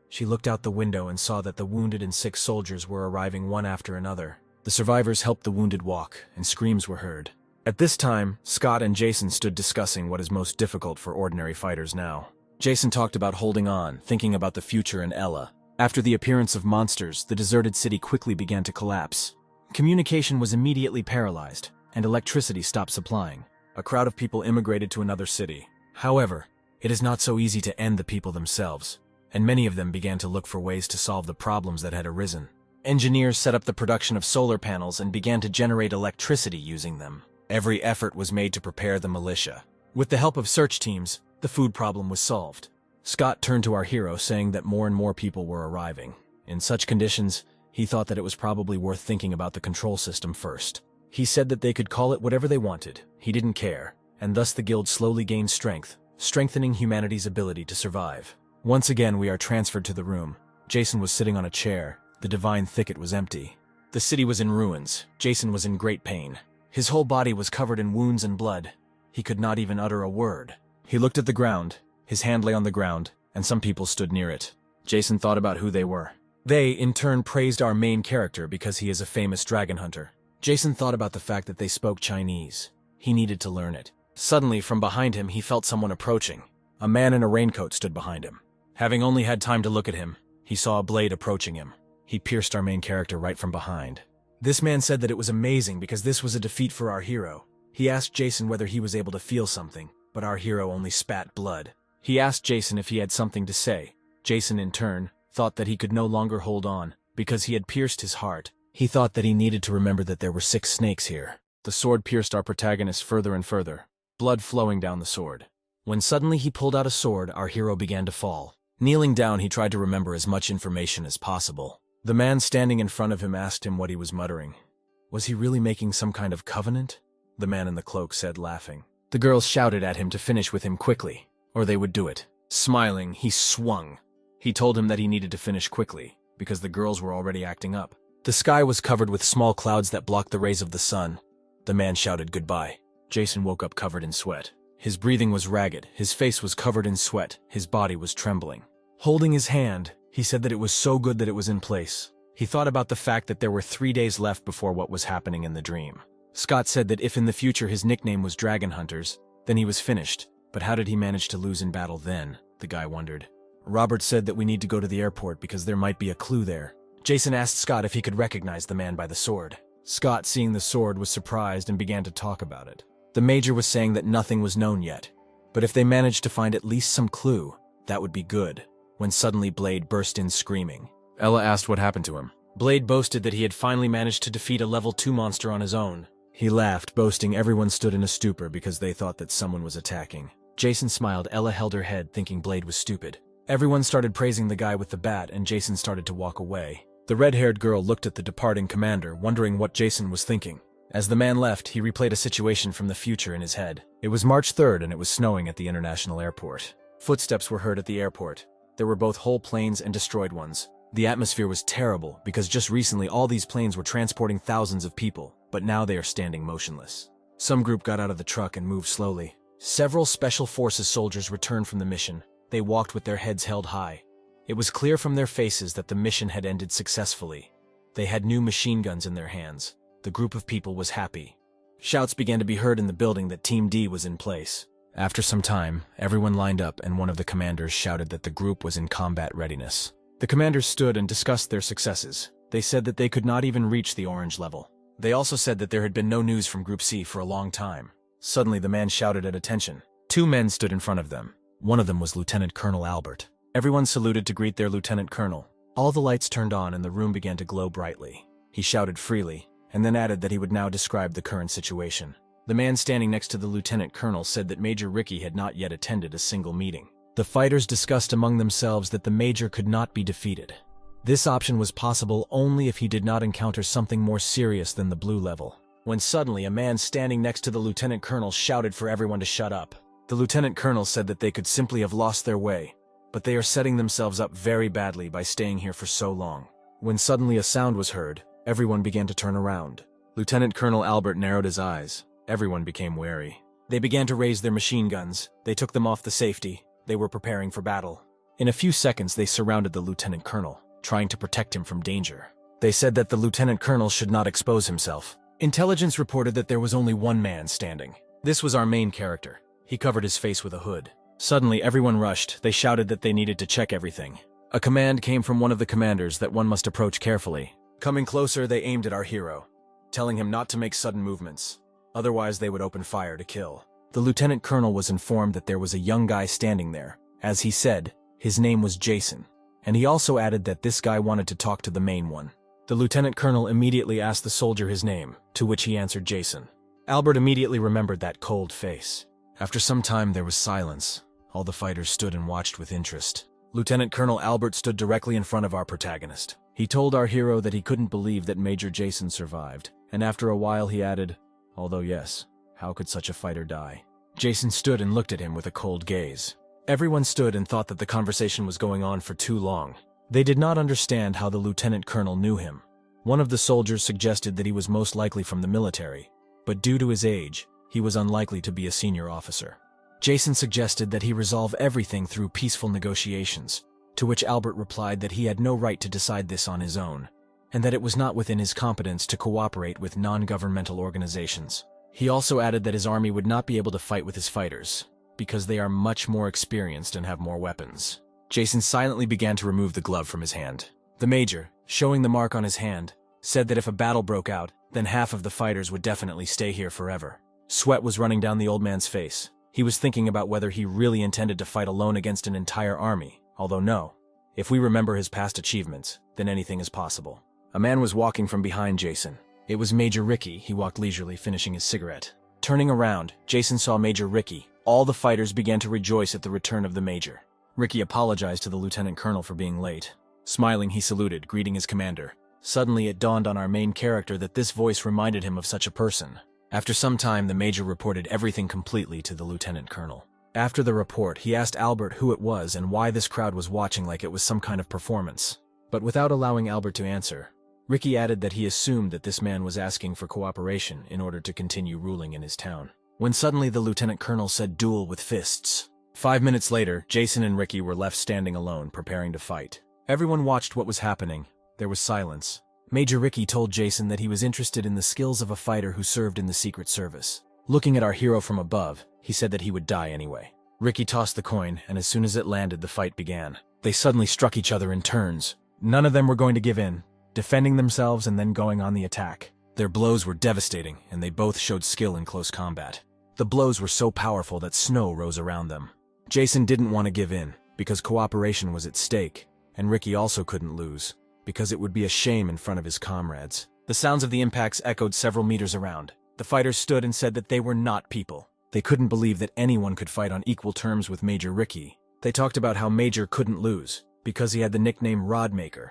Speaker 1: She looked out the window and saw that the wounded and sick soldiers were arriving one after another. The survivors helped the wounded walk, and screams were heard. At this time, Scott and Jason stood discussing what is most difficult for ordinary fighters now. Jason talked about holding on, thinking about the future and Ella. After the appearance of monsters, the deserted city quickly began to collapse. Communication was immediately paralyzed, and electricity stopped supplying. A crowd of people immigrated to another city. However, it is not so easy to end the people themselves, and many of them began to look for ways to solve the problems that had arisen. Engineers set up the production of solar panels and began to generate electricity using them. Every effort was made to prepare the militia. With the help of search teams, the food problem was solved. Scott turned to our hero, saying that more and more people were arriving. In such conditions, he thought that it was probably worth thinking about the control system first. He said that they could call it whatever they wanted, he didn't care, and thus the guild slowly gained strength, strengthening humanity's ability to survive. Once again we are transferred to the room. Jason was sitting on a chair, the divine thicket was empty. The city was in ruins, Jason was in great pain. His whole body was covered in wounds and blood. He could not even utter a word. He looked at the ground, his hand lay on the ground, and some people stood near it. Jason thought about who they were. They, in turn, praised our main character because he is a famous dragon hunter. Jason thought about the fact that they spoke Chinese. He needed to learn it. Suddenly, from behind him, he felt someone approaching. A man in a raincoat stood behind him. Having only had time to look at him, he saw a blade approaching him. He pierced our main character right from behind. This man said that it was amazing because this was a defeat for our hero. He asked Jason whether he was able to feel something, but our hero only spat blood. He asked Jason if he had something to say. Jason, in turn, thought that he could no longer hold on, because he had pierced his heart. He thought that he needed to remember that there were 6 snakes here. The sword pierced our protagonist further and further, blood flowing down the sword. When suddenly he pulled out a sword, our hero began to fall. Kneeling down, he tried to remember as much information as possible. The man standing in front of him asked him what he was muttering. Was he really making some kind of covenant? The man in the cloak said, laughing. The girls shouted at him to finish with him quickly, or they would do it. Smiling, he swung. He told him that he needed to finish quickly, because the girls were already acting up. The sky was covered with small clouds that blocked the rays of the sun. The man shouted goodbye. Jason woke up covered in sweat. His breathing was ragged, his face was covered in sweat, his body was trembling. Holding his hand, he said that it was so good that it was in place. He thought about the fact that there were 3 days left before what was happening in the dream. Scott said that if in the future his nickname was Dragon Hunters, then he was finished. But how did he manage to lose in battle then? The guy wondered. Robert said that we need to go to the airport because there might be a clue there. Jason asked Scott if he could recognize the man by the sword. Scott, seeing the sword, was surprised and began to talk about it. The Major was saying that nothing was known yet, but if they managed to find at least some clue, that would be good. When suddenly Blade burst in screaming. Ella asked what happened to him. Blade boasted that he had finally managed to defeat a level 2 monster on his own. He laughed, boasting everyone stood in a stupor because they thought that someone was attacking. Jason smiled. Ella held her head, thinking Blade was stupid. Everyone started praising the guy with the bat, and Jason started to walk away. The red-haired girl looked at the departing commander, wondering what Jason was thinking. As the man left, he replayed a situation from the future in his head. It was March 3rd, and it was snowing at the international airport. Footsteps were heard at the airport. There were both whole planes and destroyed ones. The atmosphere was terrible, because just recently all these planes were transporting thousands of people, but now they are standing motionless. Some group got out of the truck and moved slowly. Several Special Forces soldiers returned from the mission. They walked with their heads held high. It was clear from their faces that the mission had ended successfully. They had new machine guns in their hands. The group of people was happy. Shouts began to be heard in the building that Team D was in place. After some time, everyone lined up and one of the commanders shouted that the group was in combat readiness. The commanders stood and discussed their successes. They said that they could not even reach the orange level. They also said that there had been no news from Group C for a long time. Suddenly the man shouted at attention. 2 men stood in front of them. One of them was Lieutenant Colonel Albert. Everyone saluted to greet their Lieutenant Colonel. All the lights turned on and the room began to glow brightly. He shouted freely, and then added that he would now describe the current situation. The man standing next to the Lieutenant Colonel said that Major Ricky had not yet attended a single meeting. The fighters discussed among themselves that the Major could not be defeated. This option was possible only if he did not encounter something more serious than the blue level. When suddenly a man standing next to the Lieutenant Colonel shouted for everyone to shut up. The Lieutenant Colonel said that they could simply have lost their way, but they are setting themselves up very badly by staying here for so long. When suddenly a sound was heard, everyone began to turn around. Lieutenant Colonel Albert narrowed his eyes. Everyone became wary. They began to raise their machine guns. They took them off the safety. They were preparing for battle. In a few seconds, they surrounded the Lieutenant Colonel, trying to protect him from danger. They said that the Lieutenant Colonel should not expose himself. Intelligence reported that there was only one man standing. This was our main character. He covered his face with a hood. Suddenly, everyone rushed. They shouted that they needed to check everything. A command came from one of the commanders that one must approach carefully. Coming closer, they aimed at our hero, telling him not to make sudden movements. Otherwise, they would open fire to kill. The Lieutenant Colonel was informed that there was a young guy standing there. As he said, his name was Jason, and he also added that this guy wanted to talk to the main one. The Lieutenant Colonel immediately asked the soldier his name, to which he answered Jason. Albert immediately remembered that cold face. After some time, there was silence. All the fighters stood and watched with interest. Lieutenant Colonel Albert stood directly in front of our protagonist. He told our hero that he couldn't believe that Major Jason survived, And after a while he added, although yes, how could such a fighter die? Jason stood and looked at him with a cold gaze. Everyone stood and thought that the conversation was going on for too long. They did not understand how the lieutenant colonel knew him. One of the soldiers suggested that he was most likely from the military, but due to his age, he was unlikely to be a senior officer. Jason suggested that he resolve everything through peaceful negotiations, to which Albert replied that he had no right to decide this on his own, and that it was not within his competence to cooperate with non-governmental organizations. He also added that his army would not be able to fight with his fighters, because they are much more experienced and have more weapons. Jason silently began to remove the glove from his hand. The major, showing the mark on his hand, said that if a battle broke out, then half of the fighters would definitely stay here forever. Sweat was running down the old man's face. He was thinking about whether he really intended to fight alone against an entire army, although no. If we remember his past achievements, then anything is possible. A man was walking from behind Jason. It was Major Ricky. He walked leisurely, finishing his cigarette. Turning around, Jason saw Major Ricky. All the fighters began to rejoice at the return of the major. Ricky apologized to the lieutenant colonel for being late. Smiling, he saluted, greeting his commander. Suddenly it dawned on our main character that this voice reminded him of such a person. After some time, the major reported everything completely to the lieutenant colonel. After the report, he asked Albert who it was and why this crowd was watching like it was some kind of performance. But without allowing Albert to answer, Ricky added that he assumed that this man was asking for cooperation in order to continue ruling in his town. When suddenly the lieutenant colonel said, "Duel with fists." 5 minutes later, Jason and Ricky were left standing alone, preparing to fight. Everyone watched what was happening. There was silence. Major Ricky told Jason that he was interested in the skills of a fighter who served in the Secret Service. Looking at our hero from above, he said that he would die anyway. Ricky tossed the coin, and as soon as it landed, the fight began. They suddenly struck each other in turns. None of them were going to give in, defending themselves and then going on the attack. Their blows were devastating, and they both showed skill in close combat. The blows were so powerful that snow rose around them. Jason didn't want to give in, because cooperation was at stake, and Ricky also couldn't lose, because it would be a shame in front of his comrades. The sounds of the impacts echoed several meters around. The fighters stood and said that they were not people. They couldn't believe that anyone could fight on equal terms with Major Ricky. They talked about how Major couldn't lose, because he had the nickname Rodmaker.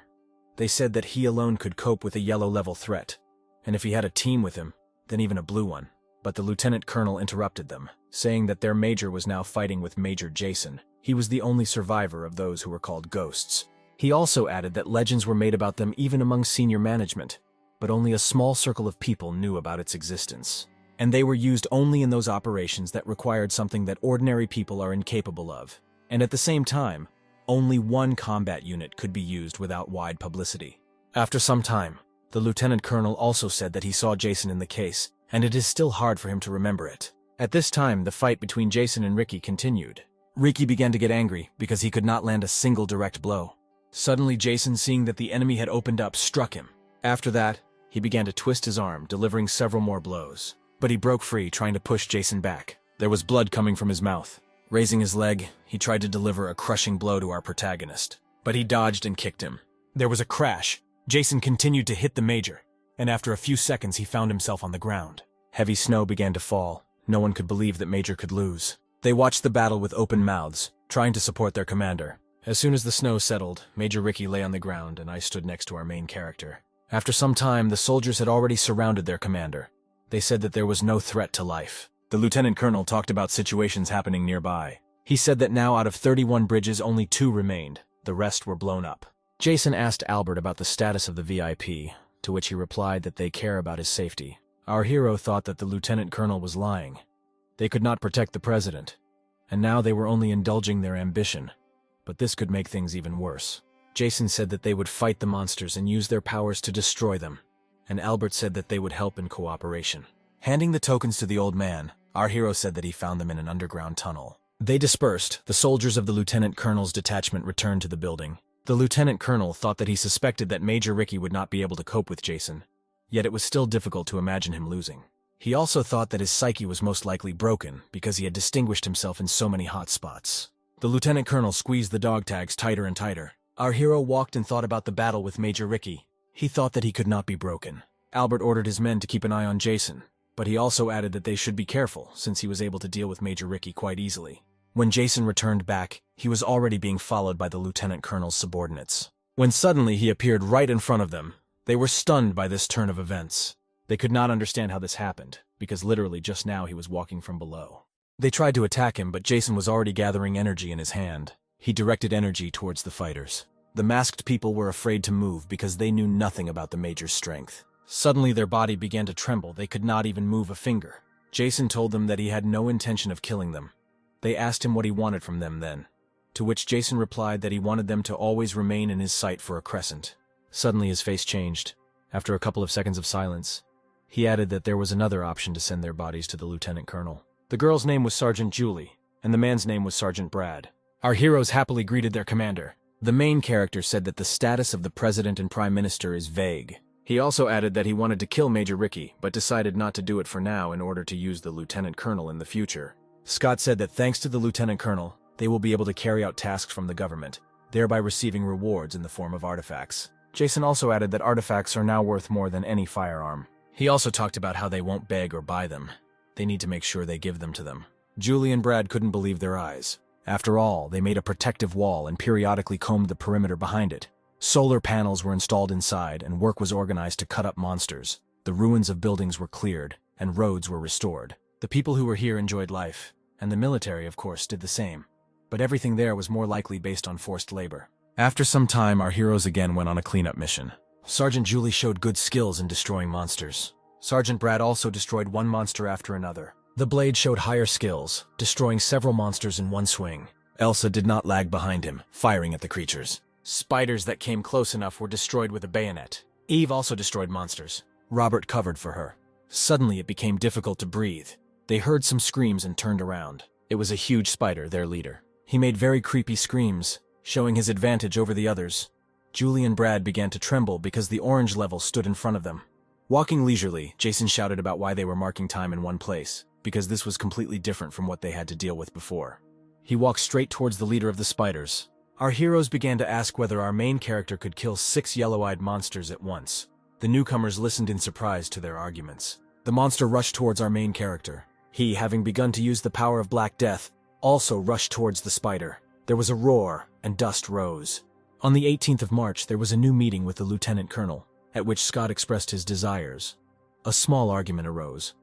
Speaker 1: They said that he alone could cope with a yellow-level threat, and if he had a team with him, then even a blue one. But the lieutenant colonel interrupted them, saying that their major was now fighting with Major Jason. He was the only survivor of those who were called ghosts. He also added that legends were made about them even among senior management, but only a small circle of people knew about its existence. And they were used only in those operations that required something that ordinary people are incapable of. And at the same time, only one combat unit could be used without wide publicity. After some time, the lieutenant colonel also said that he saw Jason in the case, and it is still hard for him to remember it. At this time, the fight between Jason and Ricky continued. Ricky began to get angry because he could not land a single direct blow. Suddenly, Jason, seeing that the enemy had opened up, struck him. After that, he began to twist his arm, delivering several more blows. But he broke free, trying to push Jason back. There was blood coming from his mouth. Raising his leg, he tried to deliver a crushing blow to our protagonist. But he dodged and kicked him. There was a crash. Jason continued to hit the major, and after a few seconds he found himself on the ground. Heavy snow began to fall. No one could believe that Major could lose. They watched the battle with open mouths, trying to support their commander. As soon as the snow settled, Major Ricky lay on the ground and I stood next to our main character. After some time, the soldiers had already surrounded their commander. They said that there was no threat to life. The lieutenant colonel talked about situations happening nearby. He said that now out of 31 bridges, only 2 remained. The rest were blown up. Jason asked Albert about the status of the VIP, to which he replied that they care about his safety. Our hero thought that the lieutenant colonel was lying. They could not protect the president, and now they were only indulging their ambition. But this could make things even worse. Jason said that they would fight the monsters and use their powers to destroy them, and Albert said that they would help in cooperation. Handing the tokens to the old man, our hero said that he found them in an underground tunnel. They dispersed. The soldiers of the lieutenant colonel's detachment returned to the building. The lieutenant colonel thought that he suspected that Major Ricky would not be able to cope with Jason, yet it was still difficult to imagine him losing. He also thought that his psyche was most likely broken because he had distinguished himself in so many hot spots. The lieutenant colonel squeezed the dog tags tighter and tighter. Our hero walked and thought about the battle with Major Ricky. He thought that he could not be broken. Albert ordered his men to keep an eye on Jason, but he also added that they should be careful since he was able to deal with Major Ricky quite easily. When Jason returned back, he was already being followed by the lieutenant colonel's subordinates. When suddenly he appeared right in front of them, they were stunned by this turn of events. They could not understand how this happened, because literally just now he was walking from below. They tried to attack him, but Jason was already gathering energy in his hand. He directed energy towards the fighters. The masked people were afraid to move because they knew nothing about the Major's strength. Suddenly their body began to tremble. They could not even move a finger. Jason told them that he had no intention of killing them. They asked him what he wanted from them then, to which Jason replied that he wanted them to always remain in his sight for a crescent. Suddenly his face changed. After a couple of seconds of silence, he added that there was another option to send their bodies to the lieutenant colonel. The girl's name was Sergeant Julie, and the man's name was Sergeant Brad. Our heroes happily greeted their commander. The main character said that the status of the president and prime minister is vague. He also added that he wanted to kill Major Ricky, but decided not to do it for now in order to use the lieutenant colonel in the future. Scott said that thanks to the lieutenant colonel, they will be able to carry out tasks from the government, thereby receiving rewards in the form of artifacts. Jason also added that artifacts are now worth more than any firearm. He also talked about how they won't beg or buy them. They need to make sure they give them to them. Julie and Brad couldn't believe their eyes. After all, they made a protective wall and periodically combed the perimeter behind it. Solar panels were installed inside, and work was organized to cut up monsters. The ruins of buildings were cleared, and roads were restored. The people who were here enjoyed life, and the military, of course, did the same. But everything there was more likely based on forced labor. After some time, our heroes again went on a cleanup mission. Sergeant Julie showed good skills in destroying monsters. Sergeant Brad also destroyed one monster after another. The Blade showed higher skills, destroying several monsters in one swing. Elsa did not lag behind him, firing at the creatures. Spiders that came close enough were destroyed with a bayonet. Eve also destroyed monsters. Robert covered for her. Suddenly it became difficult to breathe. They heard some screams and turned around. It was a huge spider, their leader. He made very creepy screams, showing his advantage over the others. Julie and Brad began to tremble because the orange level stood in front of them. Walking leisurely, Jason shouted about why they were marking time in one place, because this was completely different from what they had to deal with before. He walked straight towards the leader of the spiders. Our heroes began to ask whether our main character could kill 6 yellow-eyed monsters at once. The newcomers listened in surprise to their arguments. The monster rushed towards our main character. He, having begun to use the power of Black Death, also rushed towards the spider. There was a roar, and dust rose. On the 18th of March, there was a new meeting with the lieutenant colonel, at which Scott expressed his desires. A small argument arose,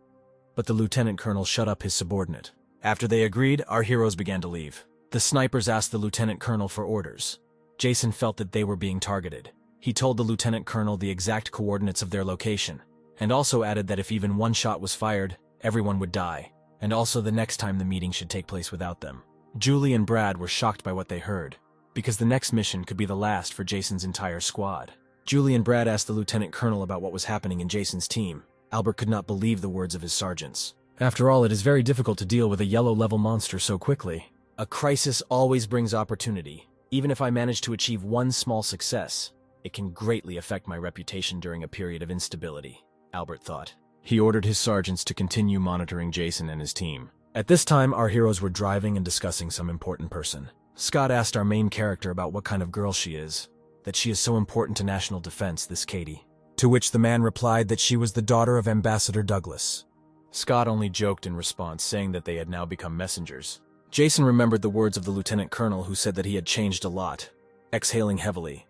Speaker 1: but the lieutenant colonel shut up his subordinate. After they agreed, our heroes began to leave. The snipers asked the lieutenant colonel for orders. Jason felt that they were being targeted. He told the lieutenant colonel the exact coordinates of their location, and also added that if even one shot was fired, everyone would die, and also the next time the meeting should take place without them. Julie and Brad were shocked by what they heard, because the next mission could be the last for Jason's entire squad. Julie and Brad asked the lieutenant colonel about what was happening in Jason's team. Albert could not believe the words of his sergeants. After all, it is very difficult to deal with a yellow-level monster so quickly. A crisis always brings opportunity. Even if I manage to achieve one small success, it can greatly affect my reputation during a period of instability, Albert thought. He ordered his sergeants to continue monitoring Jason and his team. At this time, our heroes were driving and discussing some important person. Scott asked our main character about what kind of girl she is, that she is so important to national defense, this Katie. To which the man replied that she was the daughter of Ambassador Douglas. Scott only joked in response, saying that they had now become messengers. Jason remembered the words of the lieutenant colonel who said that he had changed a lot. Exhaling heavily,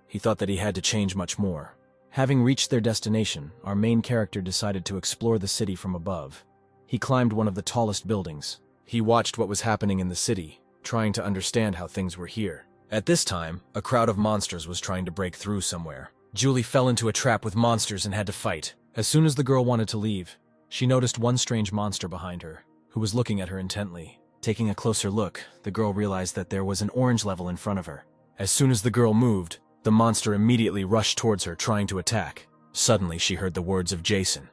Speaker 1: he thought that he had to change much more. Having reached their destination, our main character decided to explore the city from above. He climbed one of the tallest buildings. He watched what was happening in the city, trying to understand how things were here. At this time, a crowd of monsters was trying to break through somewhere. Julie fell into a trap with monsters and had to fight. As soon as the girl wanted to leave, she noticed one strange monster behind her, who was looking at her intently. Taking a closer look, the girl realized that there was an orange level in front of her. As soon as the girl moved, the monster immediately rushed towards her, trying to attack. Suddenly, she heard the words of Jason,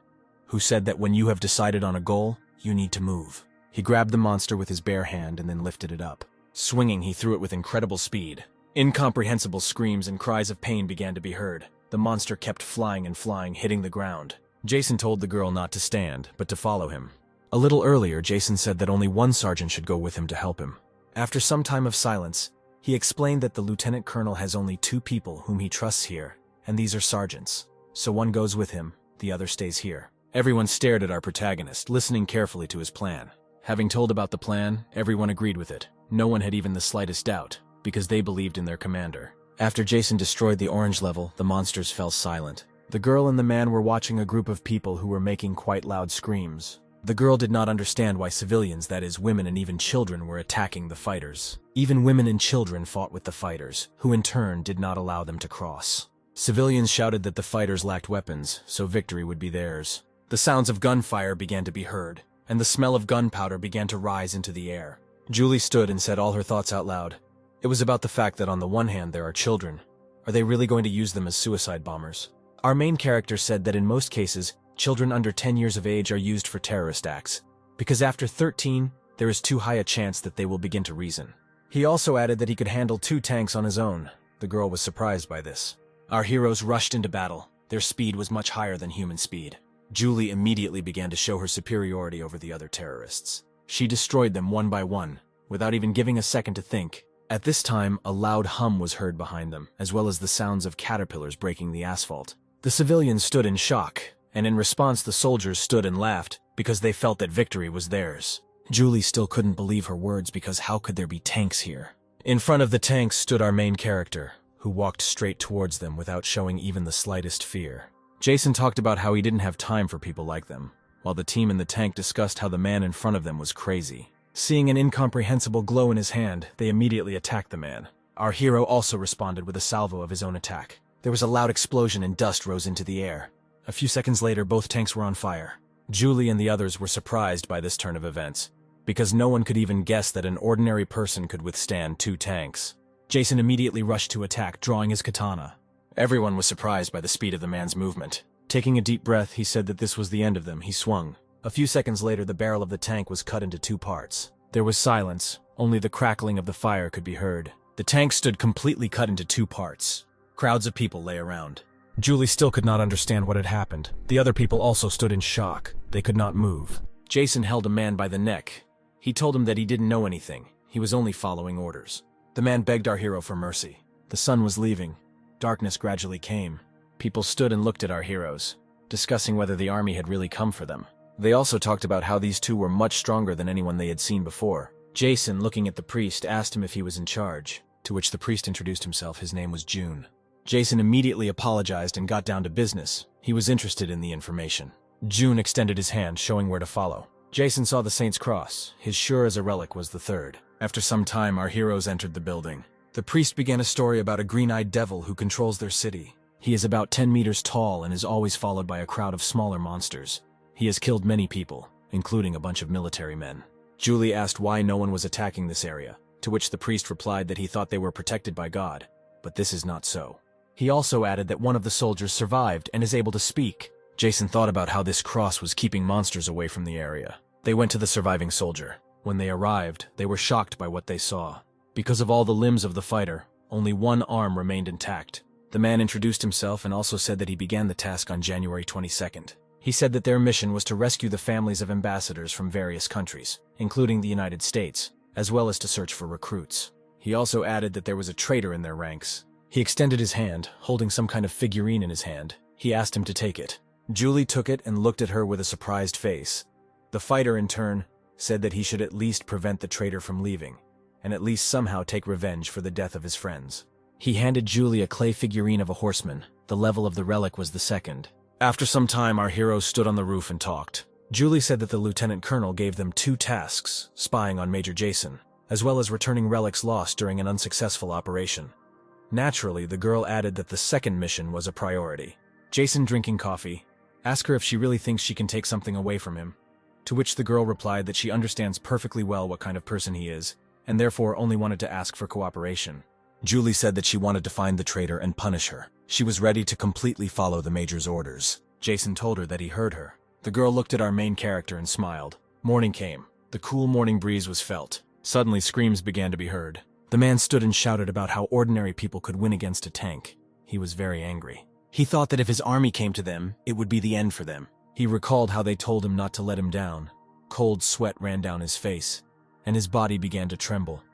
Speaker 1: who said that when you have decided on a goal, you need to move. He grabbed the monster with his bare hand and then lifted it up. Swinging, he threw it with incredible speed. Incomprehensible screams and cries of pain began to be heard. The monster kept flying and flying, hitting the ground. Jason told the girl not to stand, but to follow him. A little earlier, Jason said that only one sergeant should go with him to help him. After some time of silence, he explained that the lieutenant colonel has only 2 people whom he trusts here, and these are sergeants. So one goes with him, the other stays here. Everyone stared at our protagonist, listening carefully to his plan. Having told about the plan, everyone agreed with it. No one had even the slightest doubt, because they believed in their commander. After Jason destroyed the orange level, the monsters fell silent. The girl and the man were watching a group of people who were making quite loud screams. The girl did not understand why civilians, that is, women and even children, were attacking the fighters. Even women and children fought with the fighters, who in turn did not allow them to cross. Civilians shouted that the fighters lacked weapons, so victory would be theirs. The sounds of gunfire began to be heard, and the smell of gunpowder began to rise into the air. Julie stood and said all her thoughts out loud. It was about the fact that on the one hand there are children. Are they really going to use them as suicide bombers? Our main character said that in most cases, children under 10 years of age are used for terrorist acts, because after 13, there is too high a chance that they will begin to reason. He also added that he could handle 2 tanks on his own. The girl was surprised by this. Our heroes rushed into battle. Their speed was much higher than human speed. Julie immediately began to show her superiority over the other terrorists. She destroyed them one by one, without even giving a second to think. At this time, a loud hum was heard behind them, as well as the sounds of caterpillars breaking the asphalt. The civilians stood in shock, and in response the soldiers stood and laughed, because they felt that victory was theirs. Julie still couldn't believe her words, because how could there be tanks here? In front of the tanks stood our main character, who walked straight towards them without showing even the slightest fear. Jason talked about how he didn't have time for people like them, while the team in the tank discussed how the man in front of them was crazy. Seeing an incomprehensible glow in his hand, they immediately attacked the man. Our hero also responded with a salvo of his own attack. There was a loud explosion and dust rose into the air. A few seconds later, both tanks were on fire. Julie and the others were surprised by this turn of events, because no one could even guess that an ordinary person could withstand 2 tanks. Jason immediately rushed to attack, drawing his katana. Everyone was surprised by the speed of the man's movement. Taking a deep breath, he said that this was the end of them. He swung. A few seconds later, the barrel of the tank was cut into 2 parts. There was silence. Only the crackling of the fire could be heard. The tank stood completely cut into 2 parts. Crowds of people lay around. Julie still could not understand what had happened. The other people also stood in shock. They could not move. Jason held a man by the neck. He told him that he didn't know anything. He was only following orders. The man begged our hero for mercy. The sun was leaving. Darkness gradually came. People stood and looked at our heroes, discussing whether the army had really come for them. They also talked about how these 2 were much stronger than anyone they had seen before. Jason, looking at the priest, asked him if he was in charge, to which the priest introduced himself. His name was June. Jason immediately apologized and got down to business. He was interested in the information. June extended his hand, showing where to follow. Jason saw the Saint's Cross. His sure as a relic was the 3rd. After some time, our heroes entered the building. The priest began a story about a green-eyed devil who controls their city. He is about 10 meters tall and is always followed by a crowd of smaller monsters. He has killed many people, including a bunch of military men. Julie asked why no one was attacking this area, to which the priest replied that he thought they were protected by God, but this is not so. He also added that one of the soldiers survived and is able to speak. Jason thought about how this cross was keeping monsters away from the area. They went to the surviving soldier. When they arrived, they were shocked by what they saw. Because of all the limbs of the fighter, only 1 arm remained intact. The man introduced himself and also said that he began the task on January 22nd. He said that their mission was to rescue the families of ambassadors from various countries, including the United States, as well as to search for recruits. He also added that there was a traitor in their ranks. He extended his hand, holding some kind of figurine in his hand. He asked him to take it. Julie took it and looked at her with a surprised face. The fighter, in turn, said that he should at least prevent the traitor from leaving, and at least somehow take revenge for the death of his friends. He handed Julie a clay figurine of a horseman. The level of the relic was the 2nd. After some time, our heroes stood on the roof and talked. Julie said that the lieutenant colonel gave them 2 tasks, spying on Major Jason, as well as returning relics lost during an unsuccessful operation. Naturally, the girl added that the 2nd mission was a priority. Jason, drinking coffee, asked her if she really thinks she can take something away from him, to which the girl replied that she understands perfectly well what kind of person he is, and therefore only wanted to ask for cooperation. Julie said that she wanted to find the traitor and punish her. She was ready to completely follow the Major's orders. Jason told her that he heard her. The girl looked at our main character and smiled. Morning came. The cool morning breeze was felt. Suddenly, screams began to be heard. The man stood and shouted about how ordinary people could win against a tank. He was very angry. He thought that if his army came to them, it would be the end for them. He recalled how they told him not to let him down. Cold sweat ran down his face, and his body began to tremble.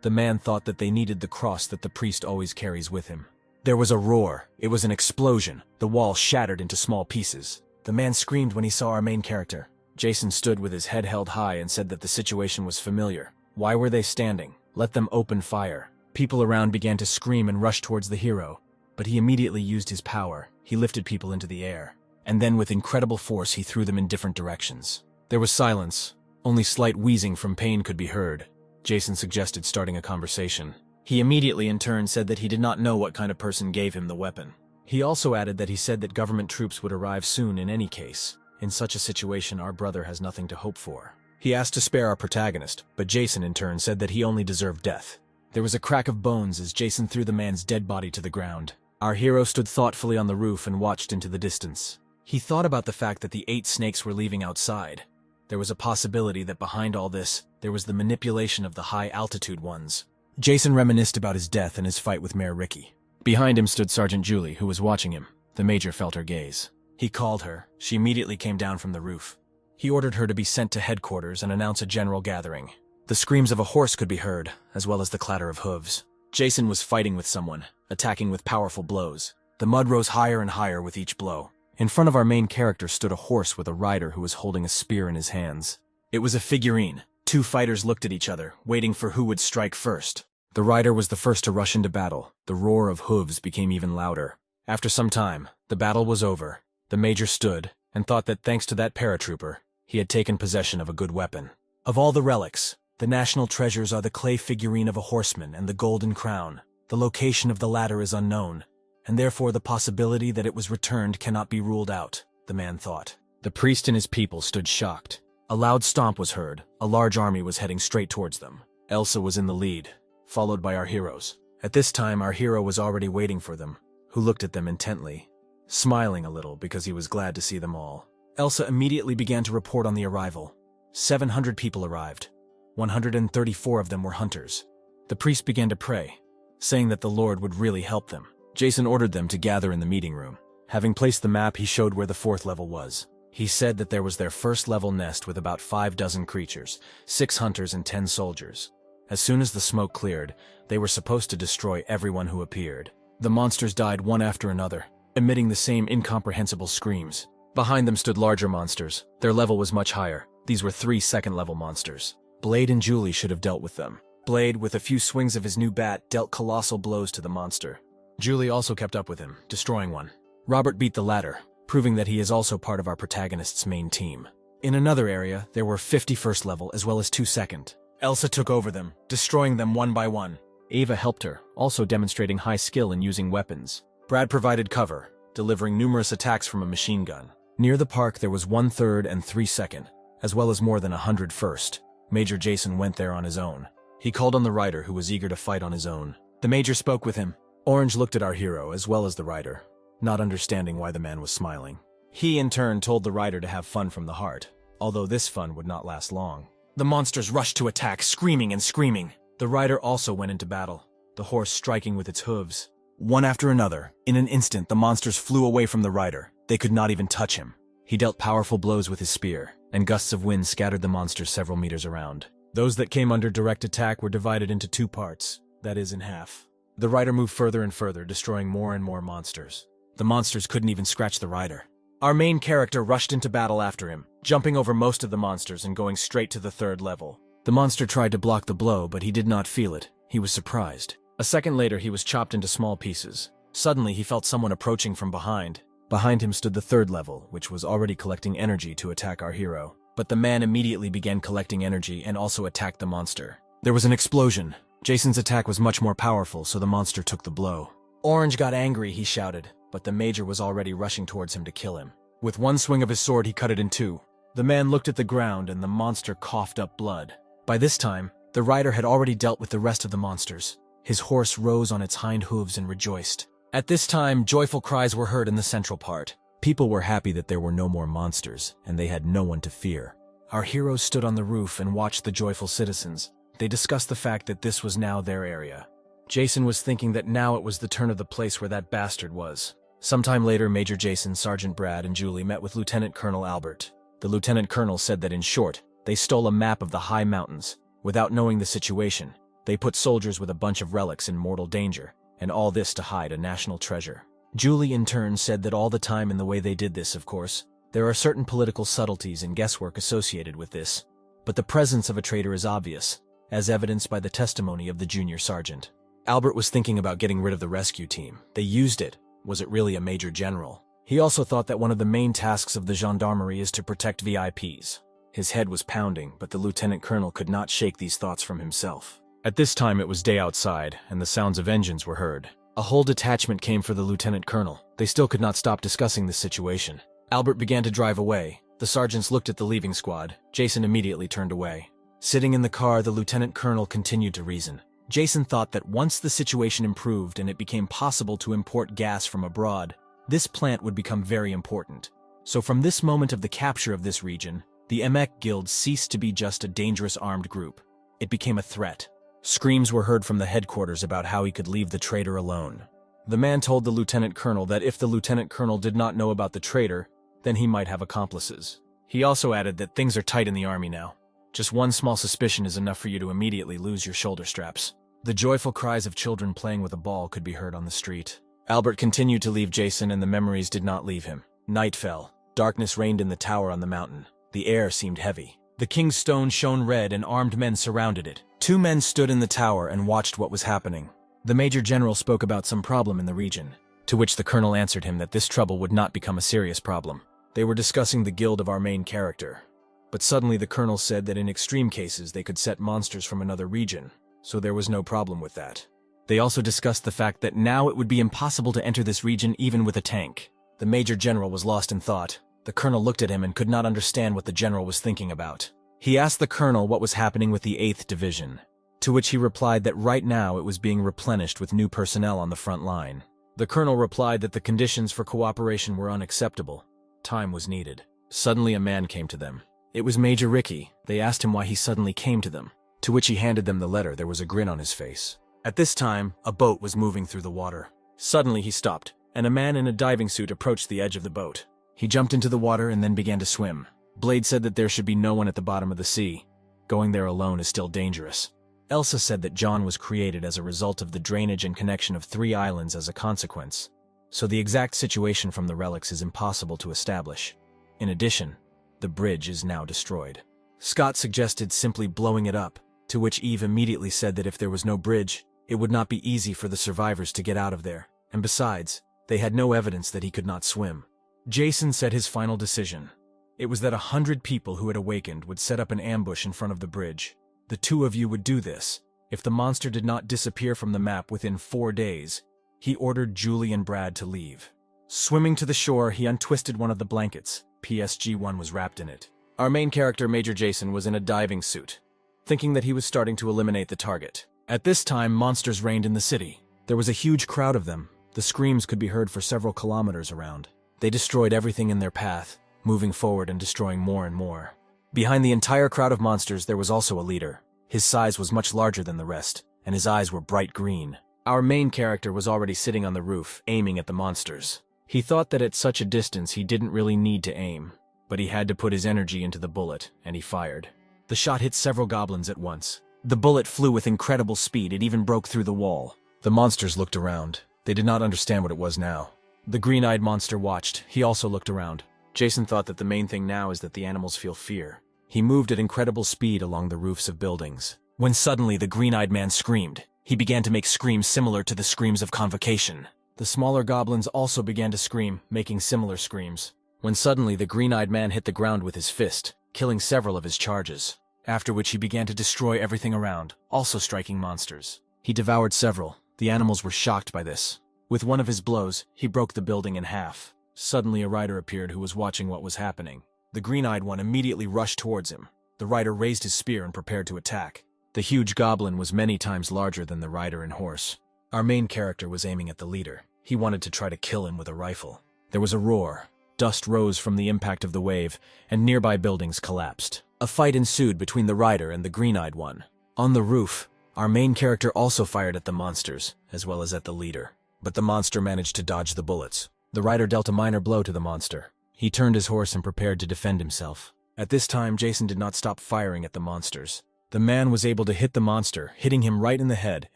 Speaker 1: The man thought that they needed the cross that the priest always carries with him. There was a roar. It was an explosion. The wall shattered into small pieces. The man screamed when he saw our main character. Jason stood with his head held high and said that the situation was familiar. Why were they standing? Let them open fire. People around began to scream and rush towards the hero. but he immediately used his power. He lifted people into the air, and then with incredible force he threw them in different directions. There was silence. Only slight wheezing from pain could be heard. Jason suggested starting a conversation. He immediately in turn said that he did not know what kind of person gave him the weapon. He also added that he said that government troops would arrive soon in any case. In such a situation, our brother has nothing to hope for. He asked to spare our protagonist, but Jason in turn said that he only deserved death. There was a crack of bones as Jason threw the man's dead body to the ground. Our hero stood thoughtfully on the roof and watched into the distance. He thought about the fact that the 8 snakes were leaving outside. There was a possibility that behind all this, there was the manipulation of the high-altitude ones. Jason reminisced about his death and his fight with Mayor Ricky. Behind him stood Sergeant Julie, who was watching him. The Major felt her gaze. He called her. She immediately came down from the roof. He ordered her to be sent to headquarters and announce a general gathering. The screams of a horse could be heard, as well as the clatter of hooves. Jason was fighting with someone, attacking with powerful blows. The mud rose higher and higher with each blow. In front of our main character stood a horse with a rider who was holding a spear in his hands. It was a figurine. 2 fighters looked at each other, waiting for who would strike first. The rider was the first to rush into battle. The roar of hooves became even louder. After some time, the battle was over. The Major stood and thought that thanks to that paratrooper, he had taken possession of a good weapon. Of all the relics, the national treasures are the clay figurine of a horseman and the golden crown. The location of the latter is unknown, and therefore the possibility that it was returned cannot be ruled out, the man thought. The priest and his people stood shocked. A loud stomp was heard. A large army was heading straight towards them. Elsa was in the lead, followed by our heroes. At this time, our hero was already waiting for them, who looked at them intently, smiling a little because he was glad to see them all. Elsa immediately began to report on the arrival. 700 people arrived. 134 of them were hunters. The priest began to pray, saying that the Lord would really help them. Jason ordered them to gather in the meeting room. Having placed the map, he showed where the 4th level was. He said that there was their first level nest with about 5 dozen creatures, 6 hunters and 10 soldiers. As soon as the smoke cleared, they were supposed to destroy everyone who appeared. The monsters died one after another, emitting the same incomprehensible screams. Behind them stood larger monsters. Their level was much higher. These were 3 second-level monsters. Blade and Julie should have dealt with them. Blade, with a few swings of his new bat, dealt colossal blows to the monster. Julie also kept up with him, destroying one. Robert beat the latter, proving that he is also part of our protagonist's main team. In another area, there were 50 first level as well as 2 second. Elsa took over them, destroying them one by one. Ava helped her, also demonstrating high skill in using weapons. Brad provided cover, delivering numerous attacks from a machine gun. Near the park, there was 1/3 and 3 second, as well as more than 100 first. Major Jason went there on his own. He called on the rider, who was eager to fight on his own. The Major spoke with him. Orange looked at our hero, as well as the rider, not understanding why the man was smiling. He, in turn, told the rider to have fun from the heart, although this fun would not last long. The monsters rushed to attack, screaming and screaming. The rider also went into battle, the horse striking with its hooves. One after another, in an instant, the monsters flew away from the rider. They could not even touch him. He dealt powerful blows with his spear, and gusts of wind scattered the monsters several meters around. Those that came under direct attack were divided into 2 parts, that is, in half. The rider moved further and further, destroying more and more monsters. The monsters couldn't even scratch the rider. Our main character rushed into battle after him, jumping over most of the monsters and going straight to the 3rd level. The monster tried to block the blow, but he did not feel it. He was surprised. A second later, he was chopped into small pieces. Suddenly, he felt someone approaching from behind. Behind him stood the 3rd level, which was already collecting energy to attack our hero. But the man immediately began collecting energy and also attacked the monster. There was an explosion. Jason's attack was much more powerful, so the monster took the blow. Orange got angry, he shouted, but the Major was already rushing towards him to kill him. With one swing of his sword, he cut it in 2. The man looked at the ground and the monster coughed up blood. By this time, the rider had already dealt with the rest of the monsters. His horse rose on its hind hooves and rejoiced. At this time, joyful cries were heard in the central part. People were happy that there were no more monsters, and they had no one to fear. Our heroes stood on the roof and watched the joyful citizens. They discussed the fact that this was now their area. Jason was thinking that now it was the turn of the place where that bastard was. Sometime later, Major Jason, Sergeant Brad, and Julie met with Lieutenant Colonel Albert. The Lieutenant Colonel said that, in short, they stole a map of the high mountains. Without knowing the situation, they put soldiers with a bunch of relics in mortal danger, and all this to hide a national treasure. Julie, in turn, said that all the time in the way they did this, of course, there are certain political subtleties and guesswork associated with this. But the presence of a traitor is obvious, as evidenced by the testimony of the junior sergeant. Albert was thinking about getting rid of the rescue team. They used it. Was it really a major general? He also thought that one of the main tasks of the gendarmerie is to protect VIPs. His head was pounding, but the lieutenant colonel could not shake these thoughts from himself. At this time it was day outside, and the sounds of engines were heard. A whole detachment came for the lieutenant colonel. They still could not stop discussing the situation. Albert began to drive away. The sergeants looked at the leaving squad. Jason immediately turned away. Sitting in the car, the lieutenant colonel continued to reason. Jason thought that once the situation improved and it became possible to import gas from abroad, this plant would become very important. So from this moment of the capture of this region, the Emek Guild ceased to be just a dangerous armed group. It became a threat. Screams were heard from the headquarters about how he could leave the traitor alone. The man told the lieutenant colonel that if the lieutenant colonel did not know about the traitor, then he might have accomplices. He also added that things are tight in the army now. Just one small suspicion is enough for you to immediately lose your shoulder straps. The joyful cries of children playing with a ball could be heard on the street. Albert continued to leave Jason, and the memories did not leave him. Night fell. Darkness reigned in the tower on the mountain. The air seemed heavy. The king's stone shone red and armed men surrounded it. 2 men stood in the tower and watched what was happening. The major general spoke about some problem in the region, to which the colonel answered him that this trouble would not become a serious problem. They were discussing the guild of our main character. But suddenly the colonel said that in extreme cases they could set monsters from another region, so there was no problem with that. They also discussed the fact that now it would be impossible to enter this region even with a tank. The major general was lost in thought. The colonel looked at him and could not understand what the general was thinking about. He asked the colonel what was happening with the 8th Division, to which he replied that right now it was being replenished with new personnel on the front line. The colonel replied that the conditions for cooperation were unacceptable. Time was needed. Suddenly a man came to them. It was Major Ricky. They asked him why he suddenly came to them, to which he handed them the letter. There was a grin on his face. At this time, a boat was moving through the water. Suddenly he stopped, and a man in a diving suit approached the edge of the boat. He jumped into the water and then began to swim. Blade said that there should be no one at the bottom of the sea. Going there alone is still dangerous. Elsa said that John was created as a result of the drainage and connection of 3 islands as a consequence, so the exact situation from the relics is impossible to establish. In addition, the bridge is now destroyed. Scott suggested simply blowing it up, to which Eve immediately said that if there was no bridge, it would not be easy for the survivors to get out of there, and besides, they had no evidence that he could not swim. Jason said his final decision. It was that 100 people who had awakened would set up an ambush in front of the bridge. The 2 of you would do this. If the monster did not disappear from the map within 4 days, he ordered Julie and Brad to leave. Swimming to the shore, he untwisted one of the blankets. PSG-1 was wrapped in it. Our main character, Major Jason, was in a diving suit, thinking that he was starting to eliminate the target. At this time, monsters reigned in the city. There was a huge crowd of them. The screams could be heard for several kilometers around. They destroyed everything in their path, moving forward and destroying more and more. Behind the entire crowd of monsters, there was also a leader. His size was much larger than the rest, and his eyes were bright green. Our main character was already sitting on the roof, aiming at the monsters. He thought that at such a distance he didn't really need to aim, but he had to put his energy into the bullet, and he fired. The shot hit several goblins at once. The bullet flew with incredible speed. It even broke through the wall. The monsters looked around. They did not understand what it was now. The green-eyed monster watched. He also looked around. Jason thought that the main thing now is that the animals feel fear. He moved at incredible speed along the roofs of buildings, when suddenly the green-eyed man screamed. He began to make screams similar to the screams of convocation. The smaller goblins also began to scream, making similar screams, when suddenly the green-eyed man hit the ground with his fist, killing several of his charges, after which he began to destroy everything around, also striking monsters. He devoured several. The animals were shocked by this. With one of his blows, he broke the building in half. Suddenly a rider appeared who was watching what was happening. The green-eyed one immediately rushed towards him. The rider raised his spear and prepared to attack. The huge goblin was many times larger than the rider and horse. Our main character was aiming at the leader. He wanted to try to kill him with a rifle. There was a roar. Dust rose from the impact of the wave, and nearby buildings collapsed. A fight ensued between the rider and the green-eyed one. On the roof, our main character also fired at the monsters, as well as at the leader. But the monster managed to dodge the bullets. The rider dealt a minor blow to the monster. He turned his horse and prepared to defend himself. At this time, Jason did not stop firing at the monsters. The man was able to hit the monster, hitting him right in the head,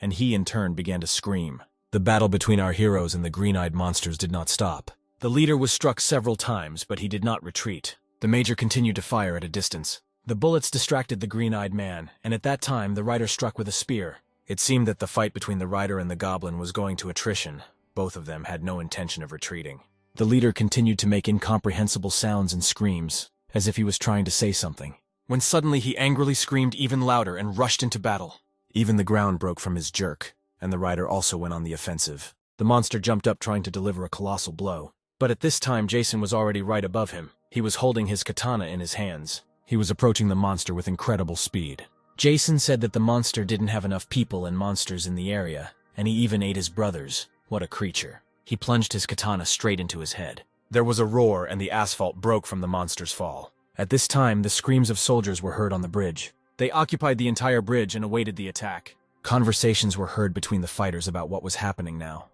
Speaker 1: and he in turn began to scream. The battle between our heroes and the green-eyed monsters did not stop. The leader was struck several times, but he did not retreat. The major continued to fire at a distance. The bullets distracted the green-eyed man, and at that time the rider struck with a spear. It seemed that the fight between the rider and the goblin was going to attrition. Both of them had no intention of retreating. The leader continued to make incomprehensible sounds and screams, as if he was trying to say something, when suddenly he angrily screamed even louder and rushed into battle. Even the ground broke from his jerk, and the rider also went on the offensive. The monster jumped up trying to deliver a colossal blow. But at this time Jason was already right above him. He was holding his katana in his hands. He was approaching the monster with incredible speed. Jason said that the monster didn't have enough people and monsters in the area, and he even ate his brothers. What a creature. He plunged his katana straight into his head. There was a roar and the asphalt broke from the monster's fall. At this time, the screams of soldiers were heard on the bridge. They occupied the entire bridge and awaited the attack. Conversations were heard between the fighters about what was happening now,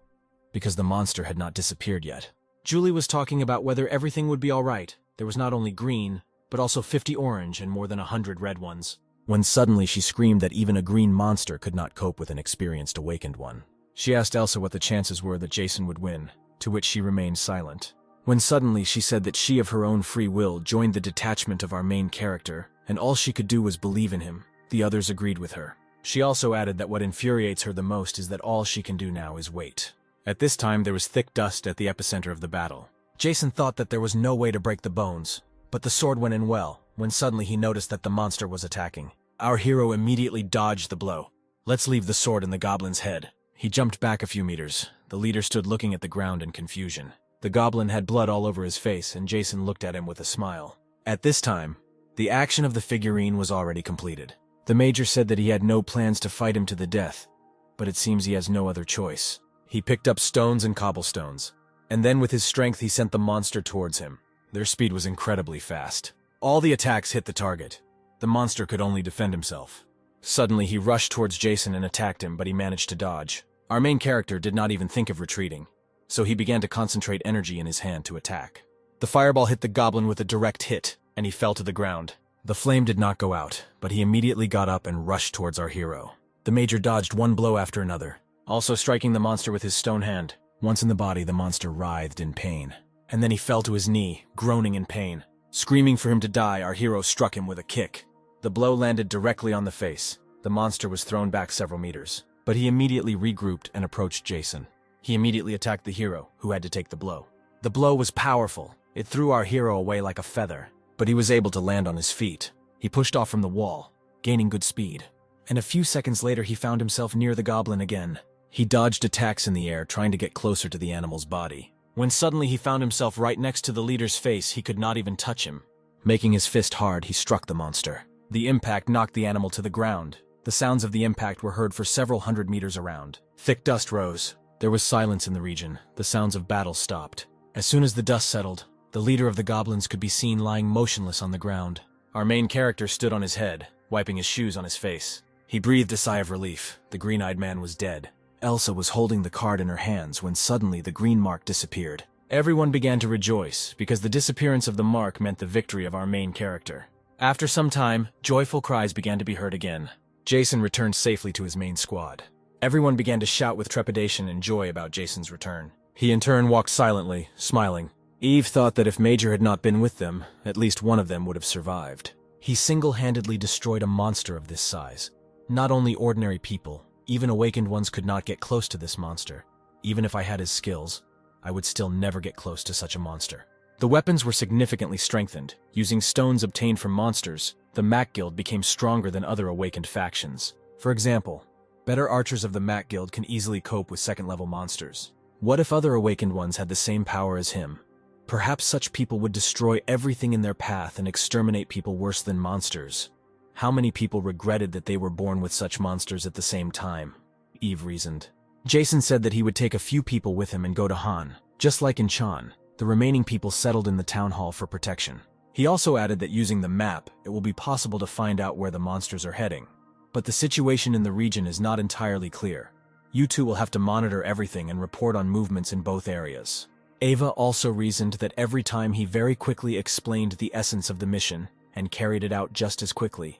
Speaker 1: because the monster had not disappeared yet. Julie was talking about whether everything would be all right. There was not only green, but also 50 orange and more than 100 red ones. When suddenly she screamed that even a green monster could not cope with an experienced awakened one. She asked Elsa what the chances were that Jason would win, to which she remained silent. When suddenly she said that she of her own free will joined the detachment of our main character, and all she could do was believe in him. The others agreed with her. She also added that what infuriates her the most is that all she can do now is wait. At this time there was thick dust at the epicenter of the battle. Jason thought that there was no way to break the bones, but the sword went in well, when suddenly he noticed that the monster was attacking. Our hero immediately dodged the blow. Let's leave the sword in the goblin's head. He jumped back a few meters. The leader stood looking at the ground in confusion. The goblin had blood all over his face, and Jason looked at him with a smile. At this time, the action of the figurine was already completed. The major said that he had no plans to fight him to the death, but it seems he has no other choice. He picked up stones and cobblestones, and then with his strength he sent the monster towards him. Their speed was incredibly fast. All the attacks hit the target. The monster could only defend himself. Suddenly he rushed towards Jason and attacked him, but he managed to dodge. Our main character did not even think of retreating, so he began to concentrate energy in his hand to attack. The fireball hit the goblin with a direct hit, and he fell to the ground. The flame did not go out, but he immediately got up and rushed towards our hero. The major dodged one blow after another, also striking the monster with his stone hand. Once in the body, the monster writhed in pain, and then he fell to his knee, groaning in pain. Screaming for him to die, our hero struck him with a kick. The blow landed directly on the face. The monster was thrown back several meters, but he immediately regrouped and approached Jason. He immediately attacked the hero, who had to take the blow. The blow was powerful. It threw our hero away like a feather, but he was able to land on his feet. He pushed off from the wall, gaining good speed, and a few seconds later he found himself near the goblin again. He dodged attacks in the air, trying to get closer to the animal's body. When suddenly he found himself right next to the leader's face, he could not even touch him. Making his fist hard, he struck the monster. The impact knocked the animal to the ground. The sounds of the impact were heard for several hundred meters around. Thick dust rose. There was silence in the region. The sounds of battle stopped. As soon as the dust settled, the leader of the goblins could be seen lying motionless on the ground. Our main character stood on his head, wiping his shoes on his face. He breathed a sigh of relief. The green-eyed man was dead. Elsa was holding the card in her hands when suddenly the green mark disappeared. Everyone began to rejoice, because the disappearance of the mark meant the victory of our main character. After some time, joyful cries began to be heard again. Jason returned safely to his main squad. Everyone began to shout with trepidation and joy about Jason's return. He in turn walked silently, smiling. Eve thought that if Major had not been with them, at least one of them would have survived. He single-handedly destroyed a monster of this size. Not only ordinary people, even awakened ones could not get close to this monster. Even if I had his skills, I would still never get close to such a monster. The weapons were significantly strengthened. Using stones obtained from monsters, the Mac Guild became stronger than other awakened factions. For example, better archers of the Mac Guild can easily cope with second-level monsters. What if other awakened ones had the same power as him? Perhaps such people would destroy everything in their path and exterminate people worse than monsters. How many people regretted that they were born with such monsters at the same time? Eve reasoned. Jason said that he would take a few people with him and go to Han. Just like in Chan, the remaining people settled in the town hall for protection. He also added that using the map, it will be possible to find out where the monsters are heading. But the situation in the region is not entirely clear. You two will have to monitor everything and report on movements in both areas. Ava also reasoned that every time he very quickly explained the essence of the mission and carried it out just as quickly.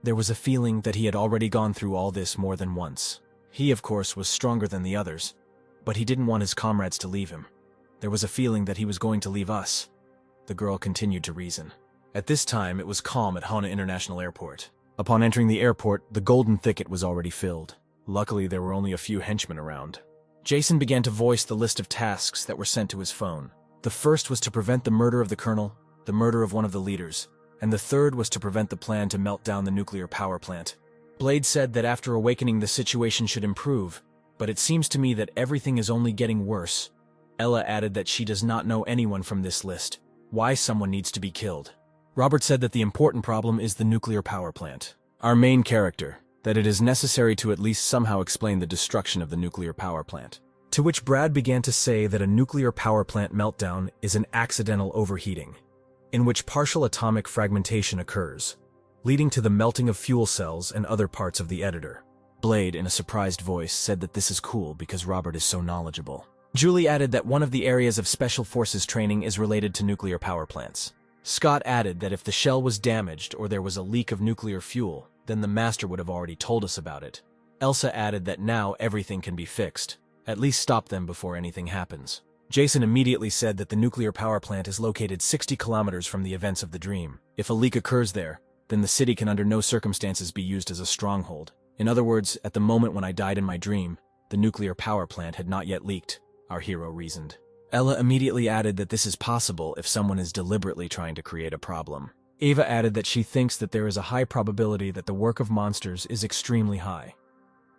Speaker 1: There was a feeling that he had already gone through all this more than once. He, of course, was stronger than the others, but he didn't want his comrades to leave him. There was a feeling that he was going to leave us. The girl continued to reason. At this time, it was calm at Hana International Airport. Upon entering the airport, the golden thicket was already filled. Luckily, there were only a few henchmen around. Jason began to voice the list of tasks that were sent to his phone. The first was to prevent the murder of the colonel, the murder of one of the leaders, and the third was to prevent the plan to melt down the nuclear power plant. Blade said that after awakening the situation should improve, but it seems to me that everything is only getting worse. Ella added that she does not know anyone from this list. Why someone needs to be killed. Robert said that the important problem is the nuclear power plant. Our main character, that it is necessary to at least somehow explain the destruction of the nuclear power plant. To which Brad began to say that a nuclear power plant meltdown is an accidental overheating, in which partial atomic fragmentation occurs, leading to the melting of fuel cells and other parts of the editor. Blade, in a surprised voice, said that this is cool because Robert is so knowledgeable. Julie added that one of the areas of Special Forces training is related to nuclear power plants. Scott added that if the shell was damaged or there was a leak of nuclear fuel, then the master would have already told us about it. Elsa added that now everything can be fixed. At least stop them before anything happens. Jason immediately said that the nuclear power plant is located 60 kilometers from the events of the dream. If a leak occurs there, then the city can under no circumstances be used as a stronghold. In other words, at the moment when I died in my dream, the nuclear power plant had not yet leaked, our hero reasoned. Ella immediately added that this is possible if someone is deliberately trying to create a problem. Ava added that she thinks that there is a high probability that the work of monsters is extremely high.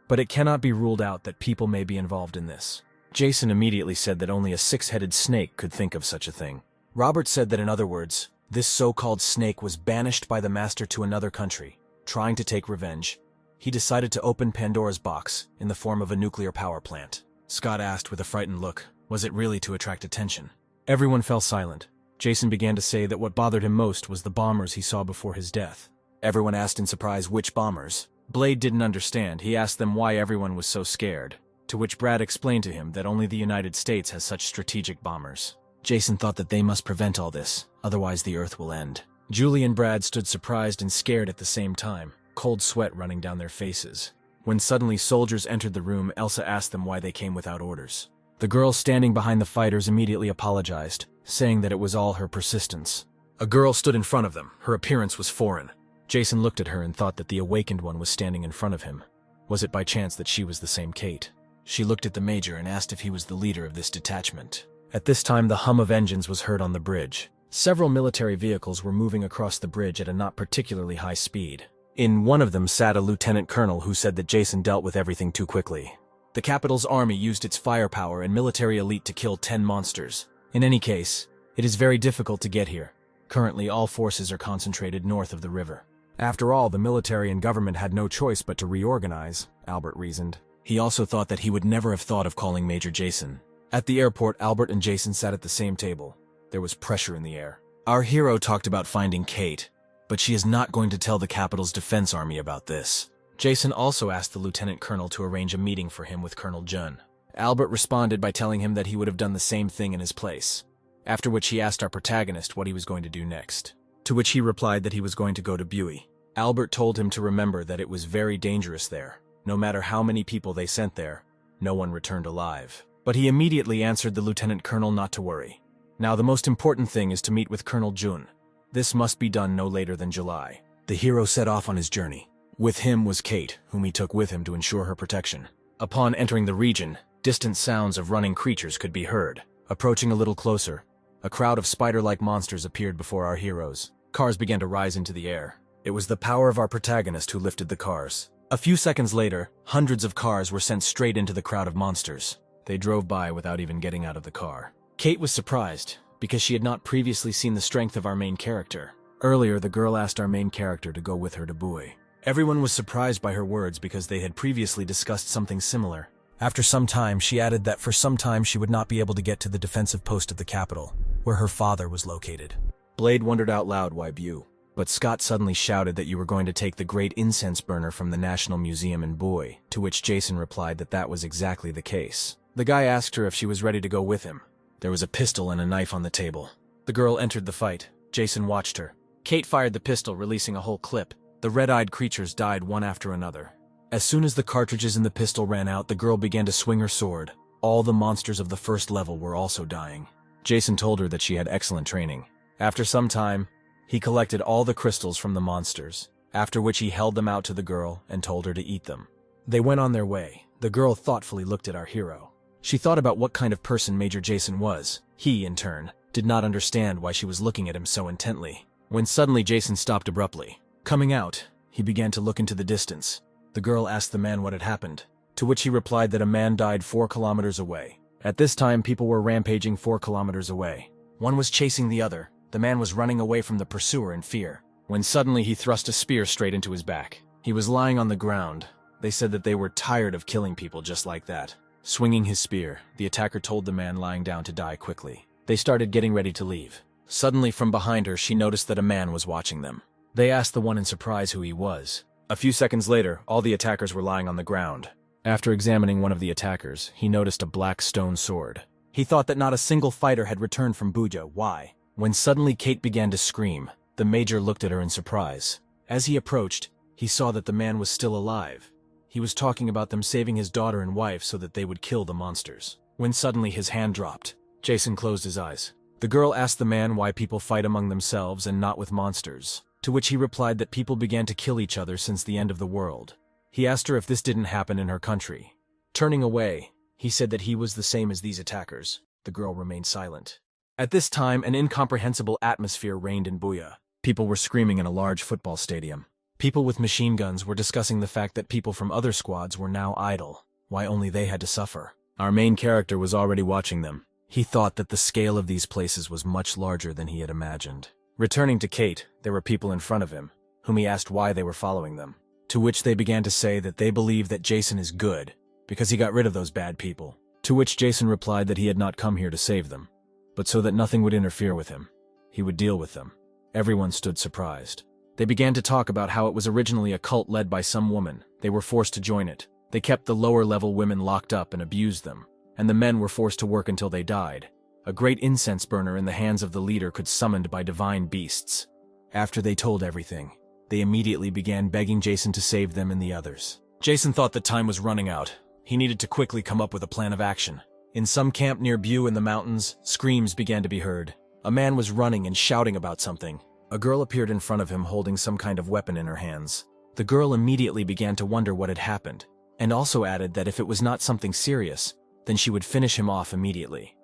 Speaker 1: But it cannot be ruled out that people may be involved in this. Jason immediately said that only a six-headed snake could think of such a thing. Robert said that in other words, this so-called snake was banished by the master to another country, trying to take revenge. He decided to open Pandora's box in the form of a nuclear power plant. Scott asked with a frightened look, was it really to attract attention? Everyone fell silent. Jason began to say that what bothered him most was the bombers he saw before his death. Everyone asked in surprise which bombers. Blade didn't understand. He asked them why everyone was so scared, to which Brad explained to him that only the United States has such strategic bombers. Jason thought that they must prevent all this, otherwise the Earth will end. Julie and Brad stood surprised and scared at the same time, cold sweat running down their faces. When suddenly soldiers entered the room, Elsa asked them why they came without orders. The girl standing behind the fighters immediately apologized, saying that it was all her persistence. A girl stood in front of them. Her appearance was foreign. Jason looked at her and thought that the awakened one was standing in front of him. Was it by chance that she was the same Kate? She looked at the major and asked if he was the leader of this detachment. At this time, the hum of engines was heard on the bridge. Several military vehicles were moving across the bridge at a not particularly high speed. In one of them sat a lieutenant colonel who said that Jason dealt with everything too quickly. The capital's army used its firepower and military elite to kill 10 monsters. In any case, it is very difficult to get here. Currently, all forces are concentrated north of the river. After all, the military and government had no choice but to reorganize, Albert reasoned. He also thought that he would never have thought of calling Major Jason. At the airport, Albert and Jason sat at the same table. There was pressure in the air. Our hero talked about finding Kate, but she is not going to tell the capital's defense army about this. Jason also asked the lieutenant colonel to arrange a meeting for him with Colonel Jun. Albert responded by telling him that he would have done the same thing in his place, after which he asked our protagonist what he was going to do next, to which he replied that he was going to go to Buey. Albert told him to remember that it was very dangerous there. No matter how many people they sent there, no one returned alive. But he immediately answered the lieutenant colonel not to worry. Now the most important thing is to meet with Colonel Jun. This must be done no later than July. The hero set off on his journey. With him was Kate, whom he took with him to ensure her protection. Upon entering the region, distant sounds of running creatures could be heard. Approaching a little closer, a crowd of spider-like monsters appeared before our heroes. Cars began to rise into the air. It was the power of our protagonist who lifted the cars. A few seconds later, hundreds of cars were sent straight into the crowd of monsters. They drove by without even getting out of the car. Kate was surprised, because she had not previously seen the strength of our main character. Earlier, the girl asked our main character to go with her to Buey. Everyone was surprised by her words because they had previously discussed something similar. After some time, she added that for some time she would not be able to get to the defensive post of the capital, where her father was located. Blade wondered out loud why Buey. But Scott suddenly shouted that you were going to take the great incense burner from the National Museum in Buey, to which Jason replied that that was exactly the case. The guy asked her if she was ready to go with him. There was a pistol and a knife on the table. The girl entered the fight. Jason watched her. Kate fired the pistol, releasing a whole clip. The red-eyed creatures died one after another. As soon as the cartridges in the pistol ran out, the girl began to swing her sword. All the monsters of the first level were also dying. Jason told her that she had excellent training. After some time, he collected all the crystals from the monsters, after which he held them out to the girl and told her to eat them. They went on their way. The girl thoughtfully looked at our hero. She thought about what kind of person Major Jason was. He, in turn, did not understand why she was looking at him so intently. When suddenly Jason stopped abruptly. Coming out, he began to look into the distance. The girl asked the man what had happened, to which he replied that a man died 4 kilometers away. At this time, people were rampaging 4 kilometers away. One was chasing the other. The man was running away from the pursuer in fear, when suddenly he thrust a spear straight into his back. He was lying on the ground. They said that they were tired of killing people just like that. Swinging his spear, the attacker told the man lying down to die quickly. They started getting ready to leave. Suddenly, from behind her, she noticed that a man was watching them. They asked the one in surprise who he was. A few seconds later, all the attackers were lying on the ground. After examining one of the attackers, he noticed a black stone sword. He thought that not a single fighter had returned from Buja. Why? When suddenly Kate began to scream, the major looked at her in surprise. As he approached, he saw that the man was still alive. He was talking about them saving his daughter and wife so that they would kill the monsters. When suddenly his hand dropped, Jason closed his eyes. The girl asked the man why people fight among themselves and not with monsters, to which he replied that people began to kill each other since the end of the world. He asked her if this didn't happen in her country. Turning away, he said that he was the same as these attackers. The girl remained silent. At this time, an incomprehensible atmosphere reigned in Buya. People were screaming in a large football stadium. People with machine guns were discussing the fact that people from other squads were now idle. Why only they had to suffer? Our main character was already watching them. He thought that the scale of these places was much larger than he had imagined. Returning to Kate, there were people in front of him, whom he asked why they were following them. To which they began to say that they believe that Jason is good, because he got rid of those bad people. To which Jason replied that he had not come here to save them, but so that nothing would interfere with him. He would deal with them. Everyone stood surprised. They began to talk about how it was originally a cult led by some woman. They were forced to join it. They kept the lower-level women locked up and abused them, and the men were forced to work until they died. A great incense burner in the hands of the leader could summoned by divine beasts. After they told everything, they immediately began begging Jason to save them and the others. Jason thought that time was running out. He needed to quickly come up with a plan of action. In some camp near Butte in the mountains, screams began to be heard. A man was running and shouting about something. A girl appeared in front of him holding some kind of weapon in her hands. The girl immediately began to wonder what had happened, and also added that if it was not something serious, then she would finish him off immediately.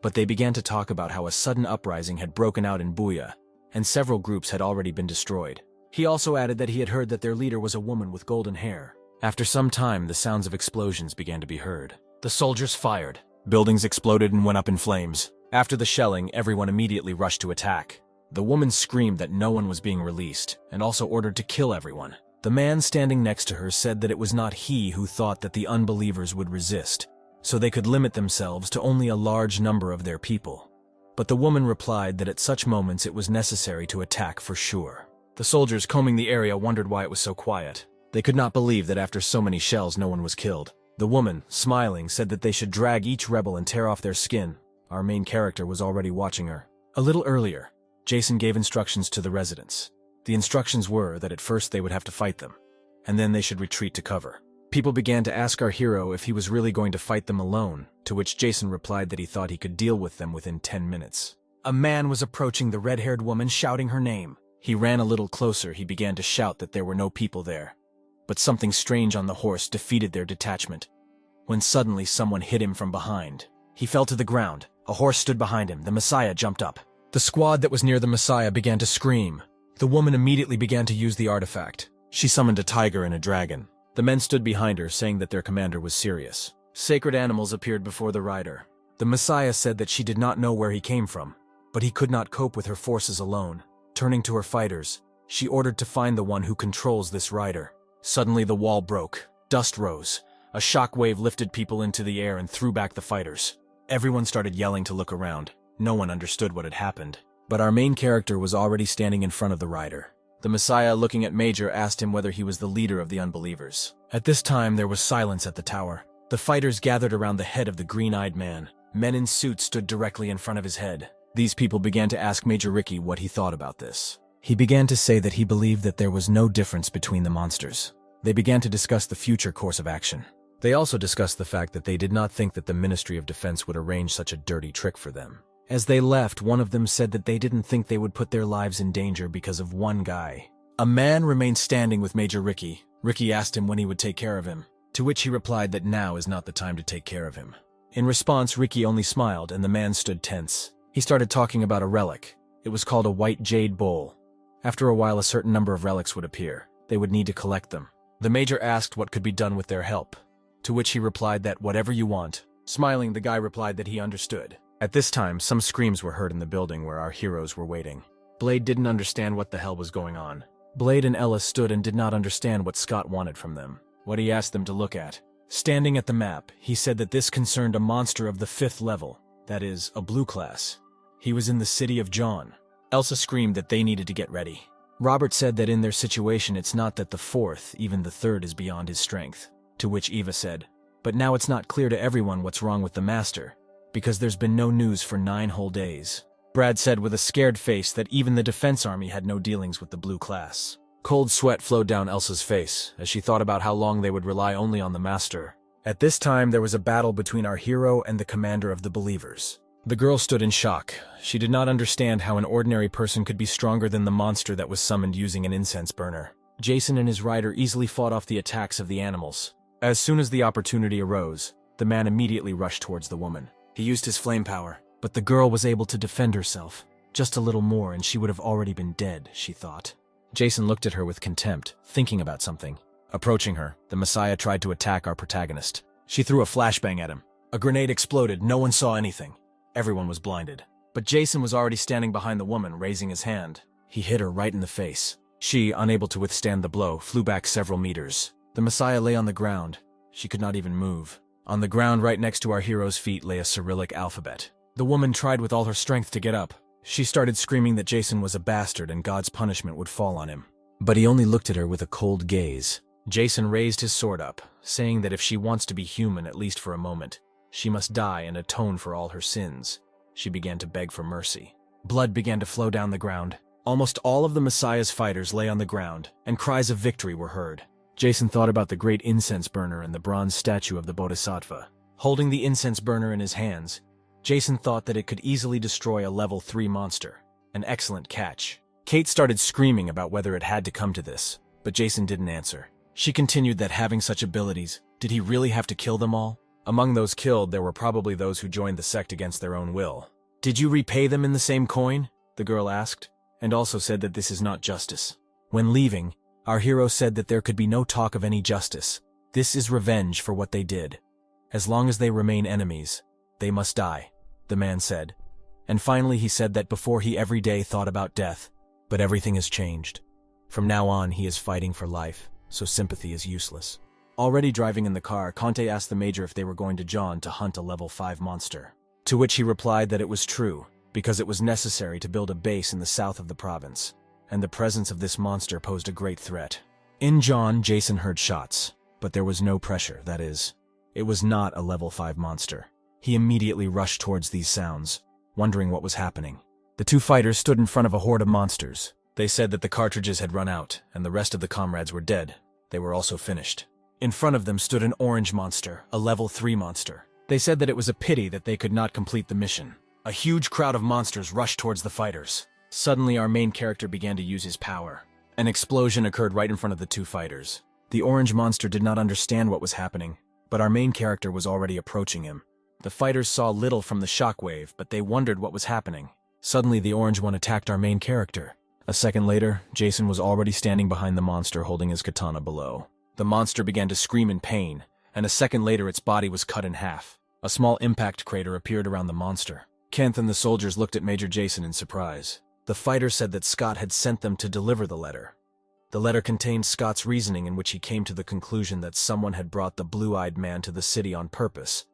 Speaker 1: But they began to talk about how a sudden uprising had broken out in Buya, and several groups had already been destroyed. He also added that he had heard that their leader was a woman with golden hair. After some time, the sounds of explosions began to be heard. The soldiers fired. Buildings exploded and went up in flames. After the shelling, everyone immediately rushed to attack. The woman screamed that no one was being released, and also ordered to kill everyone. The man standing next to her said that it was not he who thought that the unbelievers would resist, so they could limit themselves to only a large number of their people. But the woman replied that at such moments it was necessary to attack for sure. The soldiers combing the area wondered why it was so quiet. They could not believe that after so many shells no one was killed. The woman, smiling, said that they should drag each rebel and tear off their skin. Our main character was already watching her. A little earlier, Jason gave instructions to the residents. The instructions were that at first they would have to fight them, and then they should retreat to cover. People began to ask our hero if he was really going to fight them alone, to which Jason replied that he thought he could deal with them within 10 minutes. A man was approaching the red-haired woman, shouting her name. He ran a little closer. He began to shout that there were no people there. But something strange on the horse defeated their detachment, when suddenly someone hit him from behind. He fell to the ground. A horse stood behind him. The Messiah jumped up. The squad that was near the Messiah began to scream. The woman immediately began to use the artifact. She summoned a tiger and a dragon. The men stood behind her, saying that their commander was serious. Sacred animals appeared before the rider. The Messiah said that she did not know where he came from, but he could not cope with her forces alone. Turning to her fighters, she ordered to find the one who controls this rider. Suddenly the wall broke. Dust rose. A shock wave lifted people into the air and threw back the fighters. Everyone started yelling to look around. No one understood what had happened. But our main character was already standing in front of the rider. The Messiah, looking at Major, asked him whether he was the leader of the unbelievers. At this time, there was silence at the tower. The fighters gathered around the head of the green-eyed man. Men in suits stood directly in front of his head. These people began to ask Major Ricky what he thought about this. He began to say that he believed that there was no difference between the monsters. They began to discuss the future course of action. They also discussed the fact that they did not think that the Ministry of Defense would arrange such a dirty trick for them. As they left, one of them said that they didn't think they would put their lives in danger because of one guy. A man remained standing with Major Ricky. Ricky asked him when he would take care of him. to which he replied that now is not the time to take care of him. In response, Ricky only smiled and the man stood tense. He started talking about a relic. It was called a white jade bowl. After a while, a certain number of relics would appear. They would need to collect them. The major asked what could be done with their help, to which he replied that whatever you want. Smiling, the guy replied that he understood. At this time, some screams were heard in the building where our heroes were waiting. Blade didn't understand what the hell was going on. Blade and Ella stood and did not understand what Scott wanted from them, what he asked them to look at. Standing at the map, he said that this concerned a monster of the 5th level, that is, a blue class. He was in the city of John. Elsa screamed that they needed to get ready. Robert said that in their situation it's not that the 4th, even the 3rd is beyond his strength. To which Eva said, but now it's not clear to everyone what's wrong with the master, because there's been no news for 9 whole days. Brad said with a scared face that even the defense army had no dealings with the blue class. Cold sweat flowed down Elsa's face as she thought about how long they would rely only on the master. At this time, there was a battle between our hero and the commander of the believers. The girl stood in shock. She did not understand how an ordinary person could be stronger than the monster that was summoned using an incense burner. Jason and his rider easily fought off the attacks of the animals. As soon as the opportunity arose, the man immediately rushed towards the woman. He used his flame power, but the girl was able to defend herself. Just a little more and she would have already been dead, she thought. Jason looked at her with contempt, thinking about something. Approaching her, the Messiah tried to attack our protagonist. She threw a flashbang at him. A grenade exploded, no one saw anything. Everyone was blinded. But Jason was already standing behind the woman, raising his hand. He hit her right in the face. She, unable to withstand the blow, flew back several meters. The Messiah lay on the ground. She could not even move. On the ground right next to our hero's feet lay a Cyrillic alphabet. The woman tried with all her strength to get up. She started screaming that Jason was a bastard and God's punishment would fall on him. But he only looked at her with a cold gaze. Jason raised his sword up, saying that if she wants to be human at least for a moment, she must die and atone for all her sins. She began to beg for mercy. Blood began to flow down the ground. Almost all of the Messiah's fighters lay on the ground, and cries of victory were heard. Jason thought about the great incense burner and the bronze statue of the Bodhisattva. Holding the incense burner in his hands, Jason thought that it could easily destroy a level 3 monster. An excellent catch. Kate started screaming about whether it had to come to this, but Jason didn't answer. She continued that having such abilities, did he really have to kill them all? Among those killed, there were probably those who joined the sect against their own will. Did you repay them in the same coin? The girl asked, and also said that this is not justice. When leaving, our hero said that there could be no talk of any justice. This is revenge for what they did. As long as they remain enemies, they must die, the man said. And finally he said that before he every day thought about death. But everything has changed. From now on, he is fighting for life, so sympathy is useless. Already driving in the car, Conte asked the major if they were going to John to hunt a level 5 monster. To which he replied that it was true, because it was necessary to build a base in the south of the province, and the presence of this monster posed a great threat. In John, Jason heard shots, but there was no pressure, that is. It was not a level 5 monster. He immediately rushed towards these sounds, wondering what was happening. The 2 fighters stood in front of a horde of monsters. They said that the cartridges had run out, and the rest of the comrades were dead. They were also finished. In front of them stood an orange monster, a level 3 monster. They said that it was a pity that they could not complete the mission. A huge crowd of monsters rushed towards the fighters. Suddenly, our main character began to use his power. An explosion occurred right in front of the 2 fighters. The orange monster did not understand what was happening, but our main character was already approaching him. The fighters saw little from the shockwave, but they wondered what was happening. Suddenly, the orange one attacked our main character. A second later, Jason was already standing behind the monster holding his katana below. The monster began to scream in pain, and a second later its body was cut in half. A small impact crater appeared around the monster. Kent and the soldiers looked at Major Jason in surprise. The fighter said that Scott had sent them to deliver the letter. The letter contained Scott's reasoning in which he came to the conclusion that someone had brought the blue-eyed man to the city on purpose.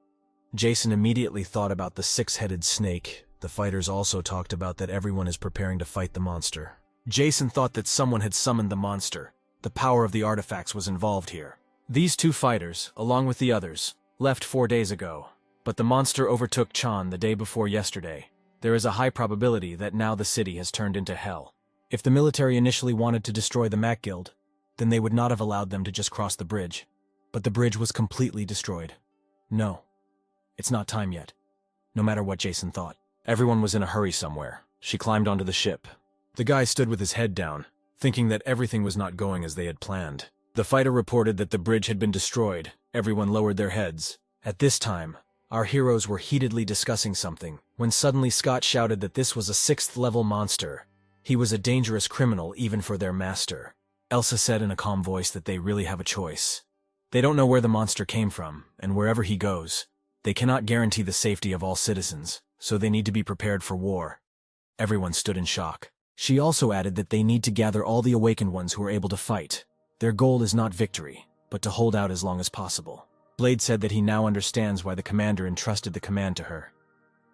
Speaker 1: Jason immediately thought about the 6-headed snake. The fighters also talked about that everyone is preparing to fight the monster. Jason thought that someone had summoned the monster. The power of the artifacts was involved here. These 2 fighters, along with the others, left 4 days ago. But the monster overtook Chan the day before yesterday. There is a high probability that now the city has turned into hell. If the military initially wanted to destroy the Mac Guild, then they would not have allowed them to just cross the bridge. But the bridge was completely destroyed. No, it's not time yet. No matter what Jason thought. Everyone was in a hurry somewhere. She climbed onto the ship. The guy stood with his head down, thinking that everything was not going as they had planned. The fighter reported that the bridge had been destroyed, Everyone lowered their heads. At this time, our heroes were heatedly discussing something, when suddenly Scott shouted that this was a 6th-level monster. He was a dangerous criminal even for their master. Elsa said in a calm voice that they really have a choice. They don't know where the monster came from, and wherever he goes, they cannot guarantee the safety of all citizens, so they need to be prepared for war. Everyone stood in shock. She also added that they need to gather all the awakened ones who are able to fight. Their goal is not victory, but to hold out as long as possible. Blade said that he now understands why the commander entrusted the command to her.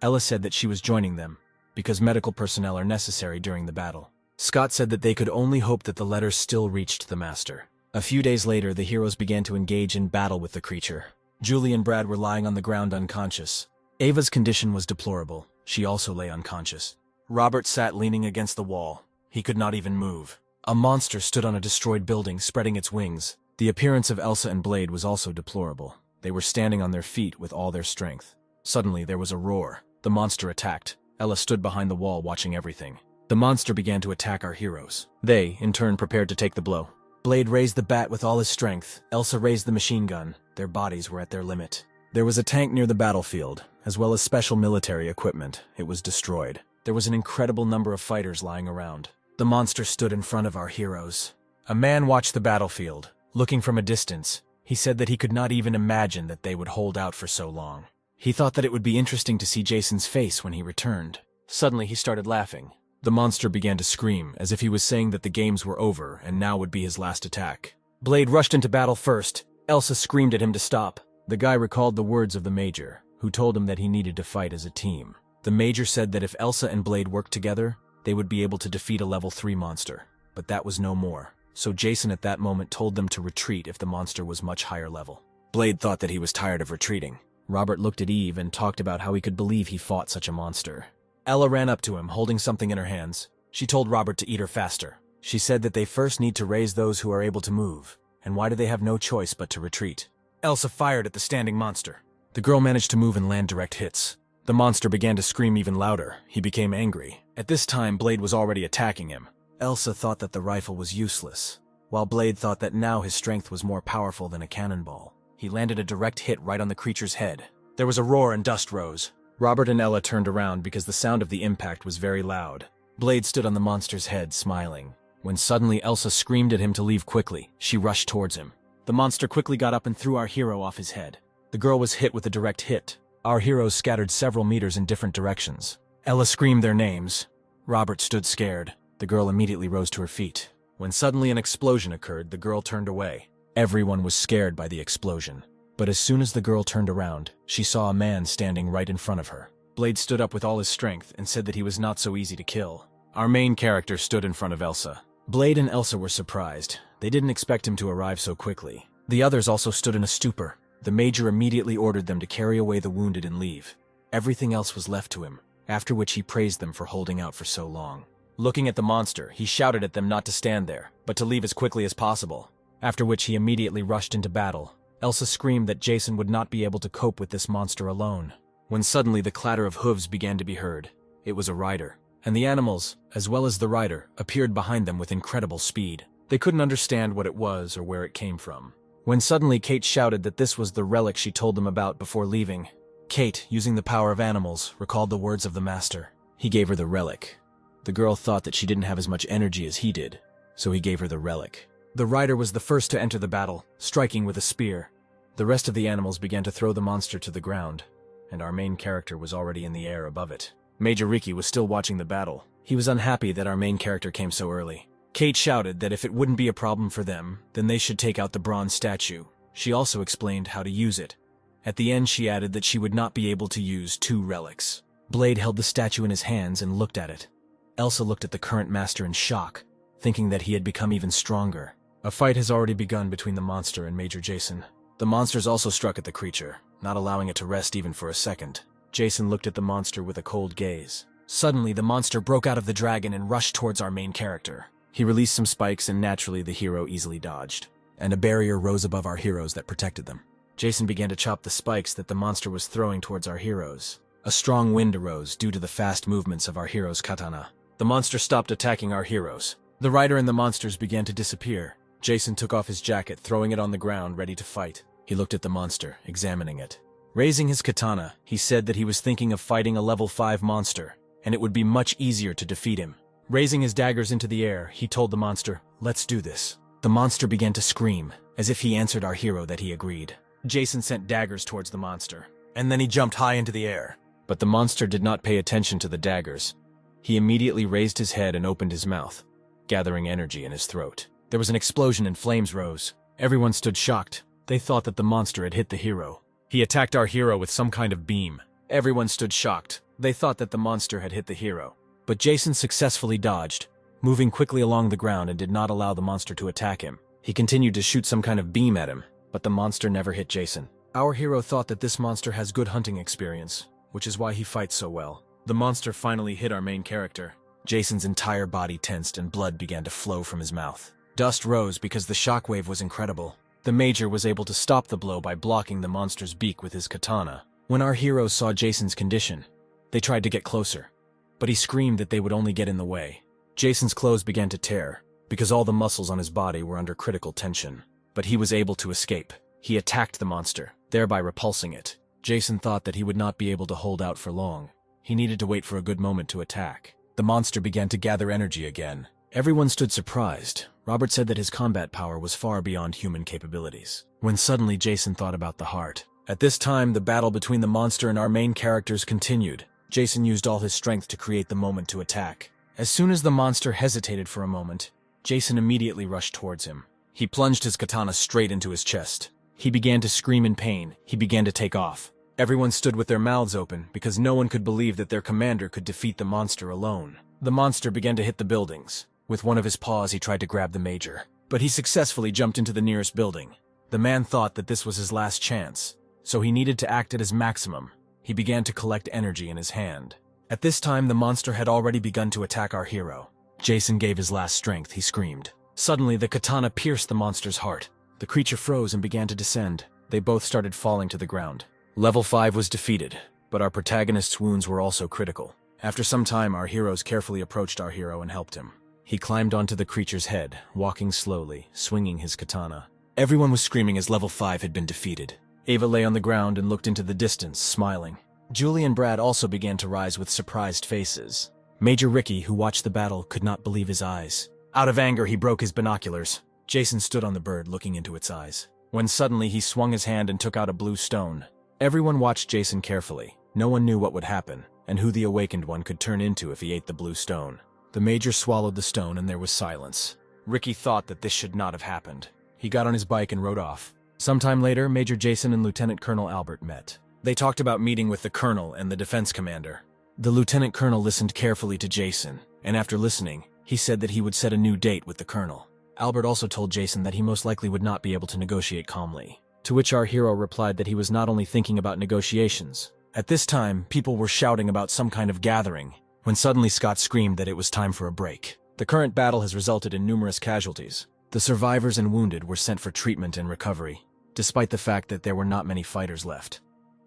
Speaker 1: Ella said that she was joining them, because medical personnel are necessary during the battle. Scott said that they could only hope that the letters still reached the master. A few days later, the heroes began to engage in battle with the creature. Julie and Brad were lying on the ground unconscious. Ava's condition was deplorable. She also lay unconscious. Robert sat leaning against the wall. He could not even move. A monster stood on a destroyed building, spreading its wings. The appearance of Elsa and Blade was also deplorable. They were standing on their feet with all their strength. Suddenly, there was a roar. The monster attacked. Ella stood behind the wall watching everything. The monster began to attack our heroes. They, in turn, prepared to take the blow. Blade raised the bat with all his strength. Elsa raised the machine gun. Their bodies were at their limit. There was a tank near the battlefield, as well as special military equipment. It was destroyed. There was an incredible number of fighters lying around. The monster stood in front of our heroes. A man watched the battlefield. Looking from a distance, he said that he could not even imagine that they would hold out for so long. He thought that it would be interesting to see Jason's face when he returned. Suddenly, he started laughing. The monster began to scream, as if he was saying that the games were over and now would be his last attack. Blade rushed into battle first. Elsa screamed at him to stop. The guy recalled the words of the Major, who told him that he needed to fight as a team. The Major said that if Elsa and Blade worked together, they would be able to defeat a level 3 monster. But that was no more. So Jason at that moment told them to retreat if the monster was much higher level. Blade thought that he was tired of retreating. Robert looked at Eve and talked about how he could believe he fought such a monster. Ella ran up to him, holding something in her hands. She told Robert to eat her faster. She said that they first need to raise those who are able to move, and why do they have no choice but to retreat? Elsa fired at the standing monster. The girl managed to move and land direct hits. The monster began to scream even louder. He became angry. At this time, Blade was already attacking him. Elsa thought that the rifle was useless, while Blade thought that now his strength was more powerful than a cannonball. He landed a direct hit right on the creature's head. There was a roar and dust rose. Robert and Ella turned around because the sound of the impact was very loud. Blade stood on the monster's head, smiling. When suddenly Elsa screamed at him to leave quickly, she rushed towards him. The monster quickly got up and threw our hero off his head. The girl was hit with a direct hit. Our heroes scattered several meters in different directions. Ella screamed their names. Robert stood scared. The girl immediately rose to her feet. When suddenly an explosion occurred, the girl turned away. Everyone was scared by the explosion. But as soon as the girl turned around, she saw a man standing right in front of her. Blade stood up with all his strength and said that he was not so easy to kill. Our main character stood in front of Elsa. Blade and Elsa were surprised. They didn't expect him to arrive so quickly. The others also stood in a stupor. The Major immediately ordered them to carry away the wounded and leave. Everything else was left to him, after which he praised them for holding out for so long. Looking at the monster, he shouted at them not to stand there, but to leave as quickly as possible, after which he immediately rushed into battle. Elsa screamed that Jason would not be able to cope with this monster alone. When suddenly the clatter of hooves began to be heard. It was a rider, and the animals, as well as the rider, appeared behind them with incredible speed. They couldn't understand what it was or where it came from. When suddenly Kate shouted that this was the relic she told them about before leaving. Kate, using the power of animals, recalled the words of the master. He gave her the relic. The girl thought that she didn't have as much energy as he did, so he gave her the relic. The rider was the first to enter the battle, striking with a spear. The rest of the animals began to throw the monster to the ground, and our main character was already in the air above it. Major Riki was still watching the battle. He was unhappy that our main character came so early. Kate shouted that if it wouldn't be a problem for them, then they should take out the bronze statue. She also explained how to use it. At the end, she added that she would not be able to use 2 relics. Blade held the statue in his hands and looked at it. Elsa looked at the current master in shock, thinking that he had become even stronger. A fight has already begun between the monster and Major Jason. The monsters also struck at the creature, not allowing it to rest even for a second. Jason looked at the monster with a cold gaze. Suddenly, the monster broke out of the dragon and rushed towards our main character. He released some spikes and naturally the hero easily dodged, and a barrier rose above our heroes that protected them. Jason began to chop the spikes that the monster was throwing towards our heroes. A strong wind arose due to the fast movements of our hero's katana. The monster stopped attacking our heroes. The rider and the monsters began to disappear. Jason took off his jacket, throwing it on the ground, ready to fight. He looked at the monster, examining it. Raising his katana, he said that he was thinking of fighting a level 5 monster, and it would be much easier to defeat him. Raising his daggers into the air, he told the monster, "Let's do this." The monster began to scream, as if he answered our hero that he agreed. Jason sent daggers towards the monster, and then he jumped high into the air. But the monster did not pay attention to the daggers. He immediately raised his head and opened his mouth, gathering energy in his throat. There was an explosion and flames rose. Everyone stood shocked. They thought that the monster had hit the hero. He attacked our hero with some kind of beam. Everyone stood shocked. They thought that the monster had hit the hero. But Jason successfully dodged, moving quickly along the ground, and did not allow the monster to attack him. He continued to shoot some kind of beam at him, but the monster never hit Jason. Our hero thought that this monster has good hunting experience, which is why he fights so well. The monster finally hit our main character. Jason's entire body tensed and blood began to flow from his mouth. Dust rose because the shockwave was incredible. The Major was able to stop the blow by blocking the monster's beak with his katana. When our heroes saw Jason's condition, they tried to get closer, but he screamed that they would only get in the way. Jason's clothes began to tear, because all the muscles on his body were under critical tension. But he was able to escape. He attacked the monster, thereby repulsing it. Jason thought that he would not be able to hold out for long. He needed to wait for a good moment to attack. The monster began to gather energy again. Everyone stood surprised. Robert said that his combat power was far beyond human capabilities. When suddenly Jason thought about the heart. At this time, the battle between the monster and our main characters continued. Jason used all his strength to create the moment to attack. As soon as the monster hesitated for a moment, Jason immediately rushed towards him. He plunged his katana straight into his chest. He began to scream in pain. He began to take off. Everyone stood with their mouths open because no one could believe that their commander could defeat the monster alone. The monster began to hit the buildings. With one of his paws, he tried to grab the Major, but he successfully jumped into the nearest building. The man thought that this was his last chance, so he needed to act at his maximum. He began to collect energy in his hand. At this time, the monster had already begun to attack our hero. Jason gave his last strength. He screamed. Suddenly, the katana pierced the monster's heart. The creature froze and began to descend. They both started falling to the ground. Level 5 was defeated, but our protagonist's wounds were also critical. After some time, our heroes carefully approached our hero and helped him. He climbed onto the creature's head, walking slowly, swinging his katana. Everyone was screaming as Level 5 had been defeated. Ava lay on the ground and looked into the distance, smiling. Julie and Brad also began to rise with surprised faces. Major Ricky, who watched the battle, could not believe his eyes. Out of anger, he broke his binoculars. Jason stood on the bird, looking into its eyes. When suddenly he swung his hand and took out a blue stone. Everyone watched Jason carefully. No one knew what would happen, and who the awakened one could turn into if he ate the blue stone. The Major swallowed the stone and there was silence. Ricky thought that this should not have happened. He got on his bike and rode off. Sometime later, Major Jason and Lieutenant Colonel Albert met. They talked about meeting with the Colonel and the defense commander. The Lieutenant Colonel listened carefully to Jason, and after listening, he said that he would set a new date with the Colonel. Albert also told Jason that he most likely would not be able to negotiate calmly, to which our hero replied that he was not only thinking about negotiations. At this time, people were shouting about some kind of gathering, when suddenly Scott screamed that it was time for a break. The current battle has resulted in numerous casualties. The survivors and wounded were sent for treatment and recovery, despite the fact that there were not many fighters left.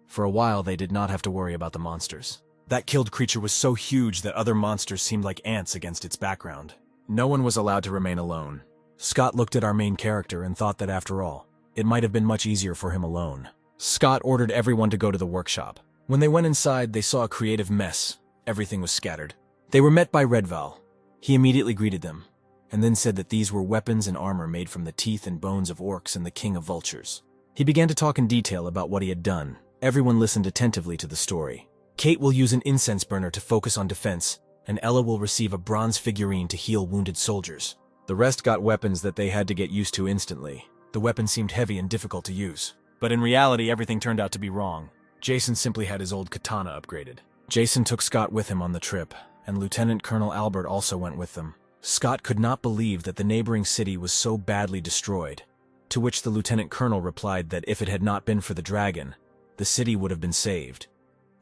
Speaker 1: For a while, they did not have to worry about the monsters. That killed creature was so huge that other monsters seemed like ants against its background. No one was allowed to remain alone. Scott looked at our main character and thought that after all, it might have been much easier for him alone. Scott ordered everyone to go to the workshop. When they went inside, they saw a creative mess. Everything was scattered. They were met by Redval. He immediately greeted them, and then said that these were weapons and armor made from the teeth and bones of orcs and the king of vultures. He began to talk in detail about what he had done. Everyone listened attentively to the story. Kate will use an incense burner to focus on defense, and Ella will receive a bronze figurine to heal wounded soldiers. The rest got weapons that they had to get used to instantly. The weapons seemed heavy and difficult to use. But in reality, everything turned out to be wrong. Jason simply had his old katana upgraded. Jason took Scott with him on the trip, and Lieutenant Colonel Albert also went with them. Scott could not believe that the neighboring city was so badly destroyed, to which the Lieutenant Colonel replied that if it had not been for the dragon, the city would have been saved.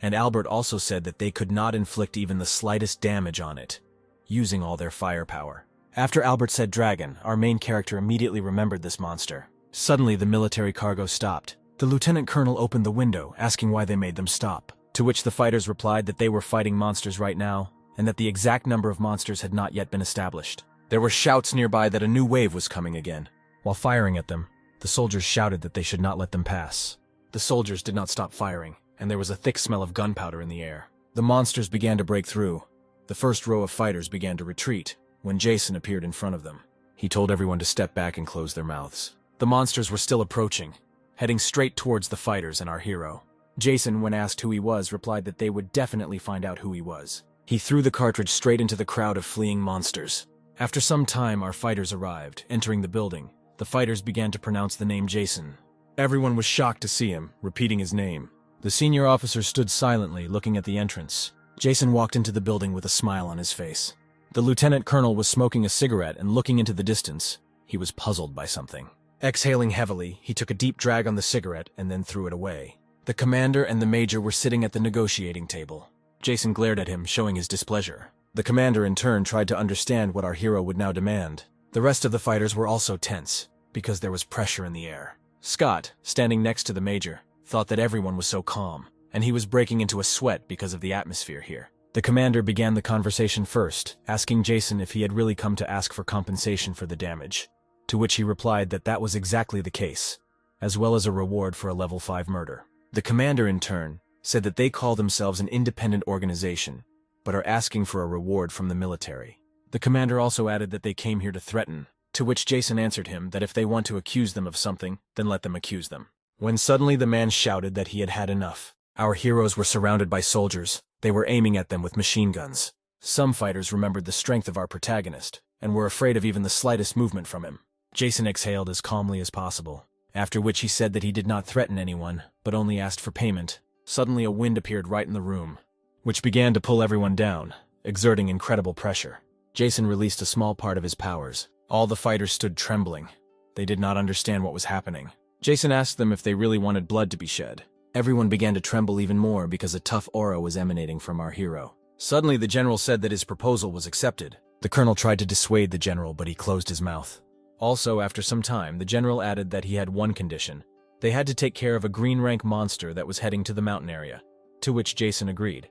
Speaker 1: And Albert also said that they could not inflict even the slightest damage on it, using all their firepower. After Albert said dragon, our main character immediately remembered this monster. Suddenly, the military cargo stopped. The Lieutenant Colonel opened the window, asking why they made them stop, to which the fighters replied that they were fighting monsters right now, and that the exact number of monsters had not yet been established. There were shouts nearby that a new wave was coming again. While firing at them, The soldiers shouted that they should not let them pass. The soldiers did not stop firing, and there was a thick smell of gunpowder in the air. The monsters began to break through. The first row of fighters began to retreat when Jason appeared in front of them. He told everyone to step back and close their mouths. The monsters were still approaching, heading straight towards the fighters and our hero. Jason, when asked who he was, replied that they would definitely find out who he was. He threw the cartridge straight into the crowd of fleeing monsters. After some time, our fighters arrived. Entering the building, the fighters began to pronounce the name Jason. Everyone was shocked to see him, repeating his name. The senior officer stood silently, looking at the entrance. Jason walked into the building with a smile on his face. The lieutenant colonel was smoking a cigarette and looking into the distance. He was puzzled by something. Exhaling heavily, he took a deep drag on the cigarette and then threw it away. The commander and the major were sitting at the negotiating table. Jason glared at him, showing his displeasure. The commander, in turn, tried to understand what our hero would now demand. The rest of the fighters were also tense, because there was pressure in the air. Scott, standing next to the major, thought that everyone was so calm, and he was breaking into a sweat because of the atmosphere here. The commander began the conversation first, asking Jason if he had really come to ask for compensation for the damage, to which he replied that that was exactly the case, as well as a reward for a level 5 murder. The commander, in turn, said that they call themselves an independent organization, but are asking for a reward from the military. The commander also added that they came here to threaten, to which Jason answered him that if they want to accuse them of something, then let them accuse them. When suddenly the man shouted that he had had enough. Our heroes were surrounded by soldiers. They were aiming at them with machine guns. Some fighters remembered the strength of our protagonist, and were afraid of even the slightest movement from him. Jason exhaled as calmly as possible, after which he said that he did not threaten anyone, but only asked for payment. Suddenly a wind appeared right in the room, which began to pull everyone down, exerting incredible pressure. Jason released a small part of his powers. All the fighters stood trembling. They did not understand what was happening. Jason asked them if they really wanted blood to be shed. Everyone began to tremble even more because a tough aura was emanating from our hero. Suddenly the general said that his proposal was accepted. The colonel tried to dissuade the general, but he closed his mouth. Also, after some time, the general added that he had one condition. They had to take care of a green rank monster that was heading to the mountain area, to which Jason agreed,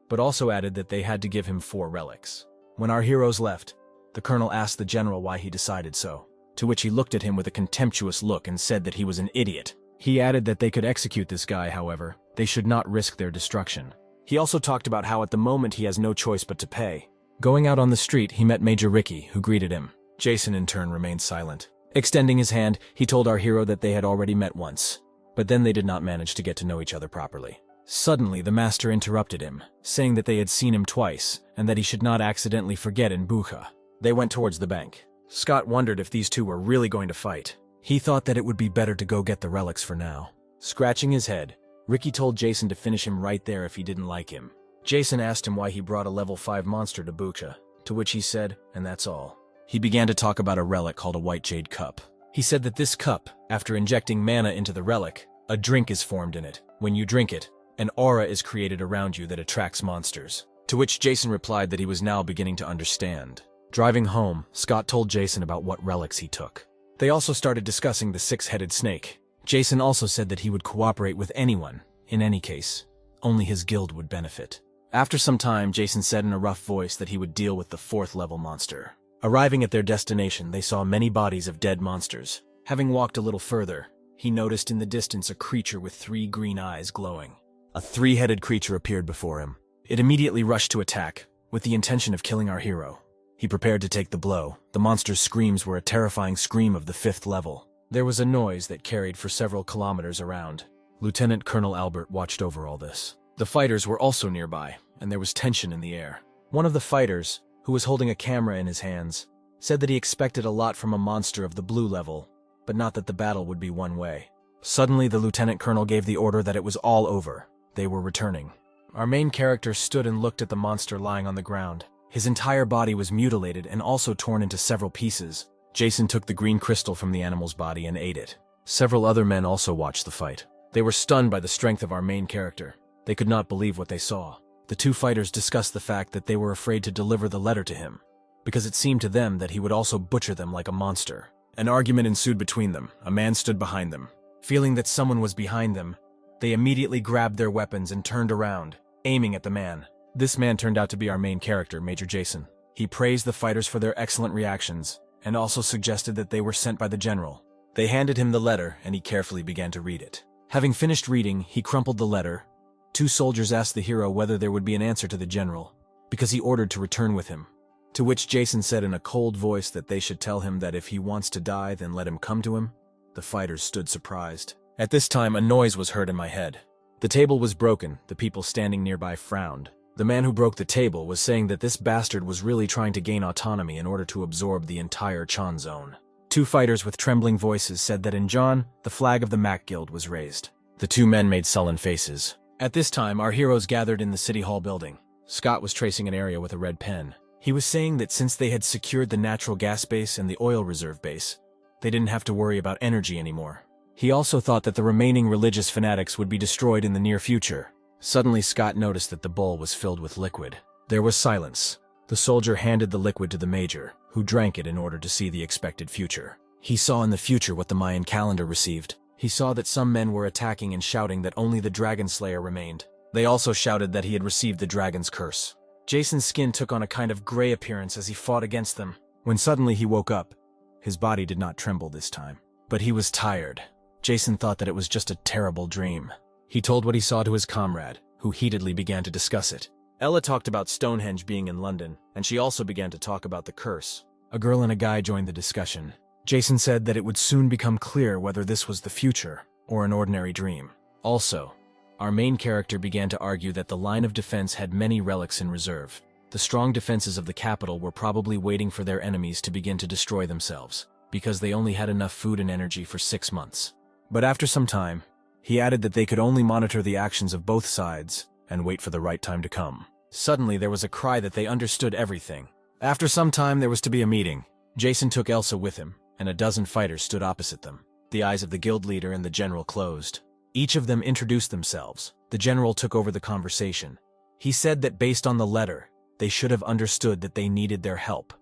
Speaker 1: but also added that they had to give him 4 relics. When our heroes left, the colonel asked the general why he decided so, to which he looked at him with a contemptuous look and said that he was an idiot. He added that they could execute this guy, however, they should not risk their destruction. He also talked about how at the moment he has no choice but to pay. Going out on the street, he met Major Ricky, who greeted him. Jason, in turn, remained silent. Extending his hand, he told our hero that they had already met once, but then they did not manage to get to know each other properly. Suddenly, the master interrupted him, saying that they had seen him twice, and that he should not accidentally forget in Bucha. They went towards the bank. Scott wondered if these two were really going to fight. He thought that it would be better to go get the relics for now. Scratching his head, Ricky told Jason to finish him right there if he didn't like him. Jason asked him why he brought a level 5 monster to Bucha, to which he said, and that's all. He began to talk about a relic called a white jade cup. He said that this cup, after injecting mana into the relic, a drink is formed in it. When you drink it, an aura is created around you that attracts monsters. To which Jason replied that he was now beginning to understand. Driving home, Scott told Jason about what relics he took. They also started discussing the 6-headed snake. Jason also said that he would cooperate with anyone, in any case. Only his guild would benefit. After some time, Jason said in a rough voice that he would deal with the 4th level monster. Arriving at their destination, they saw many bodies of dead monsters. Having walked a little further, he noticed in the distance a creature with 3 green eyes glowing. A 3-headed creature appeared before him. It immediately rushed to attack, with the intention of killing our hero. He prepared to take the blow. The monster's screams were a terrifying scream of the 5th level. There was a noise that carried for several kilometers around. Lieutenant Colonel Albert watched over all this. The fighters were also nearby, and there was tension in the air. One of the fighters, who was holding a camera in his hands, said that he expected a lot from a monster of the blue level, but not that the battle would be one way. Suddenly, the lieutenant colonel gave the order that it was all over. They were returning. Our main character stood and looked at the monster lying on the ground. His entire body was mutilated and also torn into several pieces. Jason took the green crystal from the animal's body and ate it. Several other men also watched the fight. They were stunned by the strength of our main character. They could not believe what they saw. The 2 fighters discussed the fact that they were afraid to deliver the letter to him, because it seemed to them that he would also butcher them like a monster. An argument ensued between them. A man stood behind them. Feeling that someone was behind them, they immediately grabbed their weapons and turned around, aiming at the man. This man turned out to be our main character, Major Jason. He praised the fighters for their excellent reactions, and also suggested that they were sent by the general. They handed him the letter, and he carefully began to read it. Having finished reading, he crumpled the letter. Two soldiers asked the hero whether there would be an answer to the general, because he ordered to return with him. To which Jason said in a cold voice that they should tell him that if he wants to die, then let him come to him. The fighters stood surprised. At this time, a noise was heard in my head. The table was broken. The people standing nearby frowned. The man who broke the table was saying that this bastard was really trying to gain autonomy in order to absorb the entire Chan zone. Two fighters with trembling voices said that in John, the flag of the Mac Guild was raised. The two men made sullen faces. At this time, our heroes gathered in the City Hall building. Scott was tracing an area with a red pen. He was saying that since they had secured the natural gas base and the oil reserve base, they didn't have to worry about energy anymore. He also thought that the remaining religious fanatics would be destroyed in the near future. Suddenly, Scott noticed that the bowl was filled with liquid. There was silence. The soldier handed the liquid to the major, who drank it in order to see the expected future. He saw in the future what the Mayan calendar received. He saw that some men were attacking and shouting that only the Dragon Slayer remained. They also shouted that he had received the dragon's curse. Jason's skin took on a kind of gray appearance as he fought against them. When suddenly he woke up, his body did not tremble this time, but he was tired. Jason thought that it was just a terrible dream. He told what he saw to his comrade, who heatedly began to discuss it. Ella talked about Stonehenge being in London, and she also began to talk about the curse. A girl and a guy joined the discussion. Jason said that it would soon become clear whether this was the future or an ordinary dream. Also, our main character began to argue that the line of defense had many relics in reserve. The strong defenses of the capital were probably waiting for their enemies to begin to destroy themselves, because they only had enough food and energy for 6 months. But after some time, he added that they could only monitor the actions of both sides and wait for the right time to come. Suddenly, there was a cry that they understood everything. After some time, there was to be a meeting. Jason took Elsa with him, and a dozen fighters stood opposite them. The eyes of the guild leader and the general closed. Each of them introduced themselves. The general took over the conversation. He said that based on the letter, they should have understood that they needed their help.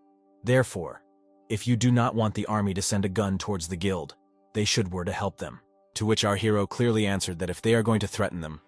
Speaker 1: Therefore, if you do not want the army to send a gun towards the guild, they should were to help them. To which our hero clearly answered that if they are going to threaten them,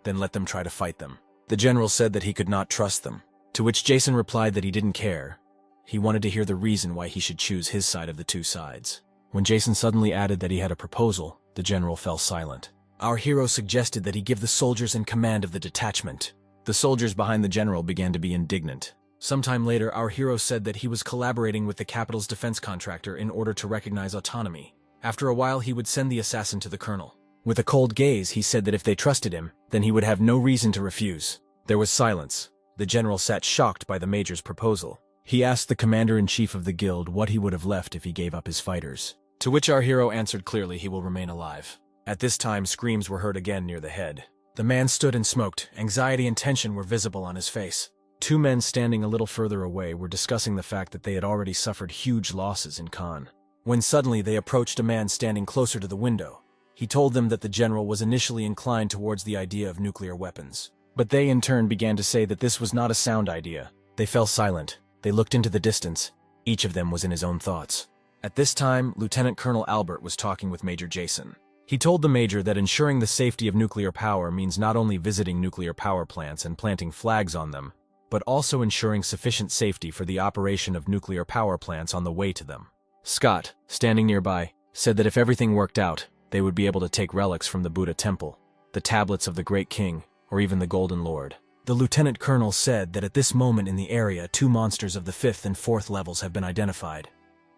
Speaker 1: then let them try to fight them. The general said that he could not trust them, to which Jason replied that he didn't care. He wanted to hear the reason why he should choose his side of the two sides. When Jason suddenly added that he had a proposal, the general fell silent. Our hero suggested that he give the soldiers in command of the detachment. The soldiers behind the general began to be indignant. Sometime later, our hero said that he was collaborating with the capital's defense contractor in order to recognize autonomy. After a while, he would send the assassin to the colonel. With a cold gaze, he said that if they trusted him, then he would have no reason to refuse. There was silence. The general sat shocked by the major's proposal. He asked the commander-in-chief of the guild what he would have left if he gave up his fighters. To which our hero answered clearly he will remain alive. At this time, screams were heard again near the head. The man stood and smoked. Anxiety and tension were visible on his face. Two men standing a little further away were discussing the fact that they had already suffered huge losses in Khan. When suddenly they approached a man standing closer to the window. He told them that the general was initially inclined towards the idea of nuclear weapons. But they in turn began to say that this was not a sound idea. They fell silent. They looked into the distance. Each of them was in his own thoughts. At this time, Lieutenant Colonel Albert was talking with Major Jason. He told the major that ensuring the safety of nuclear power means not only visiting nuclear power plants and planting flags on them, but also ensuring sufficient safety for the operation of nuclear power plants on the way to them. Scott, standing nearby, said that if everything worked out, they would be able to take relics from the Buddha temple, the tablets of the Great King, or even the Golden Lord. The lieutenant colonel said that at this moment in the area, 2 monsters of the 5th and 4th levels have been identified.